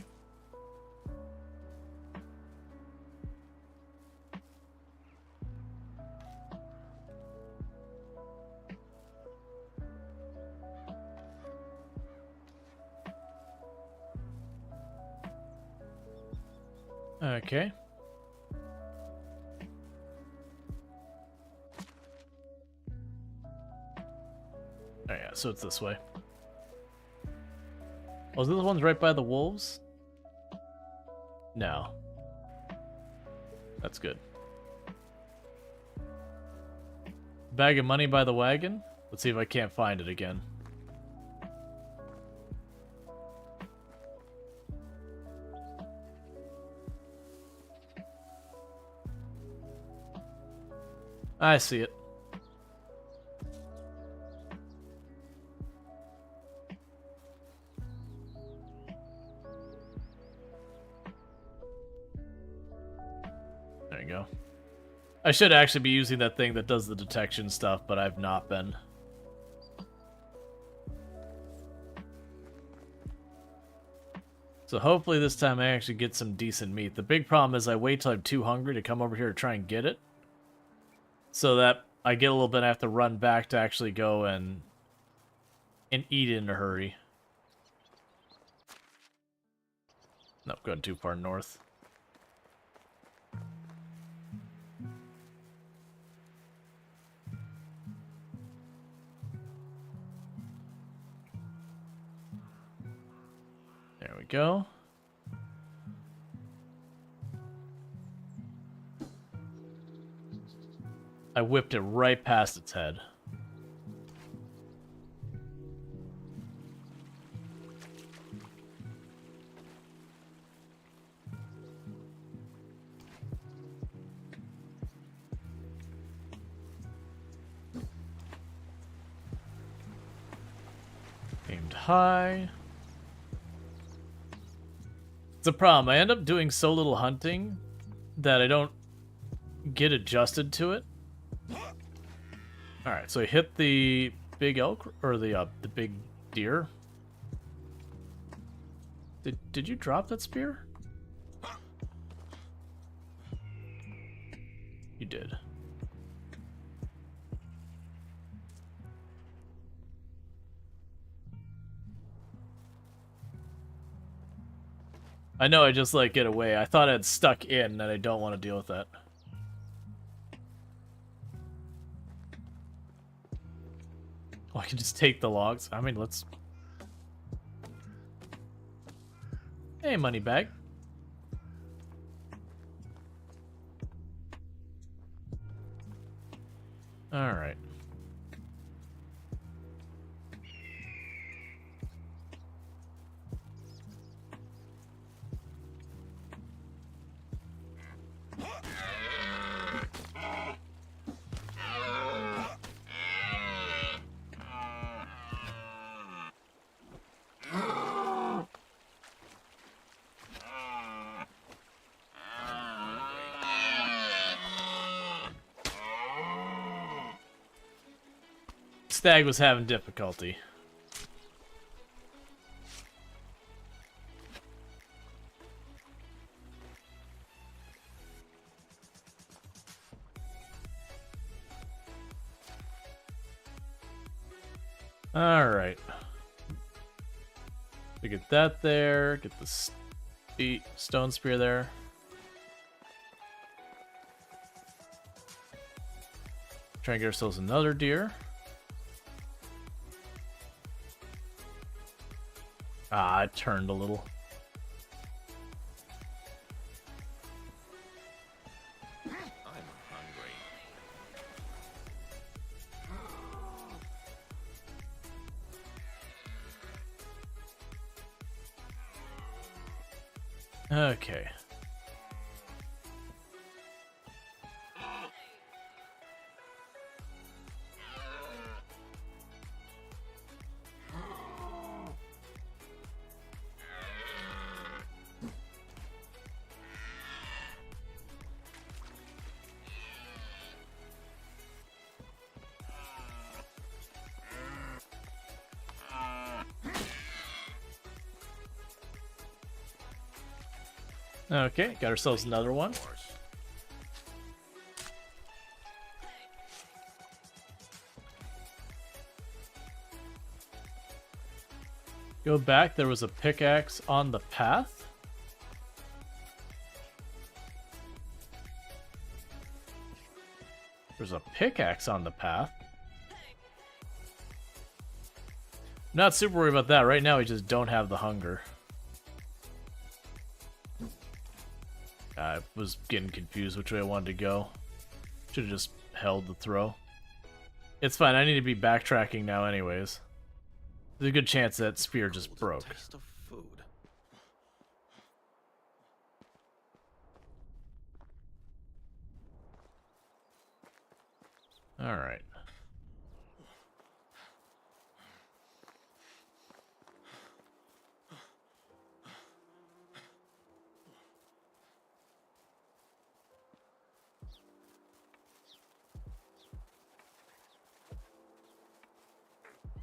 [SPEAKER 1] Okay. Oh yeah, so it's this way. Oh, this one's right by the wolves? No. That's good. Bag of money by the wagon? Let's see if I can't find it again. I see it. There you go. I should actually be using that thing that does the detection stuff, but I've not been. So hopefully this time I actually get some decent meat. The big problem is I wait till I'm too hungry to come over here to try and get it. So that I get a little bit, I have to run back to actually go and eat in a hurry. Nope, going too far north. There we go. I whipped it right past its head. Aimed high. It's a problem. I end up doing so little hunting that I don't get adjusted to it. Alright, so I hit the big elk, or the big deer. Did you drop that spear? You did. I know I just like get away. I thought I'd stuck in and I don't want to deal with that. Oh, I can just take the logs. I mean, let's... Hey, money bag. Alright. Stag was having difficulty. Alright. We get that there, get the stone spear there. Try and get ourselves another deer. Ah, it turned a little.
[SPEAKER 2] I'm hungry.
[SPEAKER 1] Okay. Okay, got ourselves another one. Go back, there was a pickaxe on the path. There's a pickaxe on the path. Not super worried about that. Right now we just don't have the hunger. I was getting confused which way I wanted to go. Should have just held the throw. It's fine. I need to be backtracking now anyways. There's a good chance that spear just broke.
[SPEAKER 2] Taste of food.
[SPEAKER 1] Alright.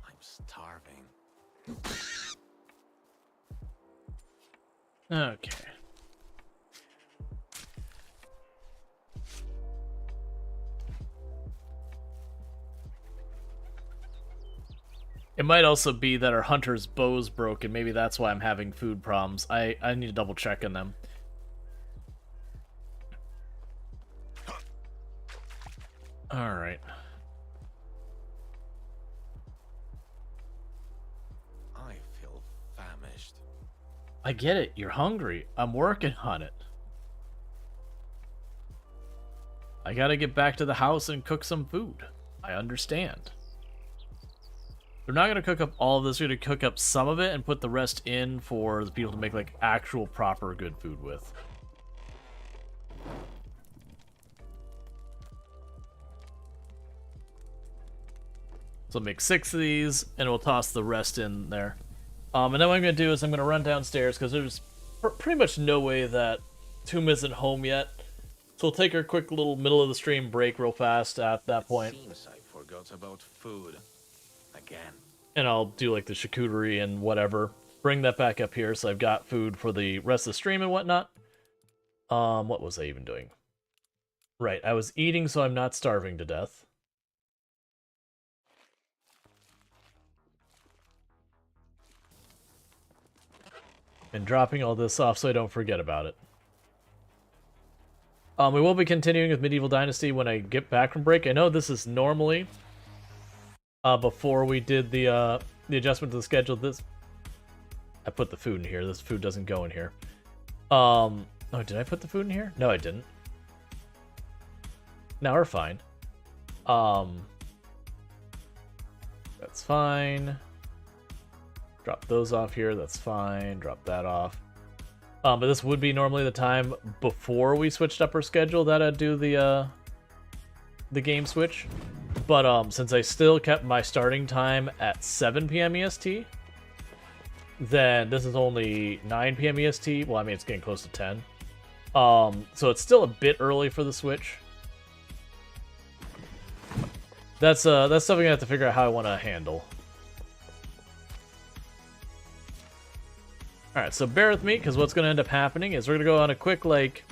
[SPEAKER 2] I'm starving.
[SPEAKER 1] Okay. It might also be that our hunter's bow's broken. Maybe that's why I'm having food problems. I need to double check on them. Alright.
[SPEAKER 2] I feel famished.
[SPEAKER 1] I get it. You're hungry. I'm working on it. I gotta get back to the house and cook some food. I understand. We're not gonna cook up all of this. We're gonna cook up some of it and put the rest in for the people to make like actual proper good food with. So make 6 of these, and we'll toss the rest in there. And then what I'm gonna do is I'm gonna run downstairs because there's pretty much no way that Tomb isn't home yet. So we'll take our quick little middle of the stream break real fast at that point.
[SPEAKER 2] Seems I forgot about food. Again.
[SPEAKER 1] And I'll do like the charcuterie and whatever. Bring that back up here so I've got food for the rest of the stream and whatnot. What was I even doing? Right, I was eating so I'm not starving to death. And dropping all this off so I don't forget about it. We will be continuing with Medieval Dynasty when I get back from break. I know this is normally before we did the adjustment to the schedule. I put the food in here. This food doesn't go in here. Oh, did I put the food in here? No, I didn't. Now we're fine. That's fine. Drop those off here. That's fine. Drop that off. But this would be normally the time before we switched up our schedule that I'd do the game switch. But since I still kept my starting time at 7 p.m. EST, then this is only 9 p.m. EST. Well, I mean, it's getting close to 10. So it's still a bit early for the switch. That's something I have to figure out how I want to handle. Alright, so bear with me, because what's going to end up happening is we're going to go on a quick, like,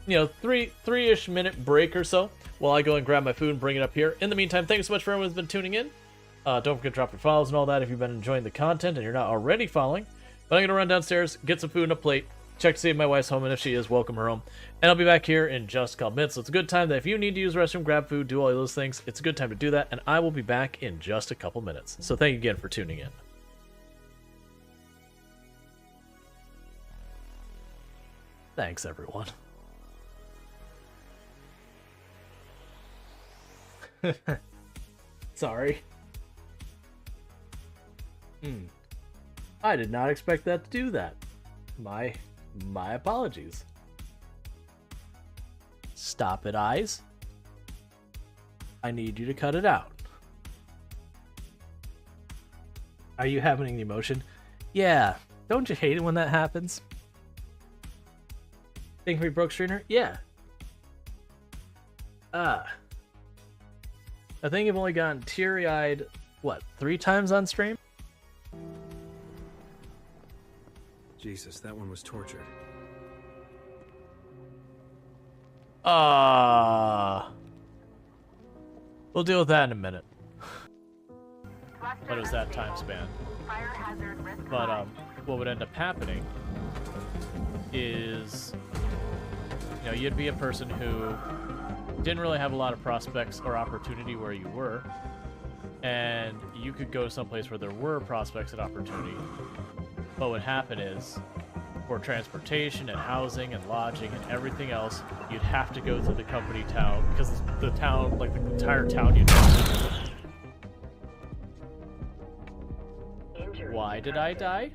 [SPEAKER 1] you know, three-ish minute break or so while I go and grab my food and bring it up here. In the meantime, thank you so much for everyone who's been tuning in. Don't forget to drop your follows and all that if you've been enjoying the content and you're not already following. But I'm going to run downstairs, get some food and a plate, check to see if my wife's home, and if she is, welcome her home. And I'll be back here in just a couple minutes. So it's a good time that if you need to use the restroom, grab food, do all of those things, it's a good time to do that, and I will be back in just a couple minutes. So thank you again for tuning in. Thanks, everyone. Sorry. I did not expect that to do that. My apologies. Stop it, eyes. I need you to cut it out. Are you having an emotion? Yeah. Don't you hate it when that happens? Think we broke Strainer? Yeah. I think I've only gotten teary-eyed, what, 3 times on stream?
[SPEAKER 8] Jesus, that one was tortured.
[SPEAKER 1] We'll deal with that in a minute. What is that time span? But what would end up happening is, you know, you'd be a person who didn't really have a lot of prospects or opportunity where you were, and you could go someplace where there were prospects and opportunity. What would happen is, for transportation and housing and lodging and everything else, you'd have to go through the company town because the town, like the entire town, you'd. Why did I die?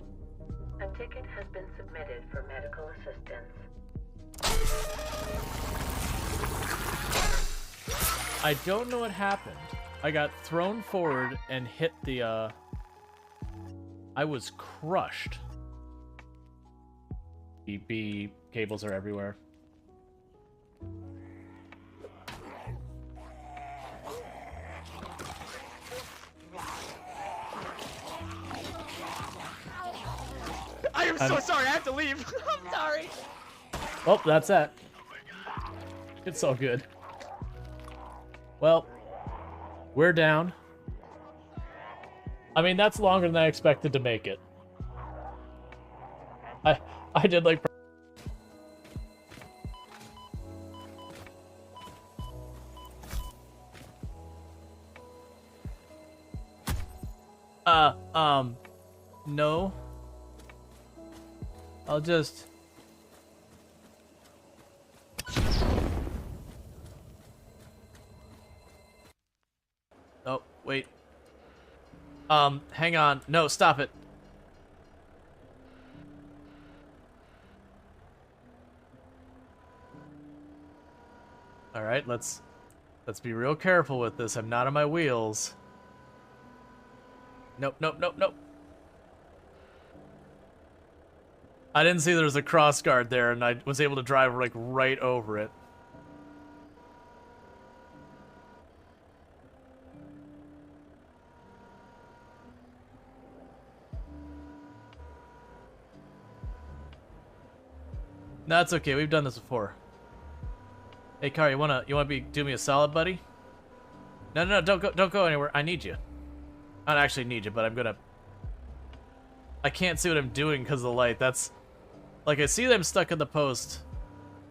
[SPEAKER 9] A ticket has been submitted for medical assistance.
[SPEAKER 1] I don't know what happened. I got thrown forward and hit the, I was crushed. B cables are everywhere.
[SPEAKER 7] I am so sorry. I have to leave. I'm sorry.
[SPEAKER 1] Oh, that's that. It's all good. Well, we're down. I mean, that's longer than I expected to make it. I did like. No. I'll just. Oh, wait. Hang on. No, stop it. All right, let's be real careful with this. I'm not on my wheels. Nope, nope, nope, nope. I didn't see there was a cross guard there, and I was able to drive like right over it. No, it's okay. We've done this before. Hey, Car, you wanna do me a solid, buddy? No, don't go anywhere. I need you. I don't actually need you, but I can't see what I'm doing because of the light. That's like I see them stuck in the post,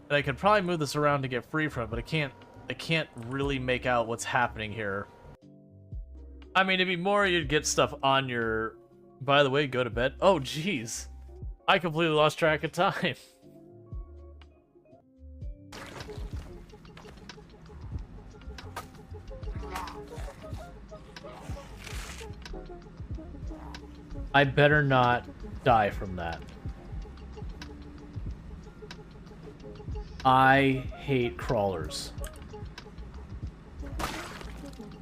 [SPEAKER 1] and I could probably move this around to get free from it, but I can't really make out what's happening here. I mean, it'd be more you'd get stuff on your. By the way, go to bed. Oh, jeez, I completely lost track of time. I better not die from that. I hate crawlers.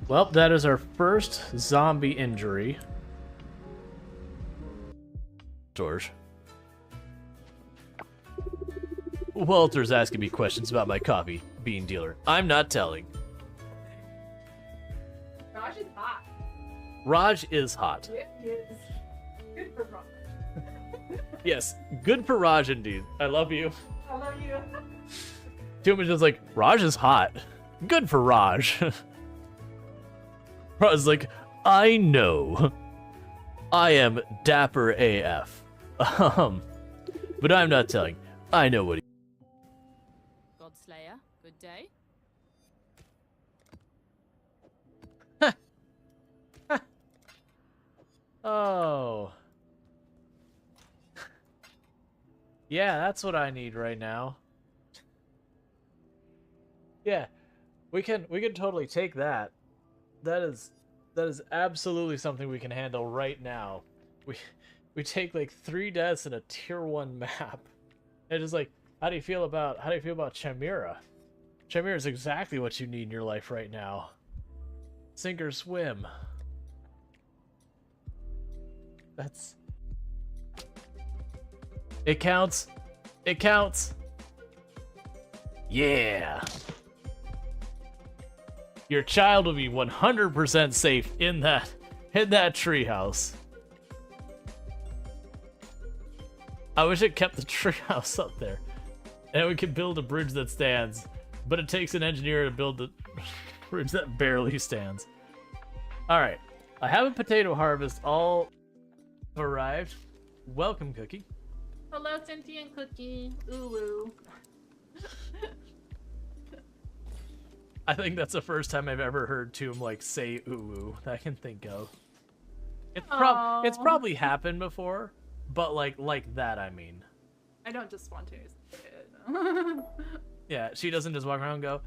[SPEAKER 1] Well, that is our first zombie injury. Storge. Walter's asking me questions about my coffee bean dealer. I'm not telling.
[SPEAKER 10] Raj is hot.
[SPEAKER 1] Raj is hot.
[SPEAKER 10] It is. Good for Raj.
[SPEAKER 1] Yes, good for Raj indeed. I love you.
[SPEAKER 10] I love you.
[SPEAKER 1] Too much is like, Raj is hot. Good for Raj. Raj is like, I know. I am dapper AF. But I'm not telling. I know what he.
[SPEAKER 10] Godslayer, good day.
[SPEAKER 1] Oh. Yeah, that's what I need right now. Yeah, we can totally take that. That is absolutely something we can handle right now. We take like 3 deaths in a tier 1 map. And just like, how do you feel about Chimera? Chimera is exactly what you need in your life right now. Sink or swim. That's. It counts. It counts. Yeah. Your child will be 100% safe in that treehouse. I wish it kept the treehouse up there, and we could build a bridge that stands. But it takes an engineer to build the bridge that barely stands. All right, I have a potato harvest all arrived. Welcome, Cookie.
[SPEAKER 10] Hello, sentient cookie. Ooh woo.
[SPEAKER 1] I think that's the first time I've ever heard Tomb like say ooh ooh that I can think of. It's probably happened before, but like that I mean.
[SPEAKER 10] I don't just spontaneously say it. No.
[SPEAKER 1] Yeah, she doesn't just walk around and go,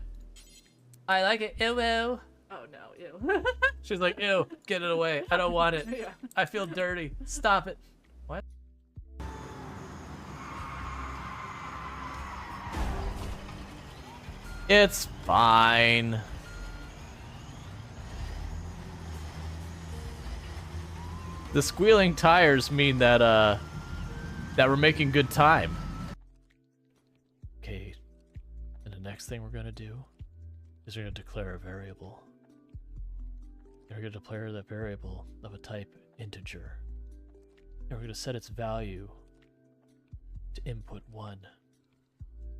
[SPEAKER 1] I like it, ew, ew.
[SPEAKER 10] Oh no, ew.
[SPEAKER 1] She's like, ew, get it away. I don't want it.
[SPEAKER 10] Yeah.
[SPEAKER 1] I feel dirty. Stop it. What? It's fine. The squealing tires mean that that we're making good time. Okay, and the next thing we're gonna do is we're gonna declare a variable. And we're gonna declare that variable of a type integer. And we're gonna set its value to input 1.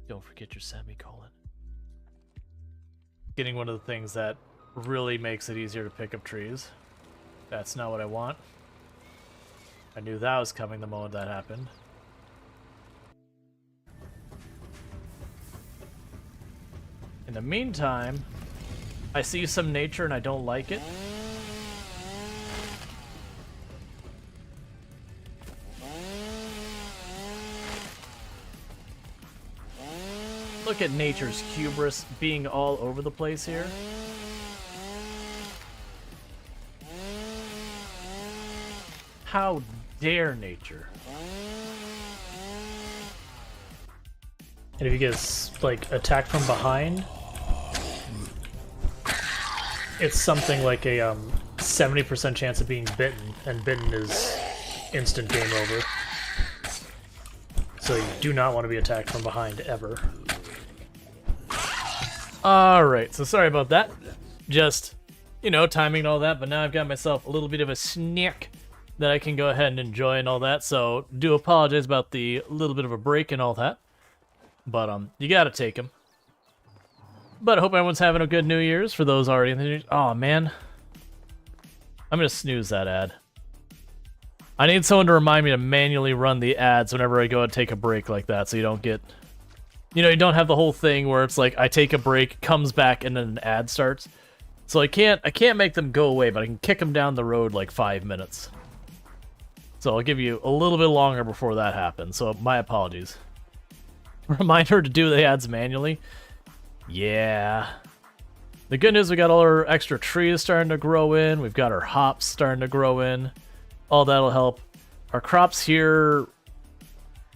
[SPEAKER 1] Don't forget your semicolon. Getting one of the things that really makes it easier to pick up trees. That's not what I want. I knew that was coming the moment that happened. In the meantime, I see some nature and I don't like it. Look at nature's hubris being all over the place here. How dare nature?
[SPEAKER 11] And if you get like attacked from behind, it's something like a 70% chance of being bitten, and bitten is instant game over. So you do not want to be attacked from behind ever.
[SPEAKER 1] Alright, so sorry about that. Just, you know, timing and all that, but now I've got myself a little bit of a snack that I can go ahead and enjoy and all that, so do apologize about the little bit of a break and all that. But, you gotta take them. But I hope everyone's having a good New Year's for those already in the New Year's. Oh, man. I'm gonna snooze that ad. I need someone to remind me to manually run the ads whenever I go and take a break like that, so you don't get... You know, you don't have the whole thing where it's like, I take a break, comes back, and then an ad starts. So I can't make them go away, but I can kick them down the road like 5 minutes. So I'll give you a little bit longer before that happens, so my apologies. Remind her to do the ads manually. Yeah. The good news, we got all our extra trees starting to grow in. We've got our hops starting to grow in. All that'll help. Our crops here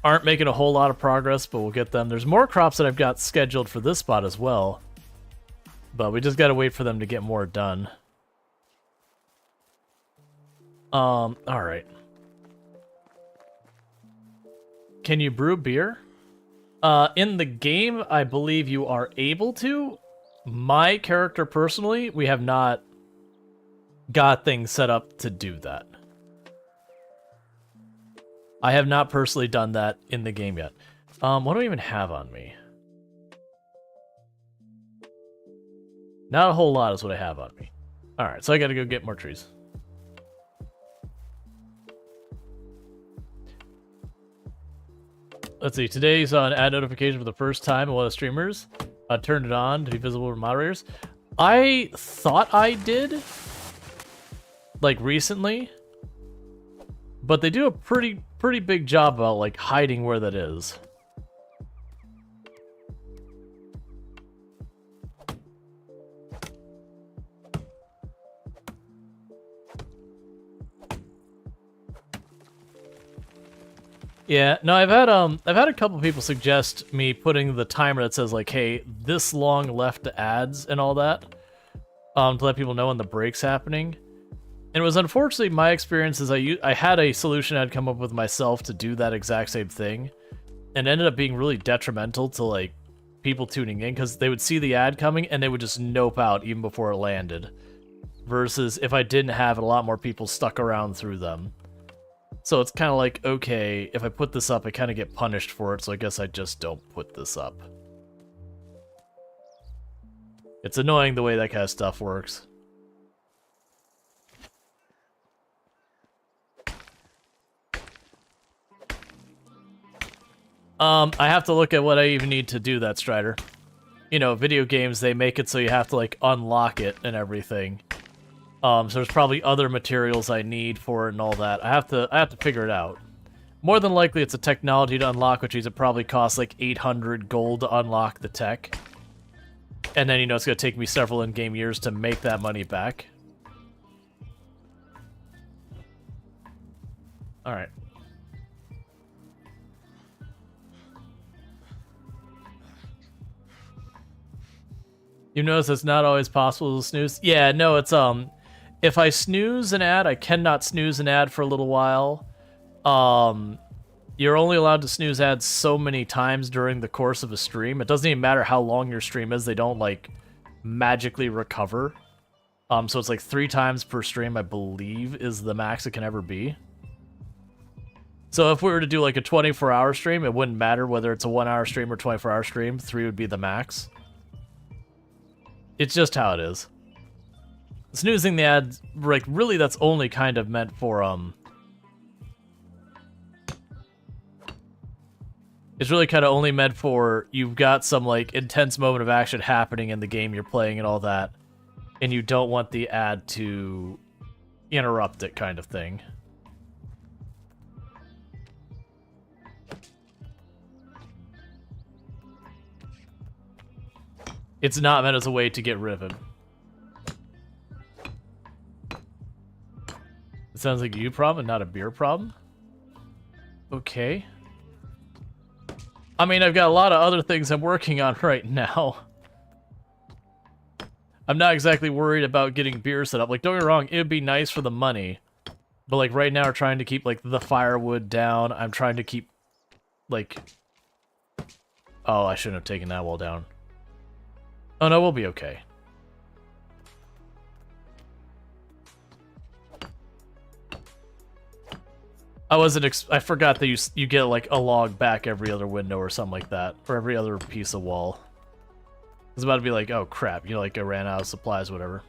[SPEAKER 1] aren't making a whole lot of progress, but we'll get them. There's more crops that I've got scheduled for this spot as well. But we just gotta wait for them to get more done. Alright. Can you brew beer? In the game, I believe you are able to. My character, personally, we have not got things set up to do that. I have not personally done that in the game yet. What do I even have on me? Not a whole lot is what I have on me. Alright, so I gotta go get more trees. Let's see, today's an ad notification for the first time in one of the streamers. Turned it on to be visible for moderators. I thought I did, like, recently. But they do a pretty big job about, like, hiding where that is. Yeah, no, I've had a couple people suggest me putting the timer that says like, hey, this long left to ads and all that, to let people know when the break's happening. And it was unfortunately my experience is I had a solution I'd come up with myself to do that exact same thing, and ended up being really detrimental to like people tuning in because they would see the ad coming and they would just nope out even before it landed. Versus if I didn't have it, a lot more people stuck around through them. So it's kind of like, okay, if I put this up, I kind of get punished for it, so I guess I just don't put this up. It's annoying the way that kind of stuff works. I have to look at what I even need to do that, Strider. You know, video games, they make it so you have to, like, unlock it and everything. So there's probably other materials I need for it and all that. I have to figure it out. More than likely, it's a technology to unlock, which means it probably costs like 800 gold to unlock the tech. And then, you know, it's going to take me several in-game years to make that money back. Alright. You notice it's not always possible to snooze? Yeah, no, it's, if I snooze an ad, I cannot snooze an ad for a little while. You're only allowed to snooze ads so many times during the course of a stream. It doesn't even matter how long your stream is, they don't, like, magically recover. So it's like 3 times per stream, I believe, is the max it can ever be. So if we were to do, like, a 24-hour stream, it wouldn't matter whether it's a 1-hour stream or 24-hour stream. 3 would be the max. It's just how it is. Snoozing the ads, like, really that's only kind of meant for, it's really kind of only meant for you've got some, like, intense moment of action happening in the game you're playing and all that, and you don't want the ad to interrupt it kind of thing. It's not meant as a way to get rid of him. It sounds like a you problem and not a beer problem. Okay. I mean, I've got a lot of other things I'm working on right now. I'm not exactly worried about getting beer set up. Like, don't get me wrong, it would be nice for the money. But, like, right now we're trying to keep, like, the firewood down. I'm trying to keep, like... Oh, I shouldn't have taken that wall down. Oh, no, we'll be okay. I forgot that you get, like, a log back every other window or something like that. Or every other piece of wall. I was about to be like, oh, crap. You know, like, I ran out of supplies, whatever.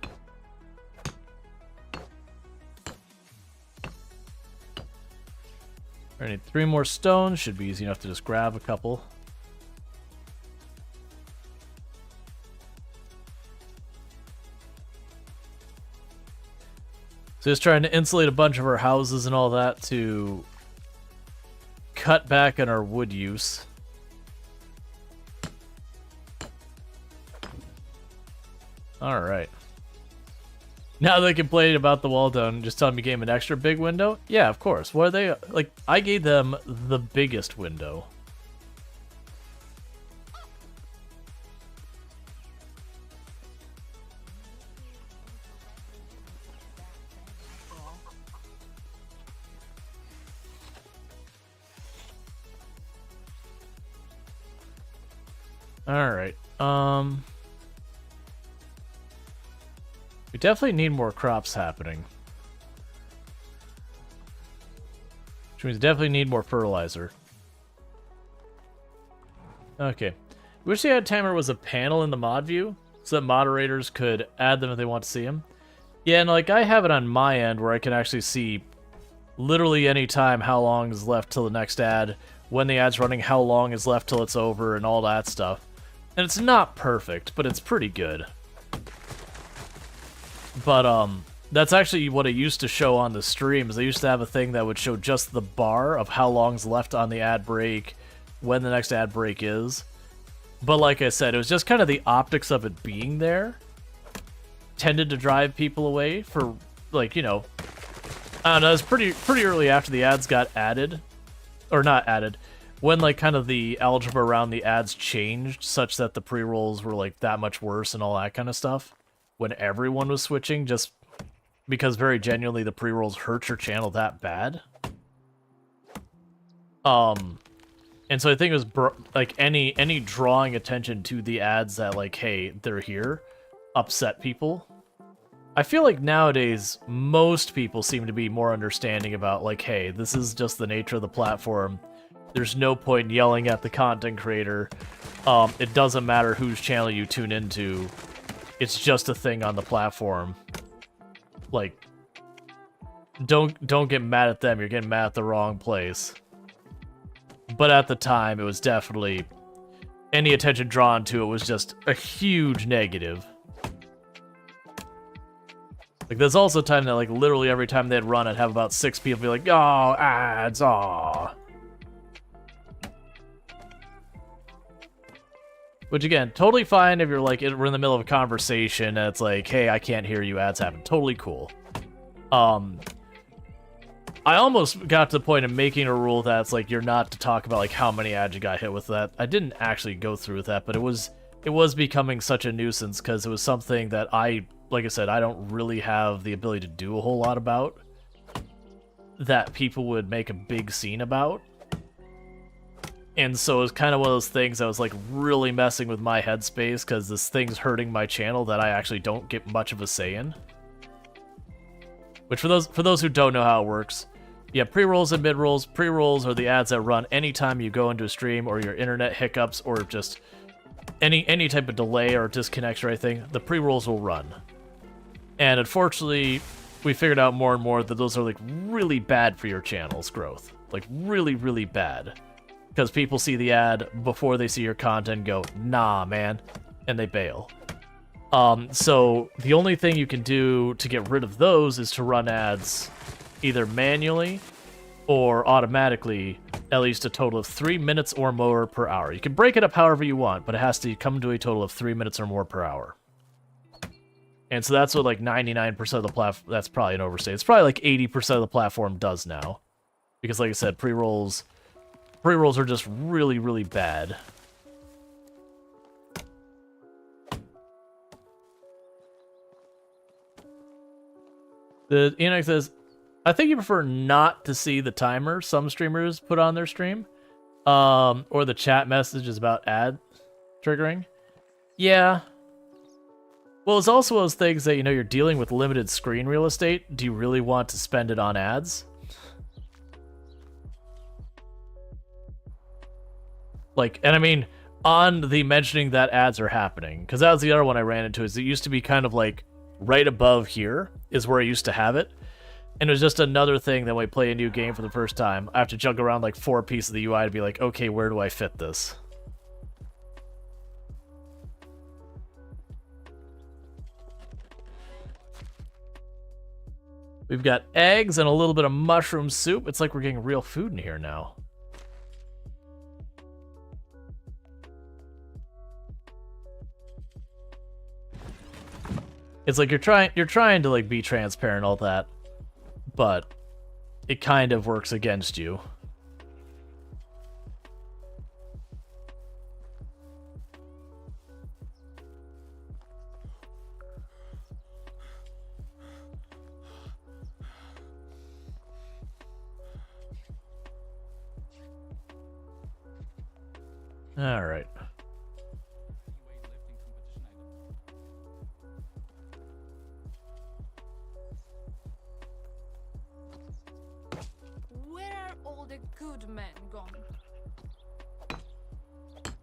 [SPEAKER 1] I need 3 more stones. Should be easy enough to just grab a couple. So just trying to insulate a bunch of our houses and all that to cut back on our wood use. Alright. Now they complain about the wall down, just telling me gave them an extra big window? Yeah, of course. What are they... Like, I gave them the biggest window. Alright, we definitely need more crops happening. Which means we definitely need more fertilizer. Okay. Wish the ad timer was a panel in the mod view, so that moderators could add them if they want to see them. Yeah, and like I have it on my end where I can actually see literally any time how long is left till the next ad, when the ad's running, how long is left till it's over, and all that stuff. And it's not perfect, but it's pretty good. But, that's actually what it used to show on the streams. They used to have a thing that would show just the bar of how long's left on the ad break, when the next ad break is. But like I said, it was just kind of the optics of it being there tended to drive people away for, like, you know... I don't know, it was pretty early after the ads got added. Or not added. When, like, kind of the algebra around the ads changed, such that the pre-rolls were, like, that much worse and all that kind of stuff. When everyone was switching, just because very genuinely the pre-rolls hurt your channel that bad. And so I think it was, like, any drawing attention to the ads that, like, hey, they're here, upset people. I feel like nowadays, most people seem to be more understanding about, like, hey, this is just the nature of the platform. There's no point in yelling at the content creator. It doesn't matter whose channel you tune into. It's just a thing on the platform. Like, don't get mad at them. You're getting mad at the wrong place. But at the time, it was definitely... Any attention drawn to it was just a huge negative. Like, there's also a time that, like, literally every time they'd run, I'd have about 6 people be like, oh, ads, aw. Which again, totally fine if you're like we're in the middle of a conversation and it's like, hey, I can't hear you, ads happen. Totally cool. I almost got to the point of making a rule that's like you're not to talk about like how many ads you got hit with that. I didn't actually go through with that, but it was becoming such a nuisance because it was something that like I said, I don't really have the ability to do a whole lot about, that people would make a big scene about. And so it was kind of one of those things that was like really messing with my headspace because this thing's hurting my channel that I actually don't get much of a say in. Which for those who don't know how it works, yeah, pre-rolls and mid-rolls. Pre-rolls are the ads that run anytime you go into a stream or your internet hiccups or just any type of delay or disconnection or anything. The pre-rolls will run. And unfortunately, we figured out more and more that those are like really bad for your channel's growth. Like really, really bad. Because people see the ad before they see your content and go, nah, man, and they bail. So the only thing you can do to get rid of those is to run ads either manually or automatically at least a total of 3 minutes or more per hour. You can break it up however you want, but it has to come to a total of 3 minutes or more per hour. And so that's what like 99% of the platform, that's probably an overstate. It's probably like 80% of the platform does now. Because like I said, pre-rolls are just really, really bad. The Enoch says, I think you prefer not to see the timer some streamers put on their stream. Or the chat messages about ad triggering. Yeah. Well, it's also those things that, you know, you're dealing with limited screen real estate. Do you really want to spend it on ads? Like, and I mean, on the mentioning that ads are happening, because that was the other one I ran into, is it used to be kind of like right above here is where I used to have it. And it was just another thing that when I play a new game for the first time, I have to juggle around like 4 pieces of the UI to be like, okay, where do I fit this? We've got eggs and a little bit of mushroom soup. It's like we're getting real food in here now. It's like you're trying to like be transparent and all that, but it kind of works against you. All right.
[SPEAKER 4] Where are all the good men gone?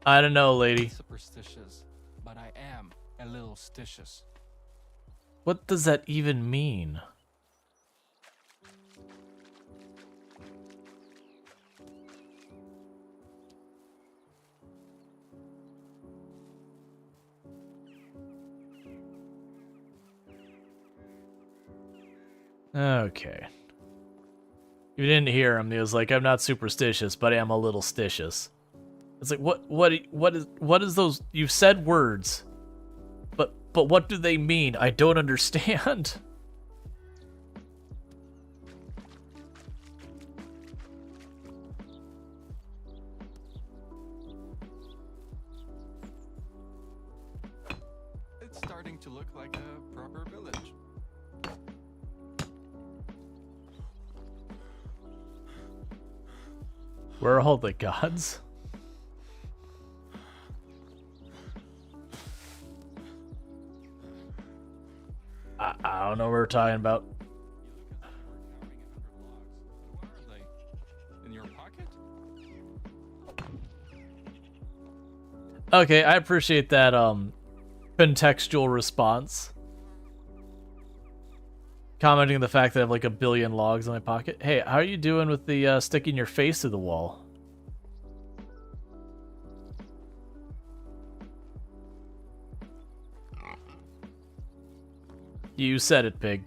[SPEAKER 1] I don't know, lady.
[SPEAKER 6] Superstitious, but I am a little stitious.
[SPEAKER 1] What does that even mean? Okay. You didn't hear him. He was like, I'm not superstitious, but I am a little stitious. It's like, what is those? You've said words, but what do they mean? I don't understand.
[SPEAKER 6] It's starting to look like a proper village.
[SPEAKER 1] Where are all the gods? I don't know what we're talking about.
[SPEAKER 6] Where are they? In your pocket?
[SPEAKER 1] Okay, I appreciate that contextual response. Commenting on the fact that I have like 1 billion logs in my pocket. Hey, how are you doing with the sticking your face to the wall? You said it, pig.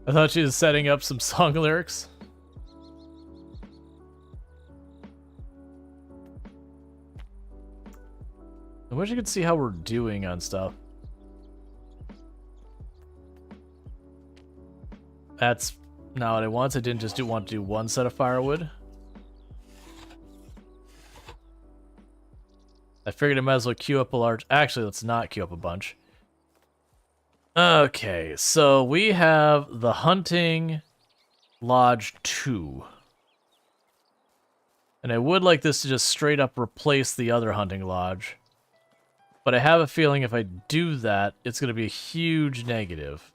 [SPEAKER 1] I thought she was setting up some song lyrics. I wish I could see how we're doing on stuff. That's not what I want. I didn't just want to do one set of firewood. I figured I might as well queue up a large... Actually, let's not queue up a bunch. Okay, so we have the Hunting Lodge 2. And I would like this to just straight up replace the other Hunting Lodge. But I have a feeling if I do that, it's going to be a huge negative.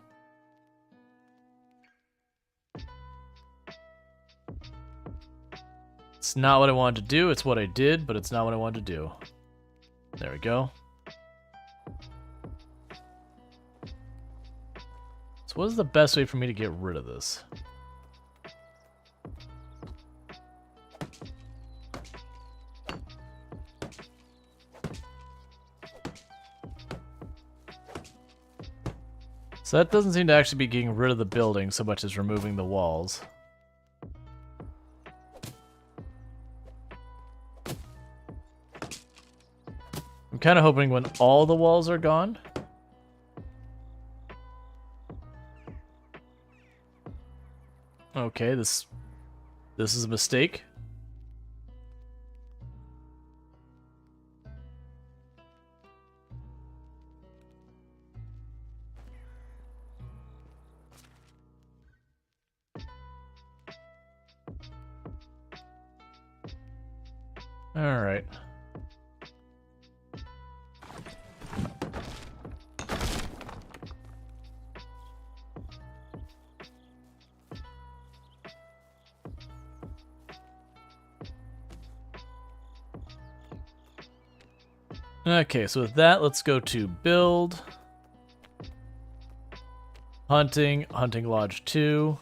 [SPEAKER 1] It's not what I wanted to do, it's what I did, but it's not what I wanted to do. There we go. So what is the best way for me to get rid of this? So that doesn't seem to actually be getting rid of the building so much as removing the walls. I'm kind of hoping when all the walls are gone. Okay, this is a mistake. All right. Okay, so with that, let's go to build. Hunting Lodge 2.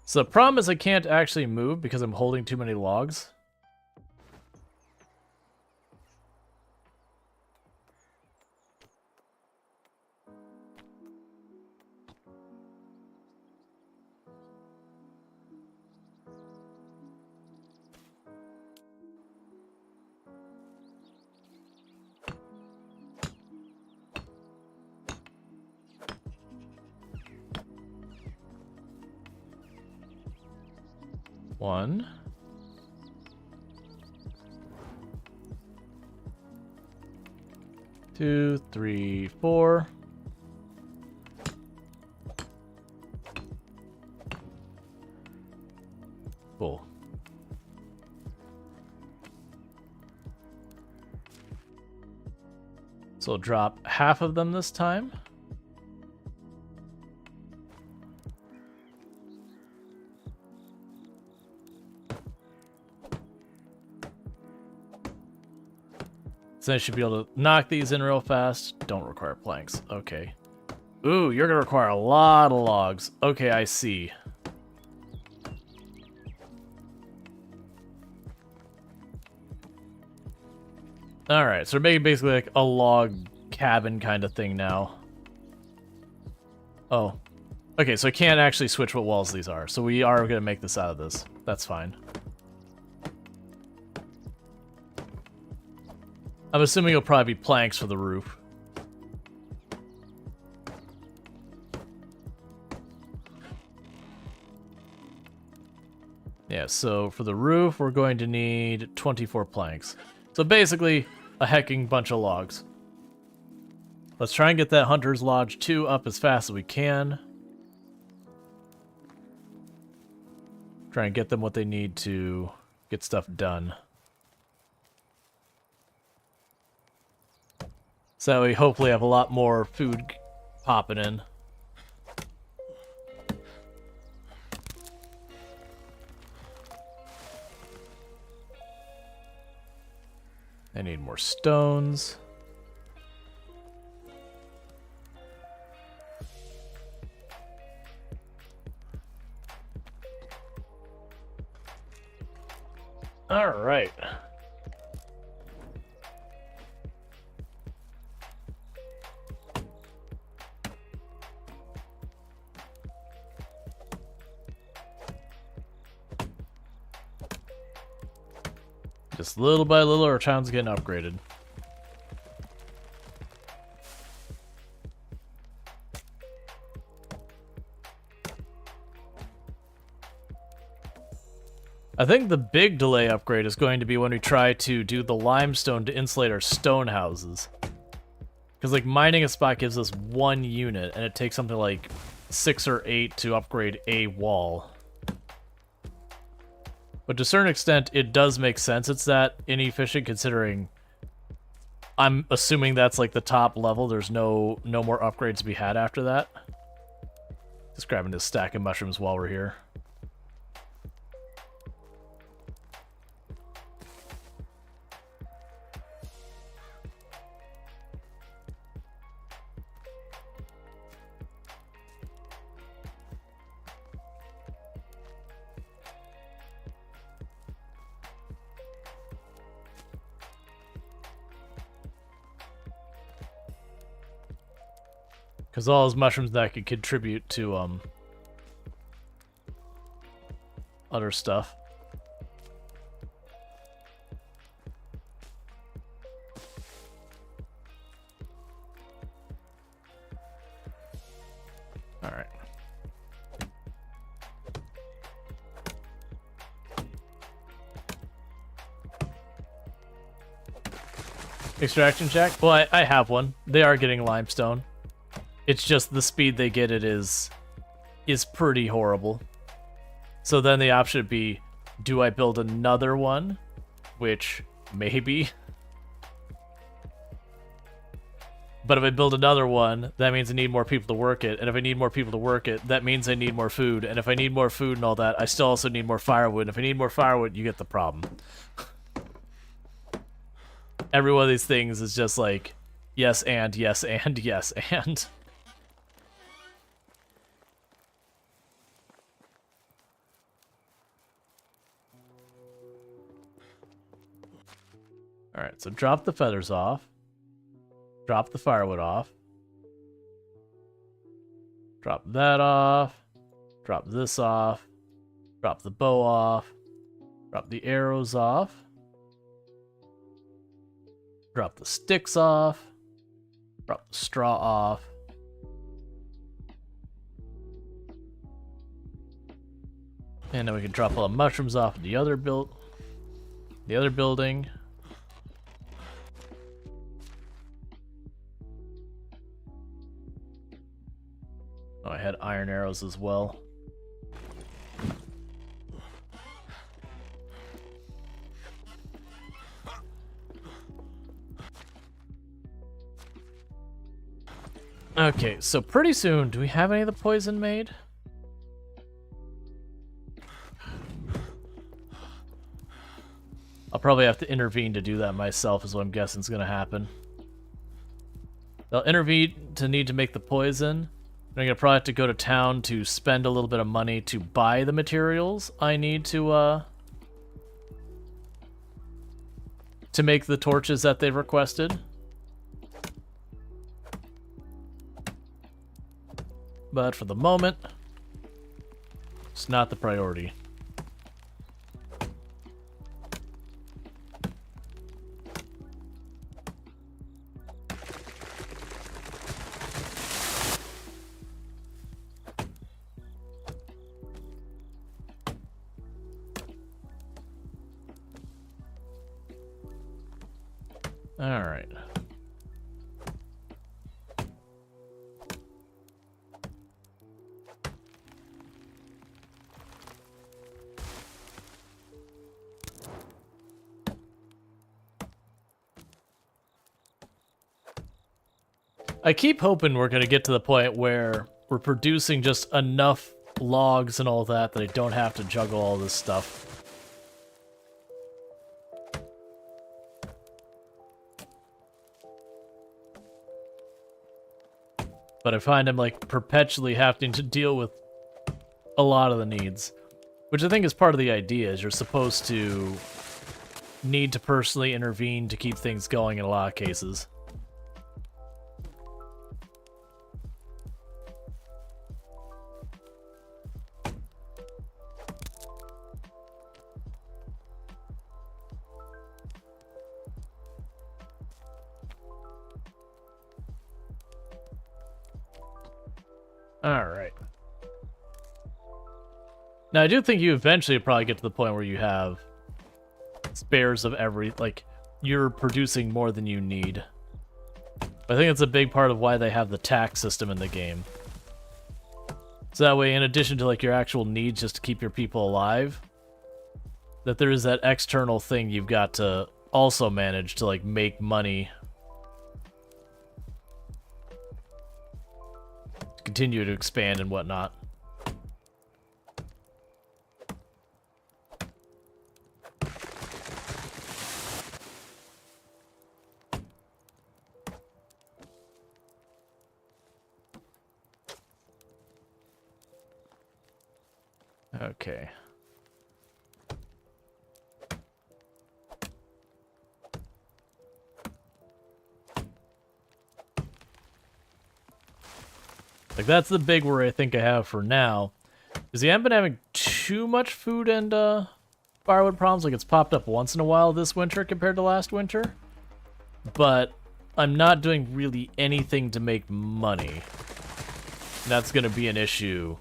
[SPEAKER 1] So the problem is I can't actually move because I'm holding too many logs. One. Two, three, four. Cool. So I'll drop half of them this time. So I should be able to knock these in real fast. Don't require planks. Okay. Ooh, you're gonna require a lot of logs. Okay, I see. Alright, so we're making basically like a log cabin kind of thing now. Oh. Okay, so I can't actually switch what walls these are. So we are gonna make this out of this. That's fine. I'm assuming it'll probably be planks for the roof. Yeah, so for the roof, we're going to need 24 planks. So basically, a hecking bunch of logs. Let's try and get that Hunter's Lodge 2 up as fast as we can. Try and get them what they need to get stuff done. So we hopefully have a lot more food popping in. I need more stones. All right. Just little by little, our town's getting upgraded. I think the big delay upgrade is going to be when we try to do the limestone to insulate our stone houses. Because, like, mining a spot gives us 1 unit, and it takes something like 6 or 8 to upgrade a wall. But to a certain extent, it does make sense it's that inefficient, considering I'm assuming that's, like, the top level. There's no more upgrades to be had after that. Just grabbing this stack of mushrooms while we're here. Because all those mushrooms that could contribute to, other stuff. Alright. Extraction check? Well, I have one. They are getting limestone. It's just the speed they get it is pretty horrible. So then the option would be, do I build another one? Which, maybe. But if I build another one, that means I need more people to work it. And if I need more people to work it, that means I need more food. And if I need more food and all that, I still also need more firewood. And if I need more firewood, you get the problem. Every one of these things is just like, yes and, yes and, yes and. Alright, so drop the feathers off. Drop the firewood off. Drop that off. Drop this off. Drop the bow off. Drop the arrows off. Drop the sticks off. Drop the straw off. And then we can drop all the mushrooms off of the other building. Oh, I had iron arrows as well. Okay, so pretty soon, do we have any of the poison made? I'll probably have to intervene to do that myself, is what I'm guessing is going to happen. They'll intervene to need to make the poison. I'm going to probably have to go to town to spend a little bit of money to buy the materials I need to make the torches that they've requested. But for the moment, it's not the priority. All right. I keep hoping we're going to get to the point where we're producing just enough logs and all that I don't have to juggle all this stuff. But I find I'm like perpetually having to deal with a lot of the needs. Which I think is part of the idea, is you're supposed to need to personally intervene to keep things going in a lot of cases. Alright. Now, I do think you eventually probably get to the point where you have spares of every... Like, you're producing more than you need. But I think it's a big part of why they have the tax system in the game. So that way, in addition to, like, your actual needs just to keep your people alive, that there is that external thing you've got to also manage to, like, make money. To continue to expand and whatnot. Okay. Like, that's the big worry I think I have for now. Is I haven't been having too much food and firewood problems. Like, it's popped up once in a while this winter compared to last winter. But I'm not doing really anything to make money. And that's going to be an issue.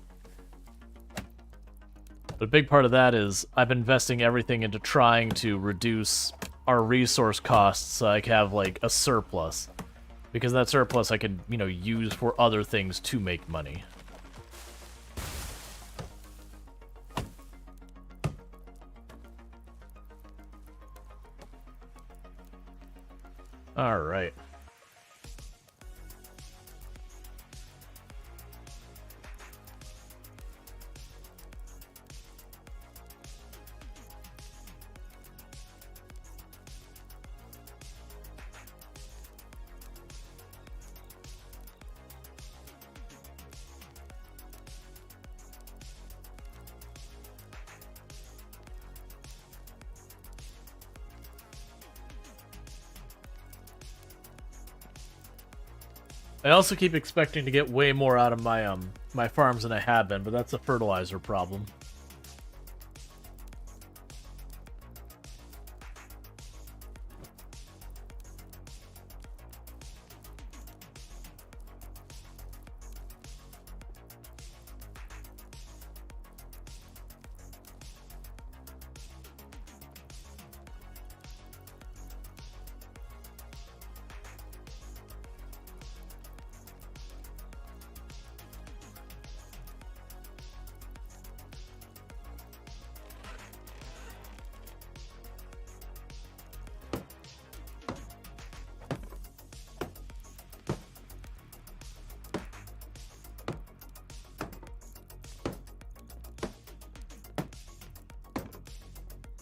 [SPEAKER 1] But a big part of that is I've been investing everything into trying to reduce our resource costs so I can have, like, a surplus. Because that surplus I could, you know, use for other things to make money. Alright. I also keep expecting to get way more out of my my farms than I have been, but that's a fertilizer problem.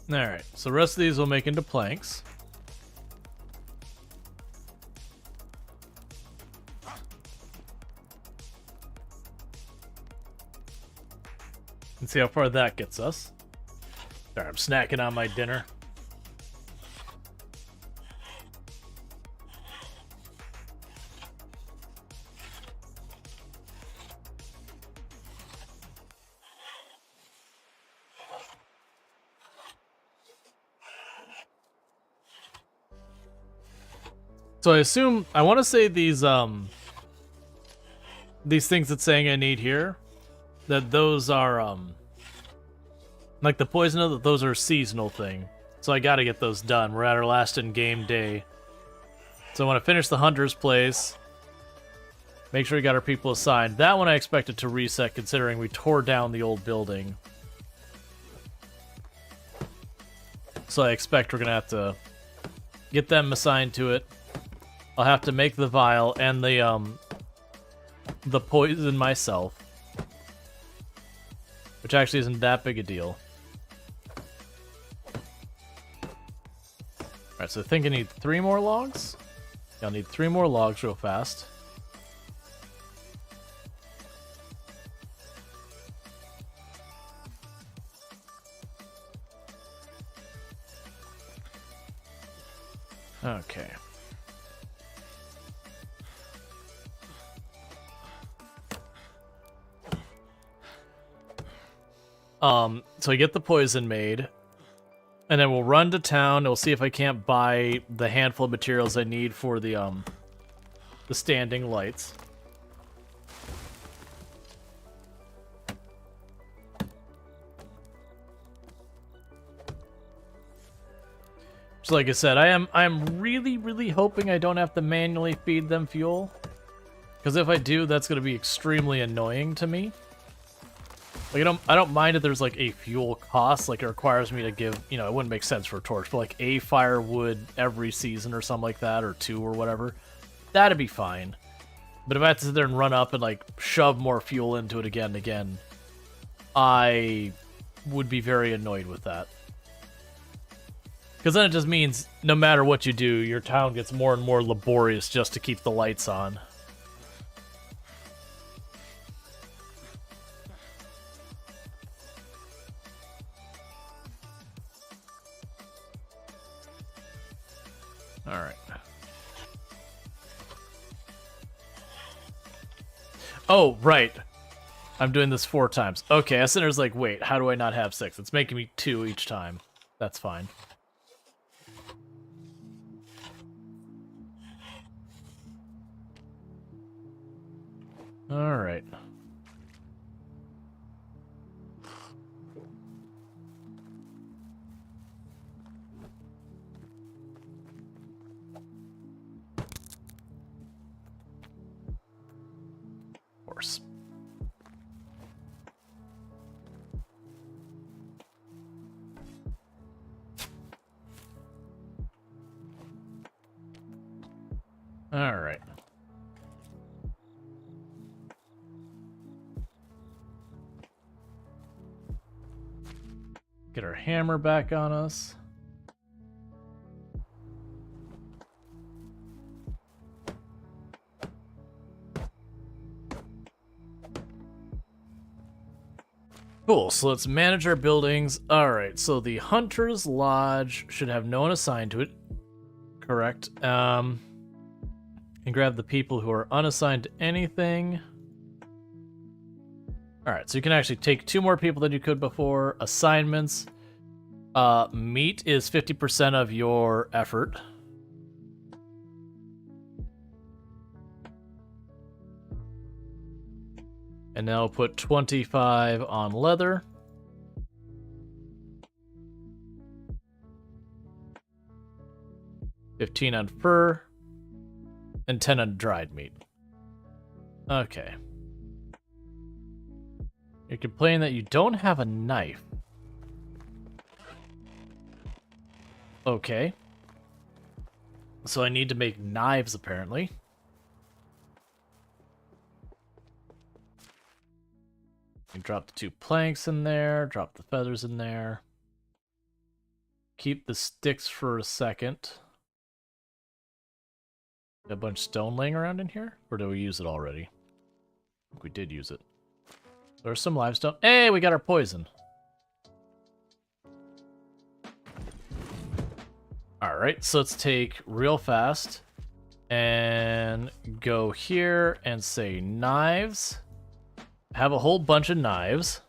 [SPEAKER 1] Alright, so the rest of these we'll make into planks. Let's see how far that gets us. Sorry, I'm snacking on my dinner. So I assume, I want to say these things it's saying I need here, that those are, like the poison, that those are a seasonal thing. So I gotta get those done. We're at our last in-game day. So I want to finish the Hunter's place. Make sure we got our people assigned. That one I expected to reset, considering we tore down the old building. So I expect we're gonna have to get them assigned to it. I'll have to make the vial and the poison myself. Which actually isn't that big a deal. Alright, so I think I need 3 more logs. I'll need 3 more logs real fast. Okay. So I get the poison made, and then we'll run to town, and we'll see if I can't buy the handful of materials I need for the standing lights. So like I said, I'm really, really hoping I don't have to manually feed them fuel. Because if I do, that's going to be extremely annoying to me. Like, I don't mind if there's, like, a fuel cost. Like, it requires me to give, you know, it wouldn't make sense for a torch, but, like, a firewood every season or something like that, or 2 or whatever. That'd be fine. But if I have to sit there and run up and, like, shove more fuel into it again and again, I would be very annoyed with that. Because then it just means no matter what you do, your town gets more and more laborious just to keep the lights on. Alright. Oh, right. I'm doing this 4 times. Okay, I was like, wait, how do I not have 6? It's making me 2 each time. That's fine. Alright. Horse. Alright. Get our hammer back on us. Cool, so let's manage our buildings. Alright, so the Hunter's Lodge should have no one assigned to it. Correct. And grab the people who are unassigned to anything. Alright, so you can actually take 2 more people than you could before. Assignments. Meat is 50% of your effort. And now put 25 on leather. $15 on fur. And 10 on dried meat. Okay. You're complaining that you don't have a knife. Okay. So I need to make knives, apparently. You drop the 2 planks in there, drop the feathers in there. Keep the sticks for a second. A bunch of stone laying around in here? Or did we use it already? I think we did use it. There's some limestone. Hey, we got our poison. Alright, so let's take real fast and go here and say knives. Have a whole bunch of knives.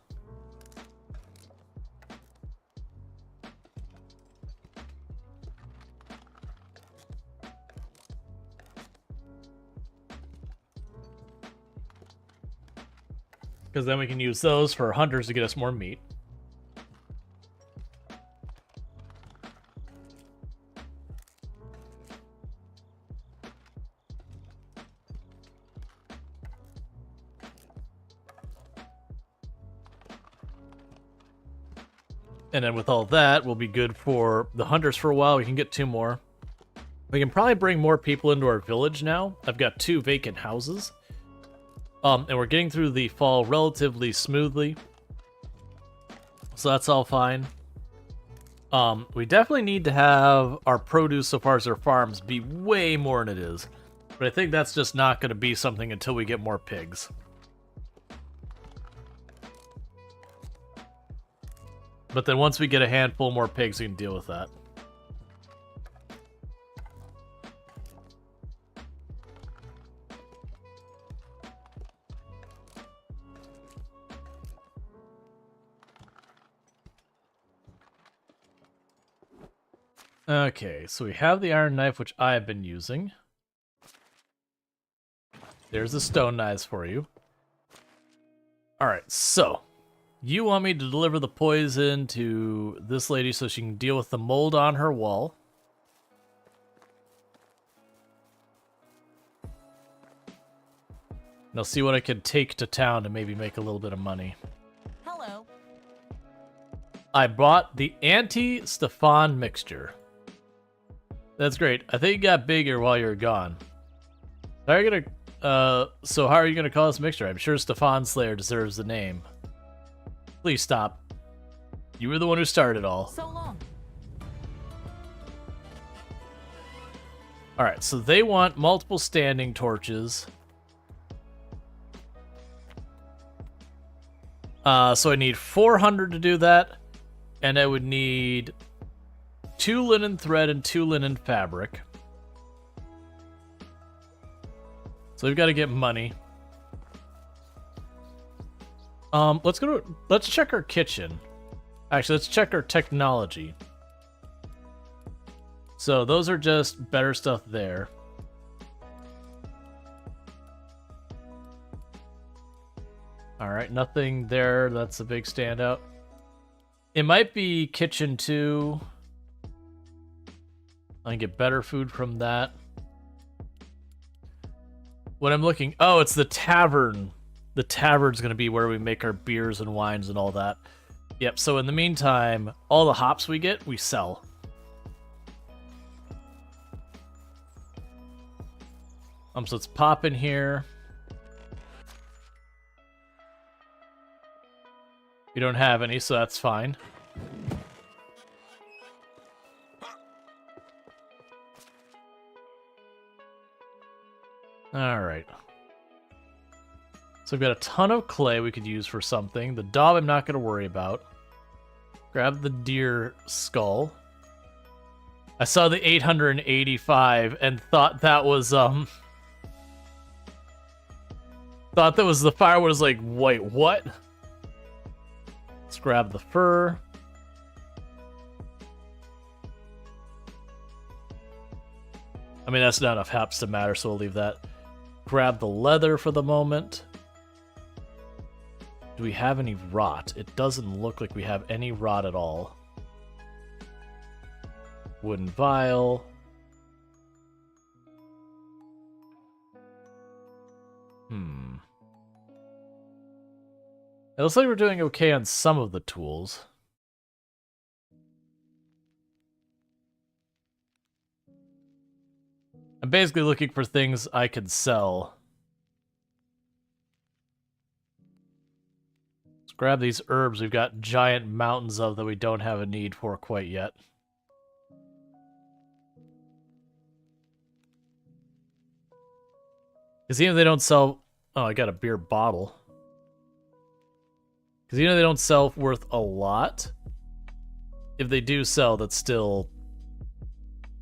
[SPEAKER 1] Because then we can use those for hunters to get us more meat. And then with all that, we'll be good for the hunters for a while. We can get 2 more. We can probably bring more people into our village now. I've got 2 vacant houses. And we're getting through the fall relatively smoothly. So that's all fine. We definitely need to have our produce so far as our farms be way more than it is. But I think that's just not going to be something until we get more pigs. But then once we get a handful more pigs, we can deal with that. Okay, so we have the iron knife, which I have been using. There's the stone knives for you. Alright, so you want me to deliver the poison to this lady so she can deal with the mold on her wall. And I'll see what I can take to town to maybe make a little bit of money.
[SPEAKER 3] Hello.
[SPEAKER 1] I bought the anti-Stefan mixture. That's great. I think it got bigger while you were gone. How are you gonna, so how are you gonna call this mixture? I'm sure Stefan Slayer deserves the name. Please stop. You were the one who started it all.
[SPEAKER 3] So long.
[SPEAKER 1] Alright, so they want multiple standing torches. So I need 400 to do that. And I would need 2 linen thread and 2 linen fabric. So we've got to get money. Let's check our kitchen. Actually, let's check our technology. So those are just better stuff there. Alright, nothing there. That's a big standout. It might be kitchen 2. I can get better food from that. When I'm looking... Oh, it's the tavern. The tavern's going to be where we make our beers and wines and all that. Yep, so in the meantime, all the hops we get, we sell. So let's pop in here. We don't have any, so that's fine. Alright. So we've got a ton of clay we could use for something. The daub I'm not going to worry about. Grab the deer skull. I saw the 885 and thought that was, thought that was the fire. Was like, wait, what? Let's grab the fur. I mean, that's not enough haps to matter, so we'll leave that. Grab the leather for the moment. Do we have any rot? It doesn't look like we have any rot at all. Wooden vial. It looks like we're doing okay on some of the tools. I'm basically looking for things I can sell. Let's grab these herbs we've got giant mountains of that we don't have a need for quite yet. Because even if they don't sell... Oh, I got a beer bottle. Because even if they don't sell worth a lot, if they do sell, that's still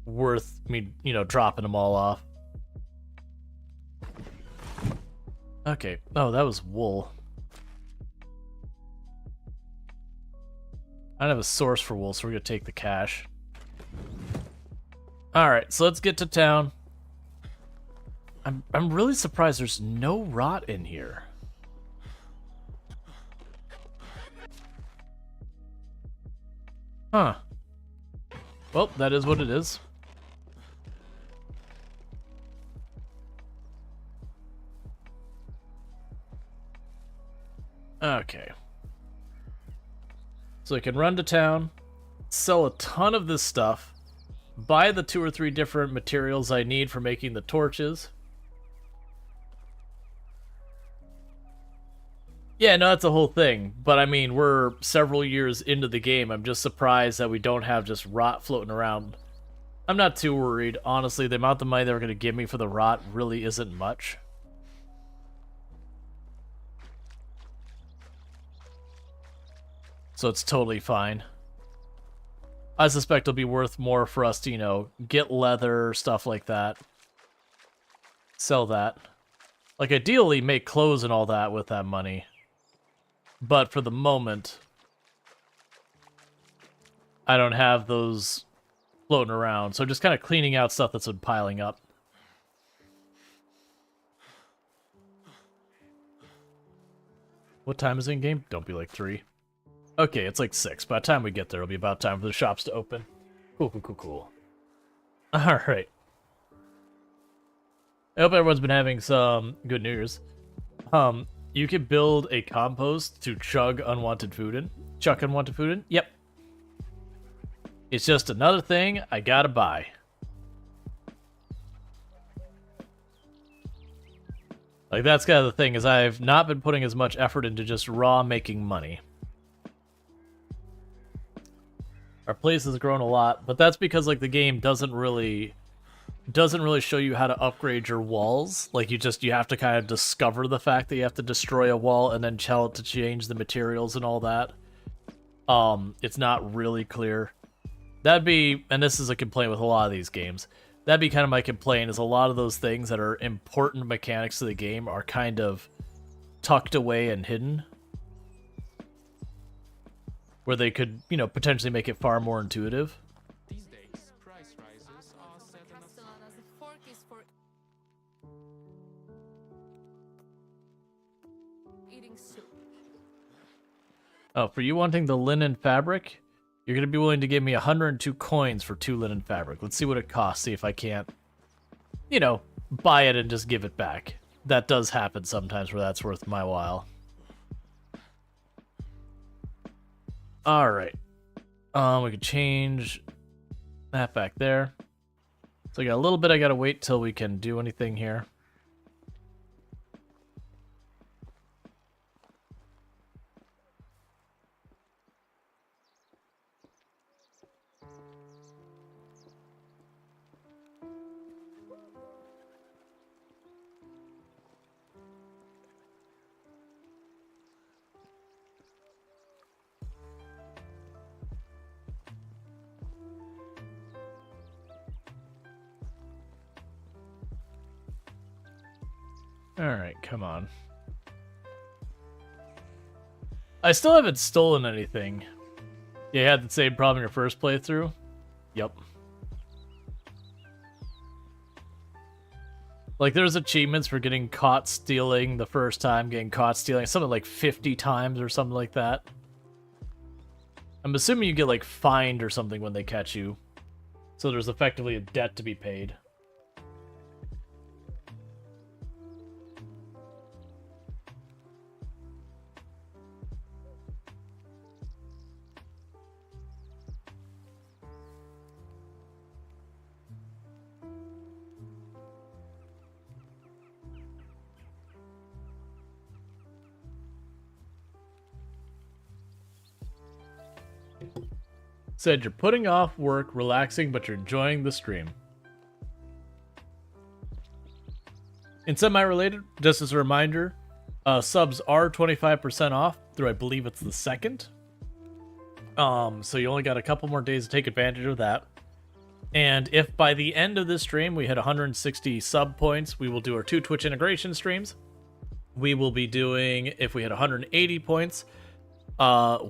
[SPEAKER 1] worth me, you know, dropping them all off. Okay. Oh, that was wool. I don't have a source for wool, so we're going to take the cash. Alright, so let's get to town. I'm really surprised there's no rot in here. Huh. Well, that is what it is. Okay. So I can run to town, sell a ton of this stuff, buy the 2 or 3 different materials I need for making the torches. Yeah, no, that's the whole thing. But I mean, we're several years into the game. I'm just surprised that we don't have just rot floating around. I'm not too worried. Honestly, the amount of money they're going to give me for the rot really isn't much. So it's totally fine. I suspect it'll be worth more for us to, you know, get leather, stuff like that. Sell that. Like, ideally, make clothes and all that with that money. But for the moment, I don't have those floating around. So just kind of cleaning out stuff that's been piling up. What time is it in game? Don't be like 3. Okay, it's like 6. By the time we get there, it'll be about time for the shops to open. Cool, cool, cool, cool. Alright. I hope everyone's been having some good New Year's. You could build a compost to chuck unwanted food in. Yep. It's just another thing I gotta buy. Like, that's kind of the thing, is I've not been putting as much effort into just raw making money. Our place has grown a lot, but that's because, like, the game doesn't really show you how to upgrade your walls. Like, you have to kind of discover the fact that you have to destroy a wall and then tell it to change the materials and all that. It's not really clear. And this is a complaint with a lot of these games, that'd be kind of my complaint, is a lot of those things that are important mechanics to the game are kind of tucked away and hidden, where they could, potentially make it far more intuitive.
[SPEAKER 7] These days, price rises are set in
[SPEAKER 4] Eating soup.
[SPEAKER 1] Oh, for you wanting the linen fabric, you're going to be willing to give me 102 coins for 2 linen fabric. Let's see what it costs, see if I can't, buy it and just give it back. That does happen sometimes where that's worth my while. Alright. We could change that back there. So I got a little bit I gotta wait till we can do anything here. Alright, come on. I still haven't stolen anything. Yeah, you had the same problem in your first playthrough? Yep. Like, there's achievements for getting caught stealing the first time, getting caught stealing something like 50 times or something like that. I'm assuming you get, like, fined or something when they catch you. So there's effectively a debt to be paid. Said you're putting off work, relaxing, but you're enjoying the stream. In semi-related, just as a reminder, subs are 25% off through, I believe it's the 2nd. So you only got a couple more days to take advantage of that. And if by the end of this stream we hit 160 sub points, we will do our 2 Twitch integration streams. We will be doing, if we hit 180 points,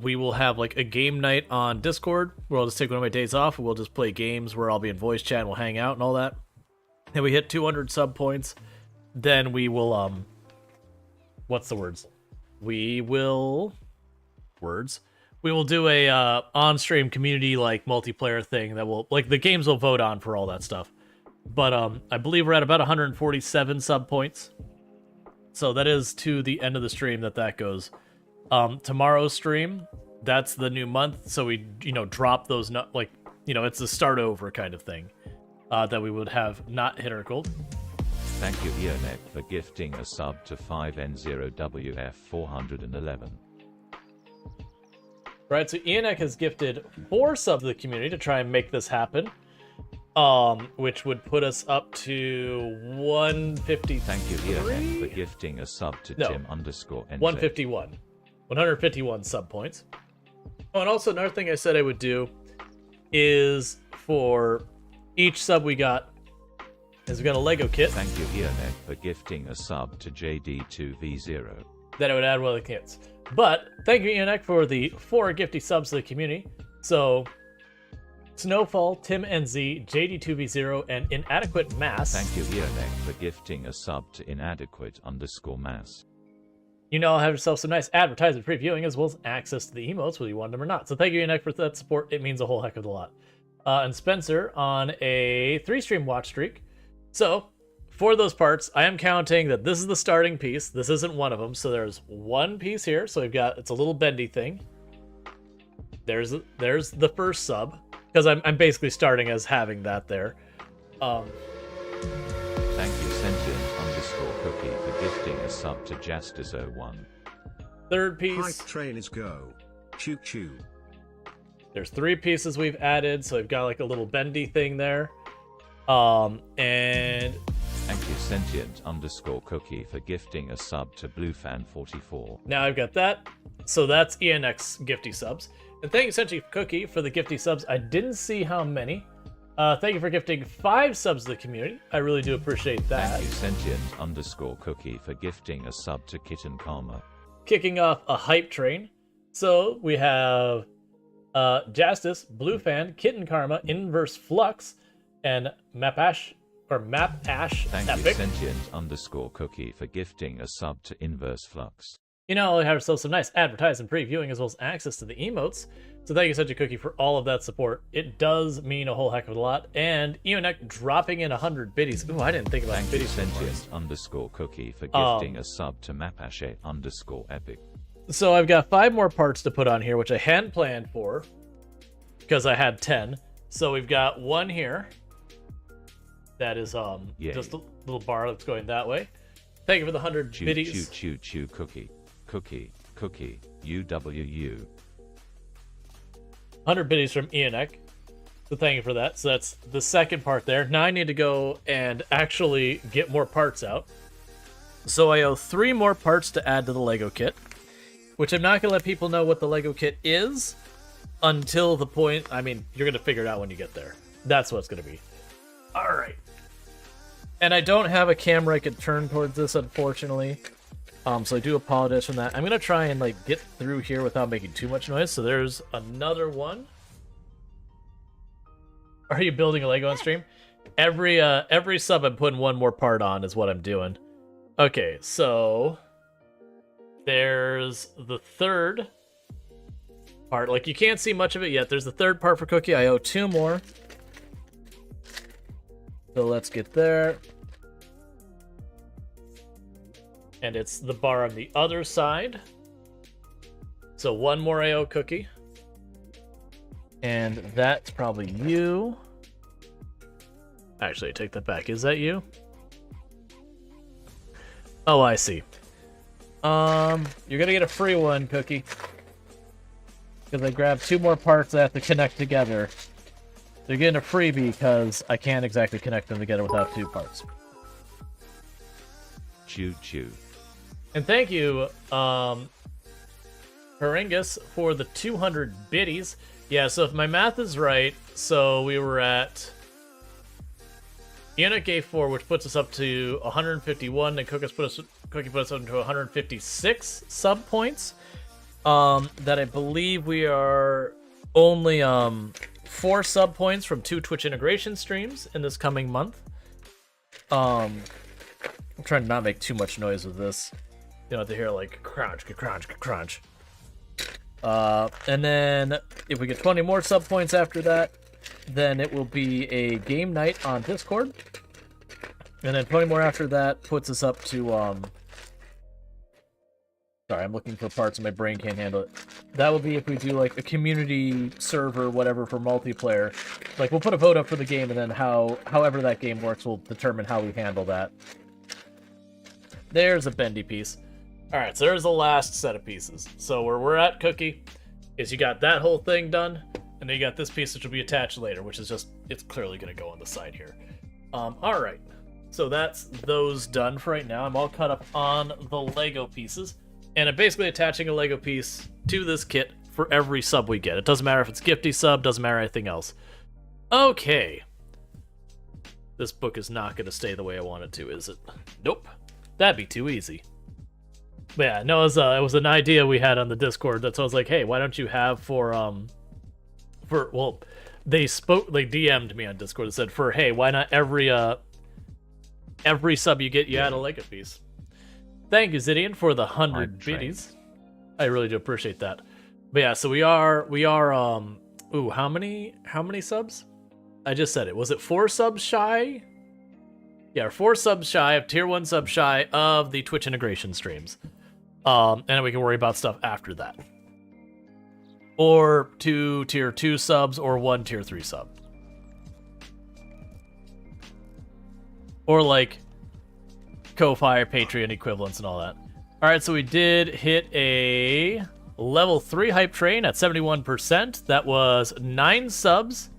[SPEAKER 1] we will have like a game night on Discord where I'll just take one of my days off and we'll just play games where I'll be in voice chat and we'll hang out and all that. And we hit 200 sub points, then we will, what's the words? We will do a on-stream community like multiplayer thing that will, like, the games will vote on for all that stuff. But I believe we're at about 147 sub points. So that is to the end of the stream that goes. Tomorrow's stream, that's the new month, so we, drop those, it's a start over kind of thing, that we would have not hit our goal.
[SPEAKER 12] Thank you, Ionet, for gifting a sub to 5N0WF411.
[SPEAKER 1] Right, so Ionek has gifted 4 subs to the community to try and make this happen, which would put us up to 153.
[SPEAKER 12] Thank you, Ionek, for gifting a sub to Tim_NZ.
[SPEAKER 1] 151. 151 sub points. Oh, and also another thing I said I would do is for each sub we got is we got a Lego kit.
[SPEAKER 12] Thank you, Ionet, for gifting a sub to JD2V0.
[SPEAKER 1] That I would add one of the kits. But thank you, Ionek, for the 4 gifty subs to the community. So Snowfall, Tim NZ, JD2V0, and Inadequate Mass.
[SPEAKER 12] Thank you, Ionek, for gifting a sub to Inadequate_Mass.
[SPEAKER 1] I'll have yourself some nice advertisement previewing as well as access to the emotes whether you want them or not. So thank you, Ionek, for that support. It means a whole heck of a lot. And Spencer on a 3-stream watch streak. So for those parts, I am counting that this is the starting piece. This isn't one of them, so there's one piece here. So we've got, it's a little bendy thing. There's the first sub, because I'm basically starting as having that there.
[SPEAKER 12] Thank you, Sentient_Cookie, for gifting a sub to Justice01.
[SPEAKER 1] Third piece.
[SPEAKER 8] Hype train is go. Choo choo.
[SPEAKER 1] There's 3 pieces we've added, so we've got like a little bendy thing there. And
[SPEAKER 12] thank you, Sentient_Cookie, for gifting a sub to BlueFan44.
[SPEAKER 1] now I've got that. So that's ENX gifty subs. And thank you, Sentient Cookie, for the gifty subs. I didn't see how many. Thank you for gifting 5 subs to the community. I really do appreciate that.
[SPEAKER 12] Thank you, Sentient_Cookie, for gifting a sub to Kitten Karma.
[SPEAKER 1] Kicking off a hype train. So we have Justice, Bluefan, Kitten Karma, Inverse Flux, and Mapash
[SPEAKER 12] Thank
[SPEAKER 1] Epic.
[SPEAKER 12] you, Sentient_Cookie, for gifting a sub to Inverse Flux.
[SPEAKER 1] You know, we have ourselves some nice advertising previewing as well as access to the emotes. So thank you, Sentient Cookie, for all of that support. It does mean a whole heck of a lot. And Eonek dropping in 100 biddies. Ooh, I didn't think about biddies.
[SPEAKER 12] Sentient_Cookie, for gifting a sub to Mapache_Epic.
[SPEAKER 1] So I've got 5 more parts to put on here, which I hadn't planned for, because I had 10. So we've got one here. That is just a little bar that's going that way. Thank you for the 100 biddies.
[SPEAKER 12] Choo, cookie, UWU.
[SPEAKER 1] 100 biddies from Eonek. So thank you for that. So that's the second part there. Now I need to go and actually get more parts out. So I owe 3 more parts to add to the Lego kit, which I'm not going to let people know what the Lego kit is until the point, I mean, you're going to figure it out when you get there. That's what it's going to be. All right. And I don't have a camera I could turn towards this, unfortunately. So I do apologize for that. I'm going to try and like get through here without making too much noise. So there's another one. Are you building a Lego on stream? Every sub I'm putting one more part on is what I'm doing. Okay, so there's the third part. Like, you can't see much of it yet. There's the third part for Cookie. I owe 2 more. So let's get there. And it's the bar on the other side. So 1 more I owe Cookie. And that's probably you. Actually, I take that back. Is that you? Oh, I see. You're gonna get a free one, Cookie. Because I grabbed 2 more parts I have to connect together. They're getting a freebie because I can't exactly connect them together without 2 parts.
[SPEAKER 12] Choo.
[SPEAKER 1] And thank you, Haringus, for the 200 biddies. Yeah, so if my math is right, so we were at Eonek gave 4, which puts us up to 151, and Cookie put us up to 156 sub points. That I believe we are only 4 sub points from 2 Twitch integration streams in this coming month. I'm trying to not make too much noise with this. You don't have to hear like crunch. And then if we get 20 more sub points after that, then it will be a game night on Discord. And then 20 more after that puts us up to sorry, I'm looking for parts and my brain can't handle it. That will be if we do like a community server, whatever, for multiplayer. Like, we'll put a vote up for the game, and then however that game works will determine how we handle that. There's a bendy piece. Alright, so there's the last set of pieces. So where we're at, Cookie, is you got that whole thing done, and then you got this piece which will be attached later, which is just, it's clearly going to go on the side here. Alright, so that's those done for right now. I'm all caught up on the Lego pieces, and I'm basically attaching a Lego piece to this kit for every sub we get. It doesn't matter if it's gifty sub, doesn't matter anything else. Okay. This book is not going to stay the way I want it to, is it? Nope. That'd be too easy. But yeah, no, it was an idea we had on the Discord. That's why I was like, hey, why don't you have well, they DM'd me on Discord and said, hey, why not every sub you get, you add a Lego piece. Thank you, Zidian, for the 100 biddies. I really do appreciate that. But yeah, so we are ooh, how many subs? I just said it. Was it 4 subs shy? Yeah, we're 4 subs shy of tier 1 sub shy of the Twitch integration streams. And then we can worry about stuff after that. Or 2 tier 2 subs or 1 tier 3 sub. Or like Ko-Fi or Patreon equivalents and all that. Alright, so we did hit a level 3 hype train at 71%. That was 9 subs.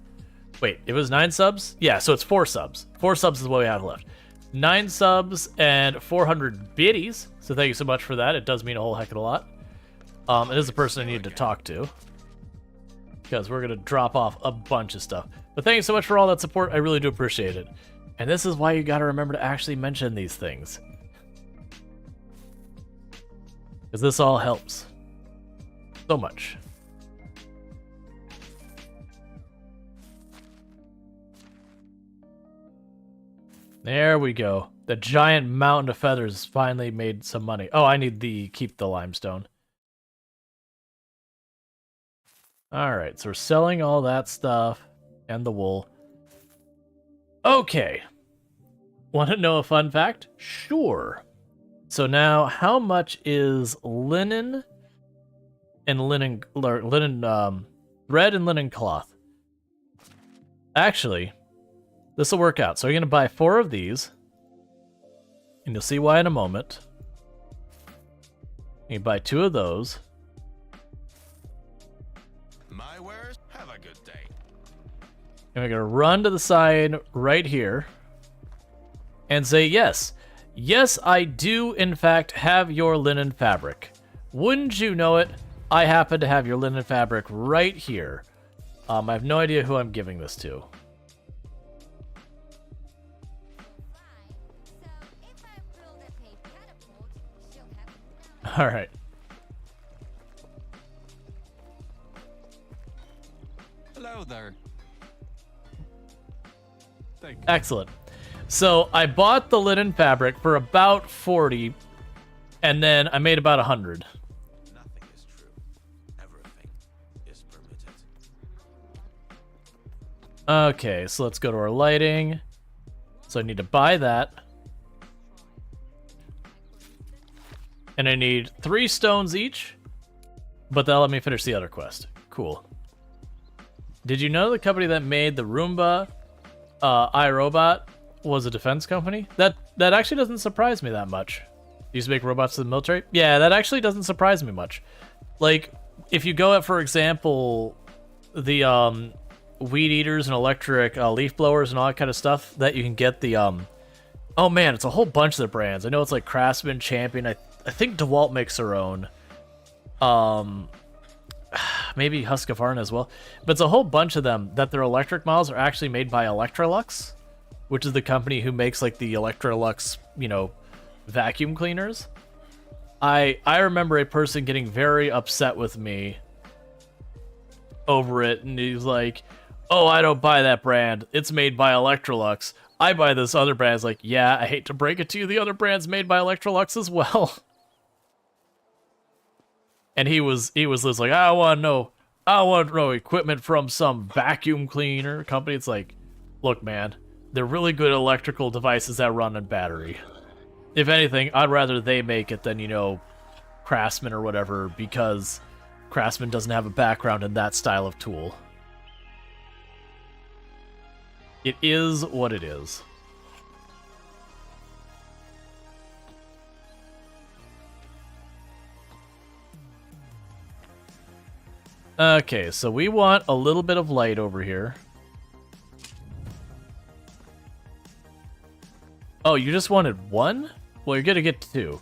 [SPEAKER 1] Wait, it was 9 subs? Yeah, so it's 4 subs. 4 subs is what we have left. 9 subs and 400 biddies. So thank you so much for that. It does mean a whole heck of a lot. It is the person I need to talk to. Because we're going to drop off a bunch of stuff. But thank you so much for all that support. I really do appreciate it. And this is why you got to remember to actually mention these things. Because this all helps. So much. There we go. The giant mountain of feathers finally made some money. Oh, I need keep the limestone. Alright, so we're selling all that stuff and the wool. Okay. Want to know a fun fact? Sure. So now, how much is linen and thread and linen cloth? Actually, this will work out. So you're going to buy 4 of these. And you'll see why in a moment. You buy 2 of those.
[SPEAKER 2] My wares, have a good day.
[SPEAKER 1] And we're going to run to the side right here. And say, yes. Yes, I do, in fact, have your linen fabric. Wouldn't you know it? I happen to have your linen fabric right here. I have no idea who I'm giving this to. All right.
[SPEAKER 6] Hello there. Thank you.
[SPEAKER 1] Excellent. So I bought the linen fabric for about 40, and then I made about 100.
[SPEAKER 2] Nothing is true. Everything is permitted.
[SPEAKER 1] Okay, so let's go to our lighting. So I need to buy that. And I need 3 stones each, but that'll let me finish the other quest. Cool. Did you know the company that made the Roomba iRobot was a defense company? That actually doesn't surprise me that much. Used to make robots for the military? Yeah, that actually doesn't surprise me much. Like, if you go at, for example, the weed eaters and electric leaf blowers and all that kind of stuff, that you can get the oh man, it's a whole bunch of the brands. I know it's like Craftsman, Champion. I think DeWalt makes their own. Maybe Husqvarna as well. But it's a whole bunch of them that their electric models are actually made by Electrolux, which is the company who makes like the Electrolux, you know, vacuum cleaners. I remember a person getting very upset with me over it, and he's like, "Oh, I don't buy that brand. It's made by Electrolux. I buy this other brand." It's like, "Yeah, I hate to break it to you, the other brand's made by Electrolux as well." And he was just like, I want no equipment from some vacuum cleaner company. It's like, look, man, they're really good electrical devices that run on battery. If anything, I'd rather they make it than, you know, Craftsman or whatever, because Craftsman doesn't have a background in that style of tool. It is what it is. Okay, so we want a little bit of light over here. Oh, you just wanted 1? Well, you're gonna get 2.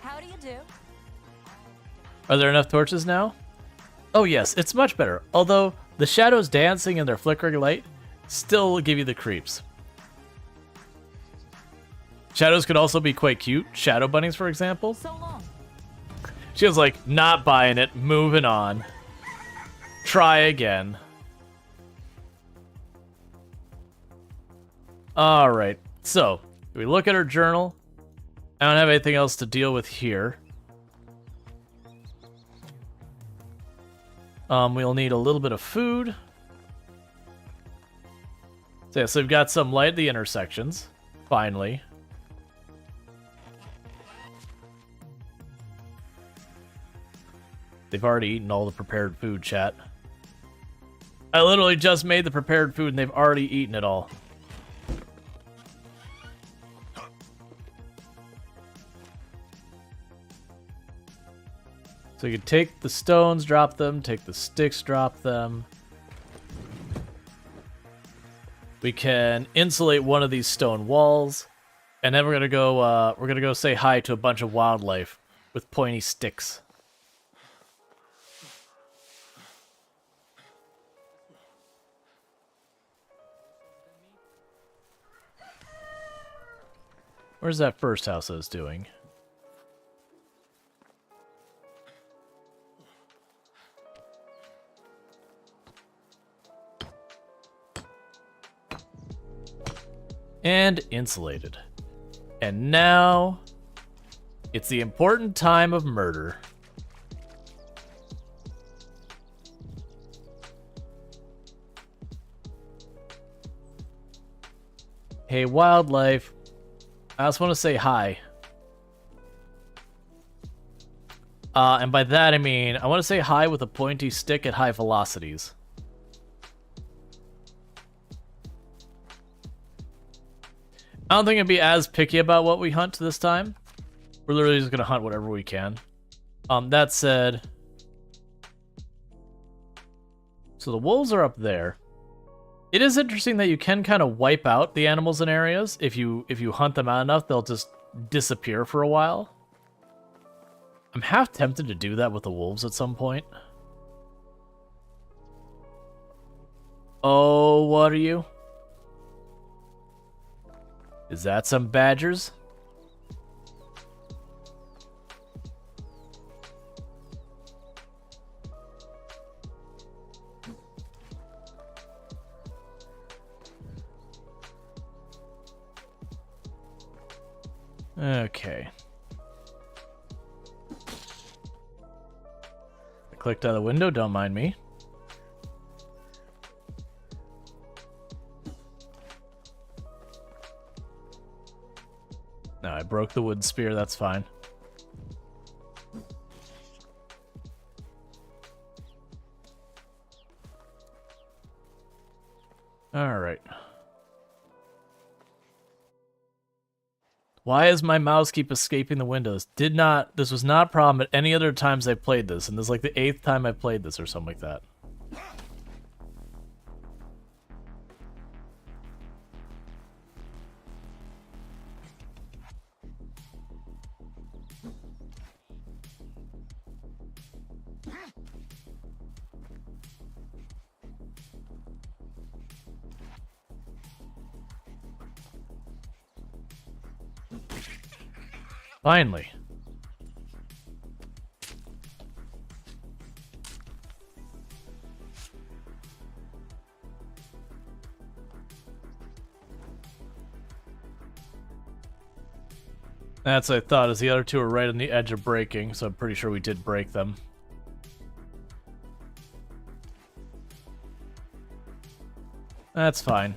[SPEAKER 3] How do you do?
[SPEAKER 1] Are there enough torches now? Oh yes, it's much better. Although, the shadows dancing in their flickering light still give you the creeps. Shadows could also be quite cute. Shadow bunnies, for example.
[SPEAKER 3] So long.
[SPEAKER 1] She was like, not buying it, moving on. Try again. Alright, so, if we look at our journal, I don't have anything else to deal with here. We'll need a little bit of food. So, yeah, so we've got some light at the intersections, finally. They've already eaten all the prepared food, chat. I literally just made the prepared food and they've already eaten it all. So you can take the stones, drop them, take the sticks, drop them. We can insulate one of these stone walls, and then we're gonna go say hi to a bunch of wildlife with pointy sticks. Where's that first house I was doing? And insulated. And now, it's the important time of murder. Hey, wildlife. I just want to say hi. And by that I mean, I want to say hi with a pointy stick at high velocities. I don't think I'd be as picky about what we hunt this time. We're literally just going to hunt whatever we can. That said... So the wolves are up there. It is interesting that you can kind of wipe out the animals in areas. If you hunt them out enough, they'll just disappear for a while. I'm half tempted to do that with the wolves at some point. Oh, what are you? Is that some badgers? Okay. I clicked out of the window, don't mind me. No, I broke the wood spear, that's fine. Alright. Why does my mouse keep escaping the windows? This was not a problem at any other times I played this, and this is like the 8th time I played this or something like that. Finally. That's what I thought, as the other two are right on the edge of breaking, so I'm pretty sure we did break them. That's fine.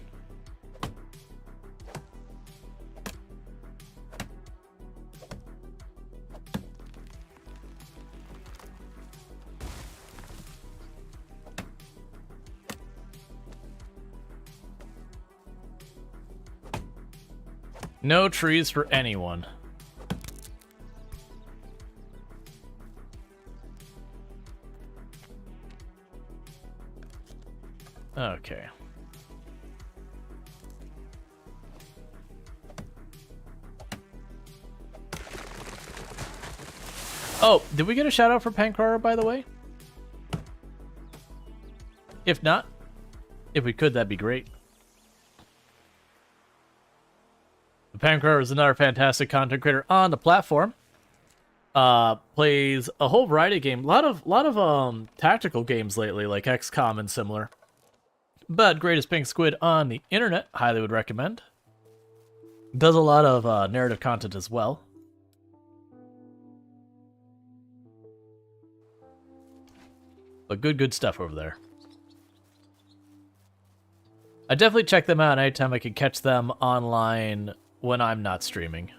[SPEAKER 1] No trees for anyone. Okay. Oh, did we get a shout out for Pankara, by the way? If not, if we could, that'd be great. Pankara is another fantastic content creator on the platform. Plays a whole variety of games. A lot of tactical games lately, like XCOM and similar. But greatest pink squid on the internet, highly would recommend. Does a lot of narrative content as well. But good stuff over there. I definitely check them out anytime I can catch them online when I'm not streaming.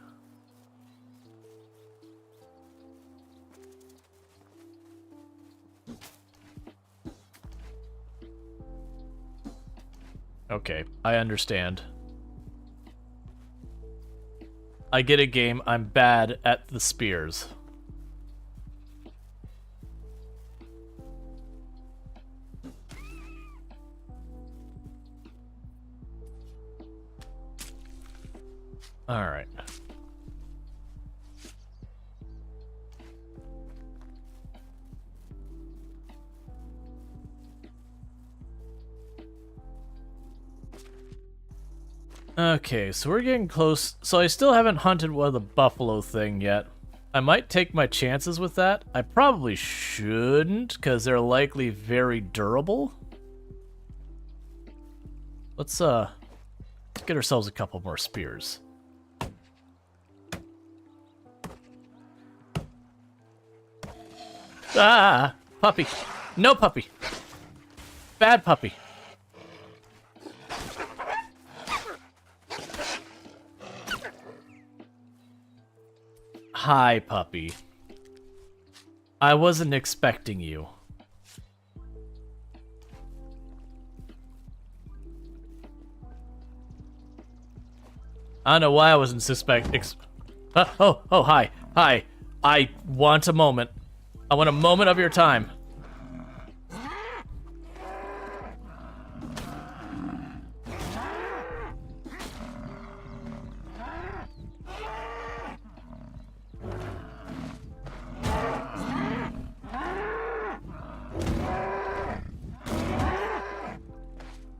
[SPEAKER 1] Okay, I understand. I get a game, I'm bad at the spears. Alright. Okay, so we're getting close. So I still haven't hunted one of the buffalo thing yet. I might take my chances with that. I probably shouldn't, because they're likely very durable. Let's get ourselves a couple more spears. Ah! Puppy! No puppy! Bad puppy! Hi, puppy. I wasn't expecting you. I don't know why I wasn't oh, hi. Hi. I want a moment. I want a moment of your time.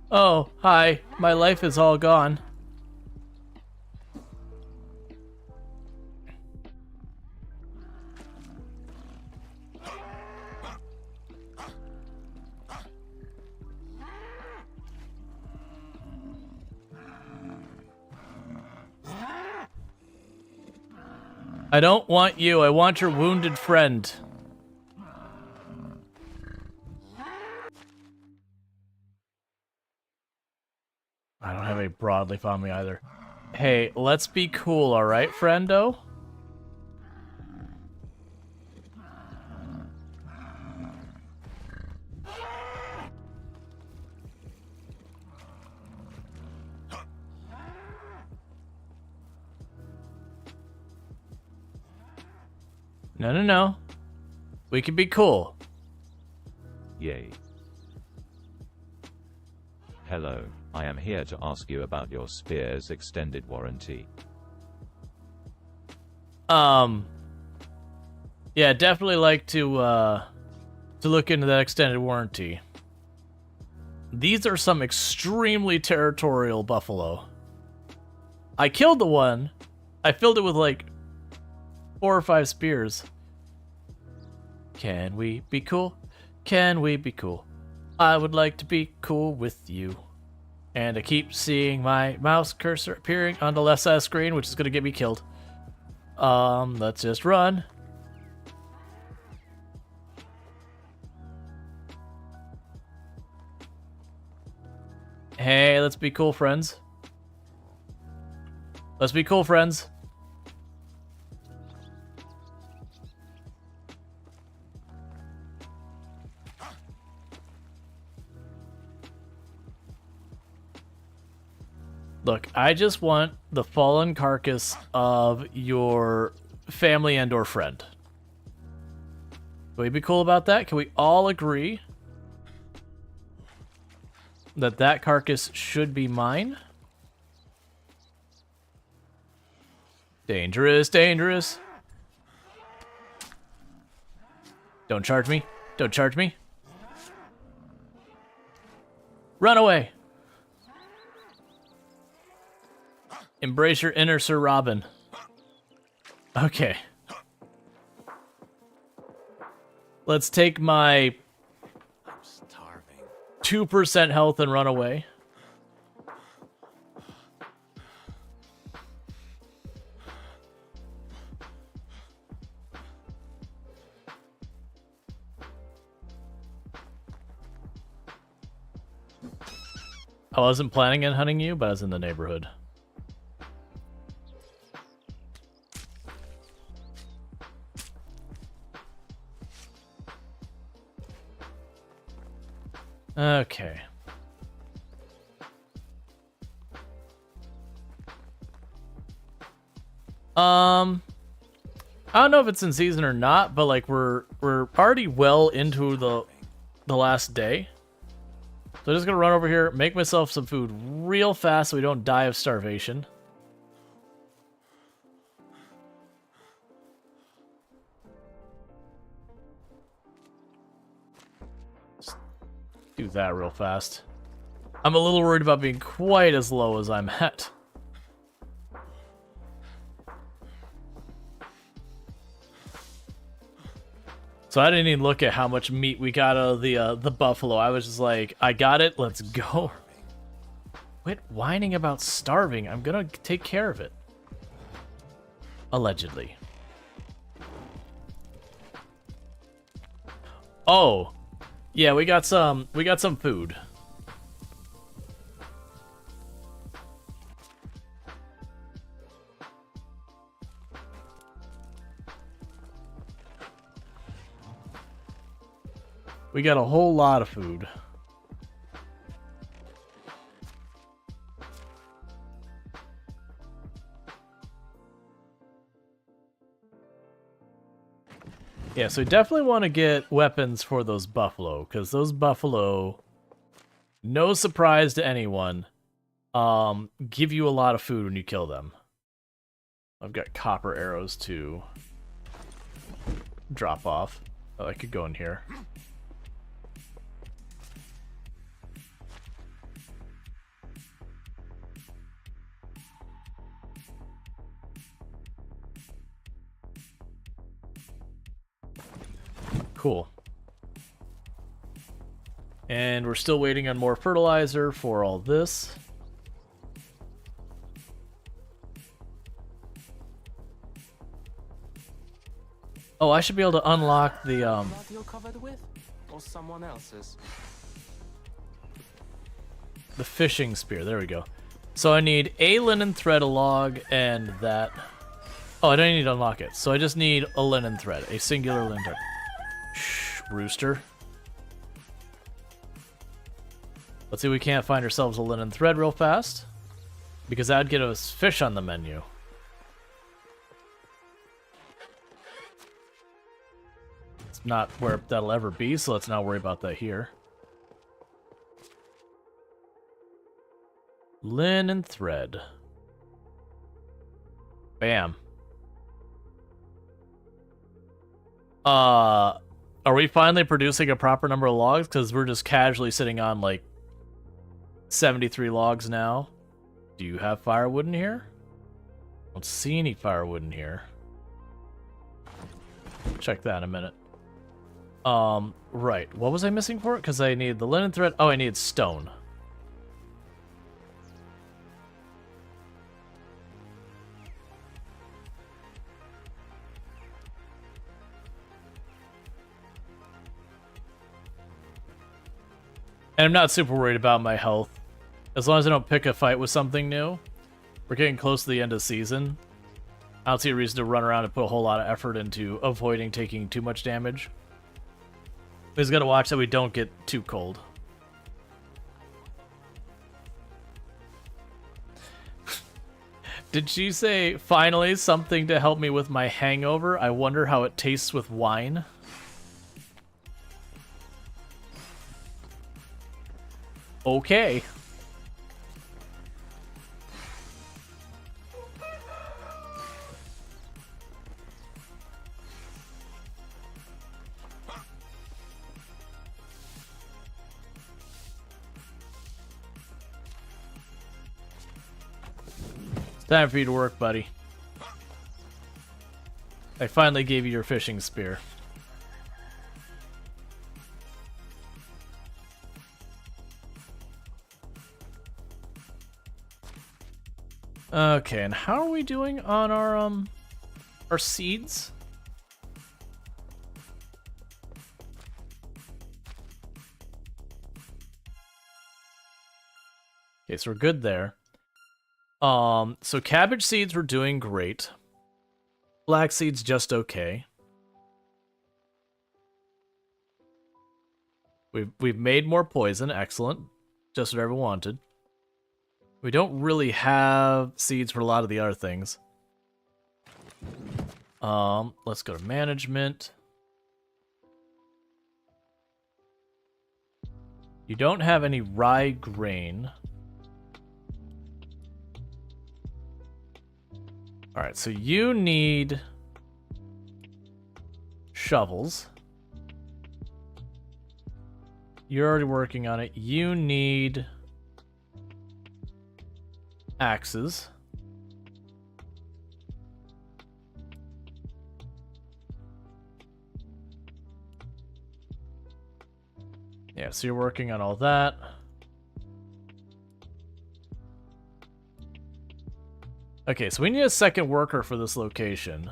[SPEAKER 1] Oh, hi. My life is all gone. I don't want you. I want your wounded friend. I don't have any broadleaf on me either. Hey, let's be cool, alright, friendo? No. We can be cool.
[SPEAKER 12] Yay. Hello, I am here to ask you about your spear's extended warranty.
[SPEAKER 1] Yeah, definitely like to look into that extended warranty. These are some extremely territorial buffalo. I killed the one. I filled it with like 4 or 5 spears. Can we be cool? Can we be cool? I would like to be cool with you. And I keep seeing my mouse cursor appearing on the left side of the screen, which is going to get me killed. Let's just run. Hey, let's be cool, friends. Let's be cool, friends. Look, I just want the fallen carcass of your family and or friend. Can we be cool about that? Can we all agree that that carcass should be mine? Dangerous, dangerous. Don't charge me. Don't charge me. Run away. Embrace your inner Sir Robin. Okay. Let's take my 2% health and run away. I wasn't planning on hunting you, but I was in the neighborhood. Okay. I don't know if it's in season or not, but like we're already well into the last day. So I'm just gonna run over here, make myself some food real fast so we don't die of starvation. Just do that real fast. I'm a little worried about being quite as low as I'm at. So I didn't even look at how much meat we got out of the buffalo. I was just like, I got it, let's go. Quit whining about starving. I'm gonna take care of it. Allegedly. Oh. Yeah, we got some food. We got a whole lot of food. Yeah, so we definitely want to get weapons for those buffalo, because those buffalo, no surprise to anyone, give you a lot of food when you kill them. I've got copper arrows to drop off. Oh, I could go in here. Cool. And we're still waiting on more fertilizer for all this. Oh, I should be able to unlock the
[SPEAKER 7] That you're covered with, or someone else's?
[SPEAKER 1] the fishing spear. There we go. So I need a linen thread, a log, and that. Oh, I don't need to unlock it. So I just need a linen thread, a singular linen thread. Shh, rooster. Let's see if we can't find ourselves a linen thread real fast, because that'd get us fish on the menu. It's not where that'll ever be, so let's not worry about that here. Linen thread. Bam. Are we finally producing a proper number of logs? Because we're just casually sitting on, like, 73 logs now. Do you have firewood in here? I don't see any firewood in here. Check that in a minute. Right. What was I missing for it? Because I need the linen thread. Oh, I need stone. And I'm not super worried about my health. As long as I don't pick a fight with something new. We're getting close to the end of the season. I don't see a reason to run around and put a whole lot of effort into avoiding taking too much damage. We just gotta watch that we don't get too cold. Did she say, finally, something to help me with my hangover? I wonder how it tastes with wine. Okay. It's time for you to work, buddy. I finally gave you your fishing spear. Okay, and how are we doing on our seeds? Okay, so we're good there. So cabbage seeds we're doing great. Black seeds just okay. We've made more poison, excellent. Just what everyone wanted. We don't really have seeds for a lot of the other things. Let's go to management. You don't have any rye grain. Alright, so you need shovels. You're already working on it. You need axes. Yeah, so you're working on all that. Okay, so we need a second worker for this location.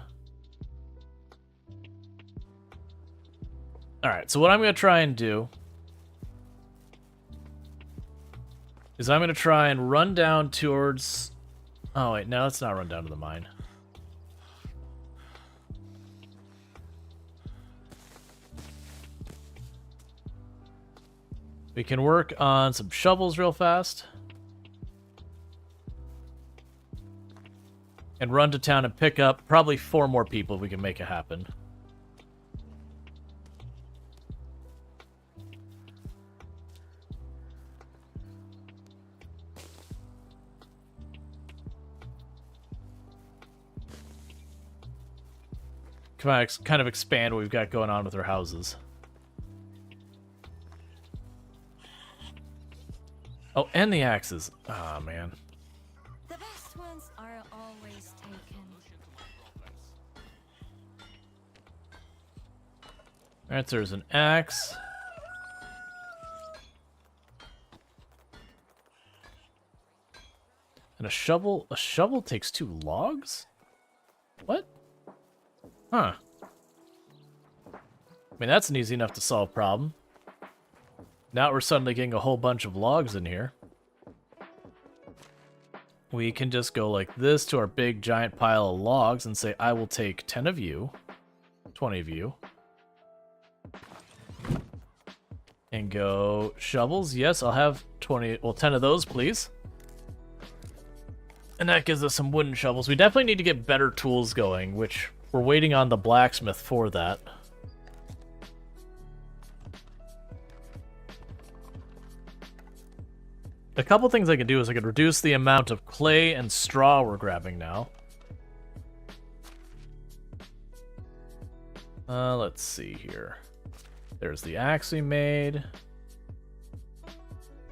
[SPEAKER 1] Alright, so what I'm going to try and do is I'm going to try and run down towards... Oh, wait, no, let's not run down to the mine. We can work on some shovels real fast. And run to town and pick up probably 4 more people if we can make it happen. Come on, kind of expand what we've got going on with our houses. Oh, and the axes. Ah, man.
[SPEAKER 4] The best ones are always taken.
[SPEAKER 1] Alright, so there's an axe. And a shovel. A shovel takes 2 logs? What? Huh. I mean, that's an easy enough to solve problem. Now we're suddenly getting a whole bunch of logs in here. We can just go like this to our big giant pile of logs and say, I will take 10 of you, 20 of you. And go shovels. Yes, I'll have 20, well, 10 of those, please. And that gives us some wooden shovels. We definitely need to get better tools going, which we're waiting on the blacksmith for that. A couple things I could do is I could reduce the amount of clay and straw we're grabbing now. Let's see here. There's the axe we made.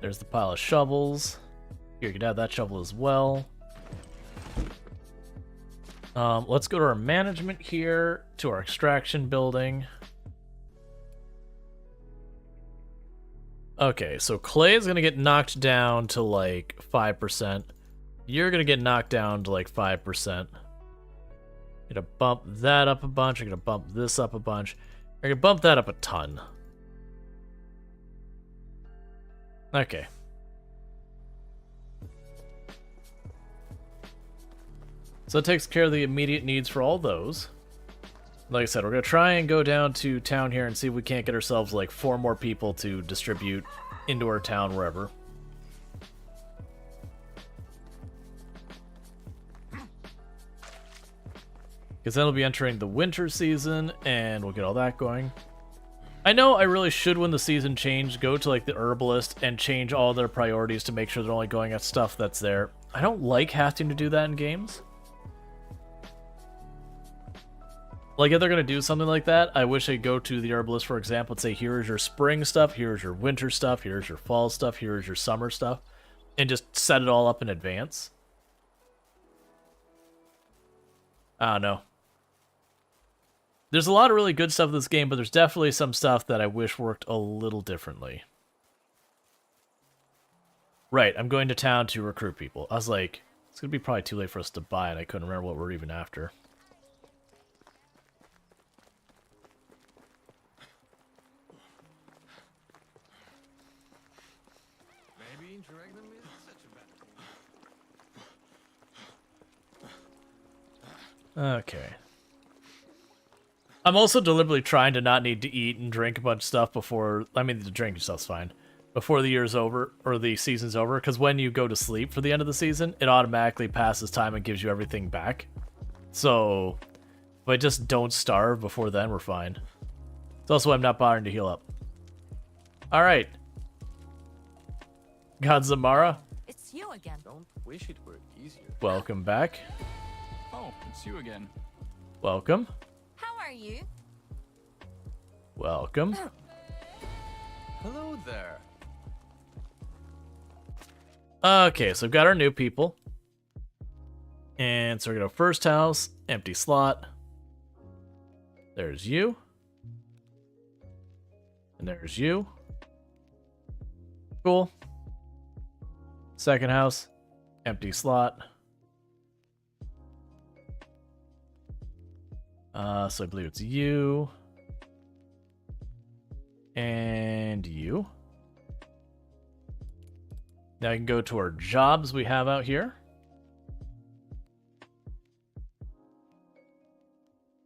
[SPEAKER 1] There's the pile of shovels. Here, you could add that shovel as well. Let's go to our management here, to our extraction building. Okay, so clay is going to get knocked down to like 5%. You're going to get knocked down to like 5%. I'm going to bump that up a bunch. I'm going to bump this up a bunch. I'm going to bump that up a ton. Okay. So that takes care of the immediate needs for all those. Like I said, we're going to try and go down to town here and see if we can't get ourselves like 4 more people to distribute into our town wherever. Because then we'll be entering the winter season and we'll get all that going. I know I really should, when the season change, go to like the herbalist and change all their priorities to make sure they're only going at stuff that's there. I don't like having to do that in games. Like, if they're going to do something like that, I wish they'd go to the herbalist, for example, and say, here's your spring stuff, here's your winter stuff, here's your fall stuff, here's your summer stuff, and just set it all up in advance. I don't know. There's a lot of really good stuff in this game, but there's definitely some stuff that I wish worked a little differently. Right, I'm going to town to recruit people. I was like, it's going to be probably too late for us to buy, and I couldn't remember what we're even after.
[SPEAKER 2] Maybe interregnum is such a bad
[SPEAKER 1] Okay. I'm also deliberately trying to not need to eat and drink a bunch of stuff before... I mean, the drinking stuff's fine. Before the year's over, or the season's over, because when you go to sleep for the end of the season, it automatically passes time and gives you everything back. So, if I just don't starve before then, we're fine. It's also why I'm not bothering to heal up. Alright. Godzamara,
[SPEAKER 3] It's you again.
[SPEAKER 7] Don't wish it were easier.
[SPEAKER 1] welcome back.
[SPEAKER 6] Oh, it's you again.
[SPEAKER 1] Welcome.
[SPEAKER 3] How are you?
[SPEAKER 1] Welcome.
[SPEAKER 7] Hello there.
[SPEAKER 1] Okay, so we've got our new people. And so we're going to first house, empty slot. There's you. And there's you. Cool. Second house, empty slot. So I believe it's you. And you. Now I can go to our jobs we have out here.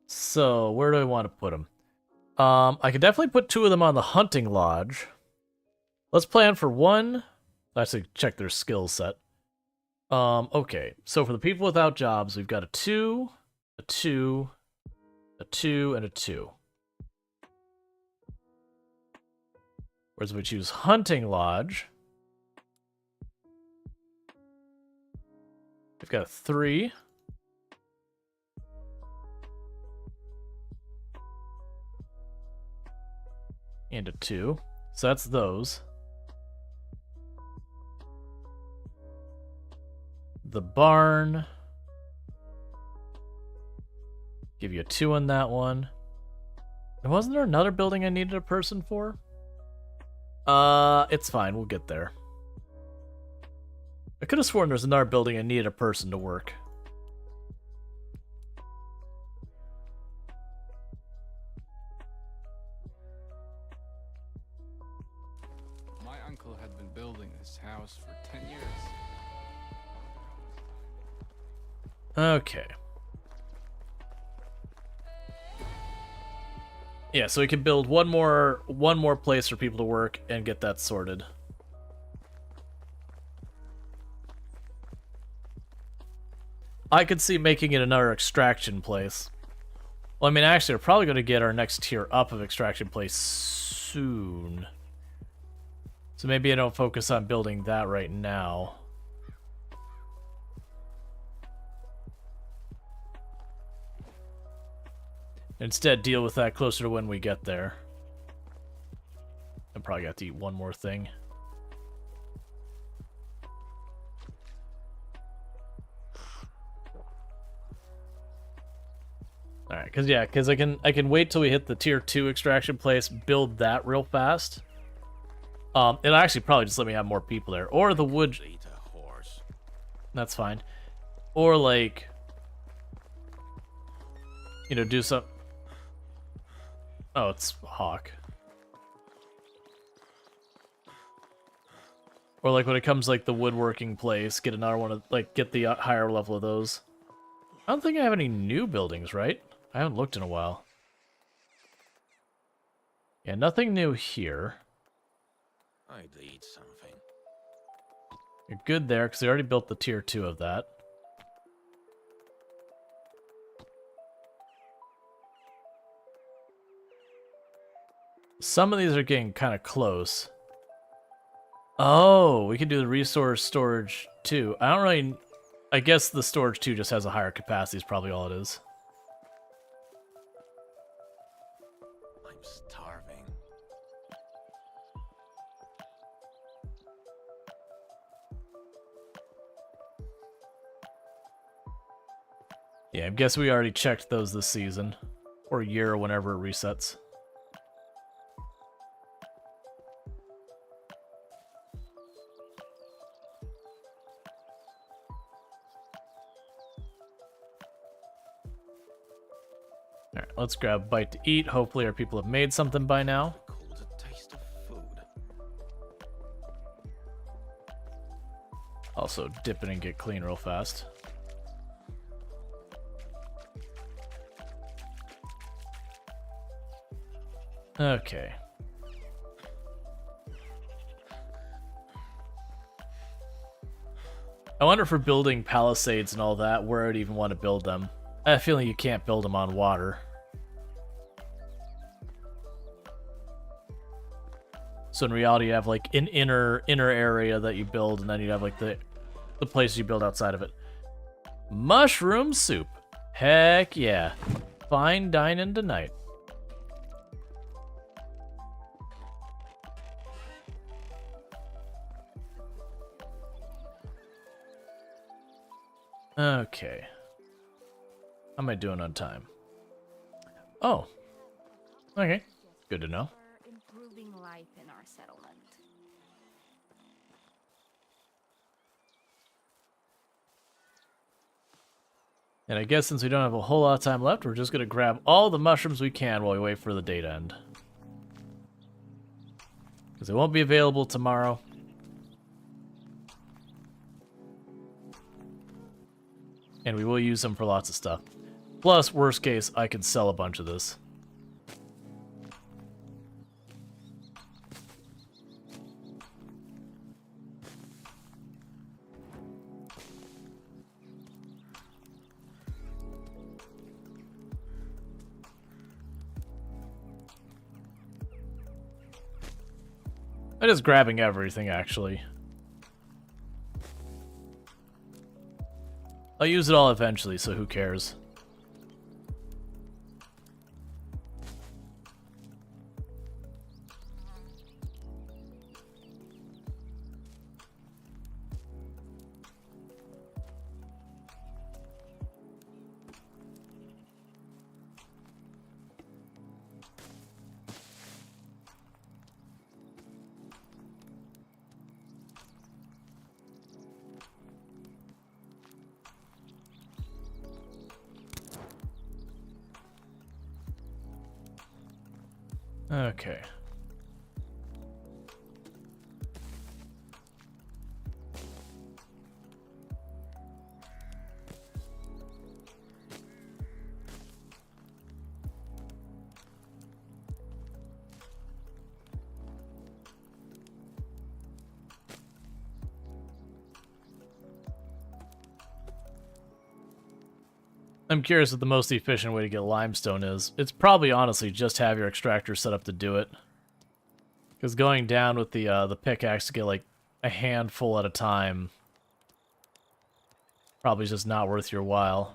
[SPEAKER 1] So where do I want to put them? I could definitely put 2 of them on the hunting lodge. Let's plan for 1. Actually, check their skill set. Okay. So for the people without jobs, we've got a 2, a 2, a 2, and a 2. Whereas if we choose hunting lodge, we've got a 3. And a 2. So that's those. The barn. Give you a 2 on that one. And wasn't there another building I needed a person for? It's fine. We'll get there. I could have sworn there's another building I needed a person to work.
[SPEAKER 6] My uncle had been building this house for 10 years.
[SPEAKER 1] Okay. Yeah, so we can build one more place for people to work and get that sorted. I could see making it another extraction place. Well, I mean, actually, we're probably going to get our next tier up of extraction place soon. So maybe I don't focus on building that right now. Instead, deal with that closer to when we get there. I probably got to eat one more thing. All right, because I can wait till we hit the tier 2 extraction place, build that real fast. It'll actually probably just let me have more people there, or the wood.
[SPEAKER 2] Eat a horse.
[SPEAKER 1] That's fine. Or like, you know, do some. Oh, it's Hawk. Or like when it comes like the woodworking place, get another one of like get the higher level of those. I don't think I have any new buildings, right? I haven't looked in a while. Yeah, nothing new here.
[SPEAKER 2] I'd eat something.
[SPEAKER 1] You're good there because they already built the tier 2 of that. Some of these are getting kind of close. Oh, we can do the resource storage too. I don't really... I guess the storage 2 just has a higher capacity is probably all it is.
[SPEAKER 2] I'm starving.
[SPEAKER 1] Yeah, I guess we already checked those this season. Or year or whenever it resets. Alright, let's grab a bite to eat. Hopefully our people have made something by now.
[SPEAKER 2] Cool the taste of food.
[SPEAKER 1] Also, dip in and get clean real fast. Okay. I wonder for building palisades and all that, where I'd even want to build them. I have a feeling you can't build them on water. So in reality, you have like an inner area that you build, and then you have like the place you build outside of it. Mushroom soup. Heck yeah. Fine dining tonight. Okay. How am I doing on time? Oh. Okay. Good to know.
[SPEAKER 4] Improving life in our settlement.
[SPEAKER 1] And I guess since we don't have a whole lot of time left, we're just going to grab all the mushrooms we can while we wait for the day to end. Because they won't be available tomorrow. And we will use them for lots of stuff. Plus, worst case, I can sell a bunch of this. I'm just grabbing everything, actually. I'll use it all eventually, so who cares? Okay. I'm curious what the most efficient way to get limestone is. It's probably honestly just have your extractor set up to do it. Because going down with the pickaxe to get like a handful at a time probably is just not worth your while.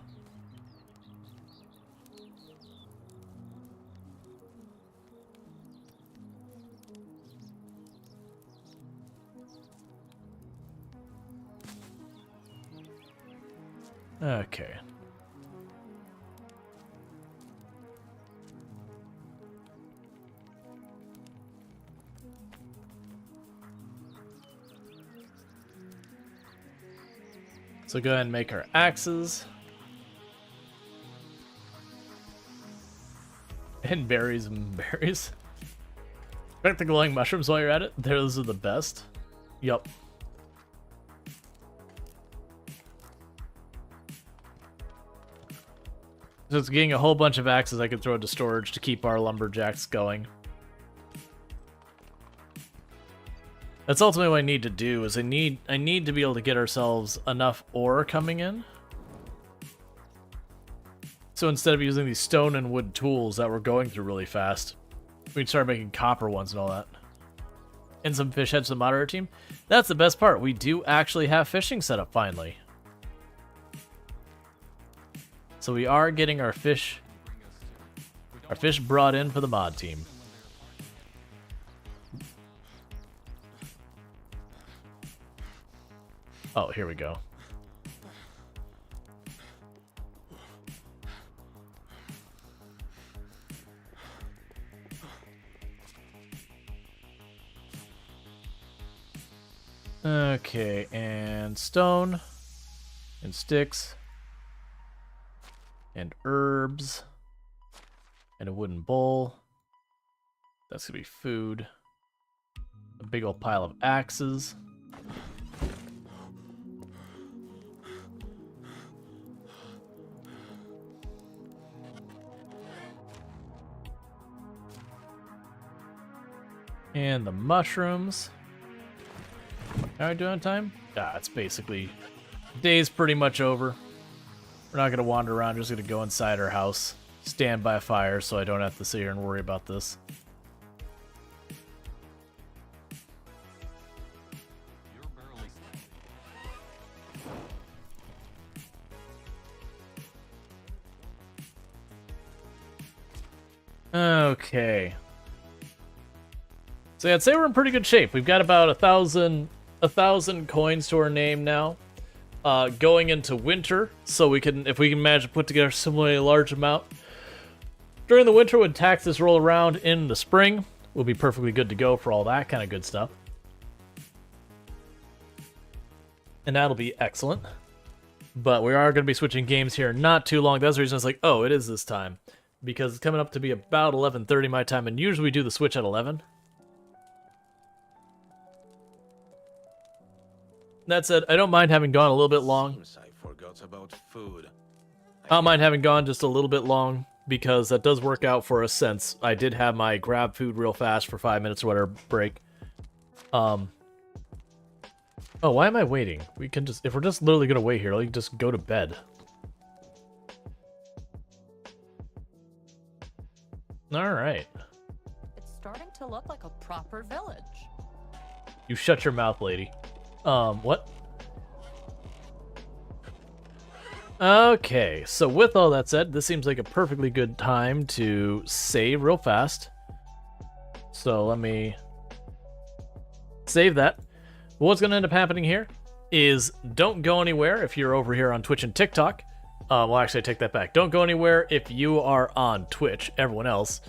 [SPEAKER 1] Okay. So go ahead and make our axes. And berries and berries. Collect the glowing mushrooms while you're at it. Those are the best. Yup. So it's getting a whole bunch of axes I can throw into storage to keep our lumberjacks going. That's ultimately what I need to do, is I need to be able to get ourselves enough ore coming in. So instead of using these stone and wood tools that we're going through really fast, we can start making copper ones and all that. And some fish heads to the moderator team. That's the best part. We do actually have fishing set up finally. So we are getting our fish brought in for the mod team. Oh, here we go. Okay, and stone, and sticks, and herbs, and a wooden bowl. That's gonna be food. A big old pile of axes. And the mushrooms. How are we doing on time? It's basically... Day's pretty much over. We're not going to wander around, just going to go inside our house. Stand by a fire so I don't have to sit here and worry about this. Okay. So yeah, I'd say we're in pretty good shape. We've got about 1,000 coins to our name now. Going into winter, so we can, if we can manage to put together a similarly large amount during the winter when taxes roll around in the spring, we'll be perfectly good to go for all that kind of good stuff. And that'll be excellent. But we are going to be switching games here not too long. That's the reason I was like, oh, it is this time. Because it's coming up to be about 11:30 my time, and usually we do the switch at 11. That said, I don't mind having gone a little bit long.
[SPEAKER 2] I forgot about food.
[SPEAKER 1] I don't mind having gone just a little bit long, because that does work out for us since I did have my grab food real fast for 5 minutes or whatever break. Oh, why am I waiting? We can just, if we're just literally gonna wait here, we can just go to bed. Alright.
[SPEAKER 3] It's starting to look like a proper village.
[SPEAKER 1] You shut your mouth, lady. What? Okay, so with all that said, this seems like a perfectly good time to save real fast. So let me save that. What's going to end up happening here is don't go anywhere if you're over here on Twitch and TikTok. Well, actually, I take that back. Don't go anywhere if you are on Twitch. Everyone else.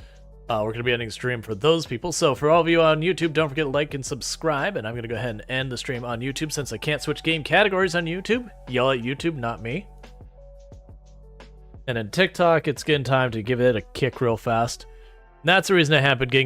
[SPEAKER 1] We're going to be ending the stream for those people. So for all of you on YouTube, don't forget to like and subscribe. And I'm going to go ahead and end the stream on YouTube since I can't switch game categories on YouTube. Yell at YouTube, not me. And in TikTok, it's getting time to give it a kick real fast. And that's the reason I have been getting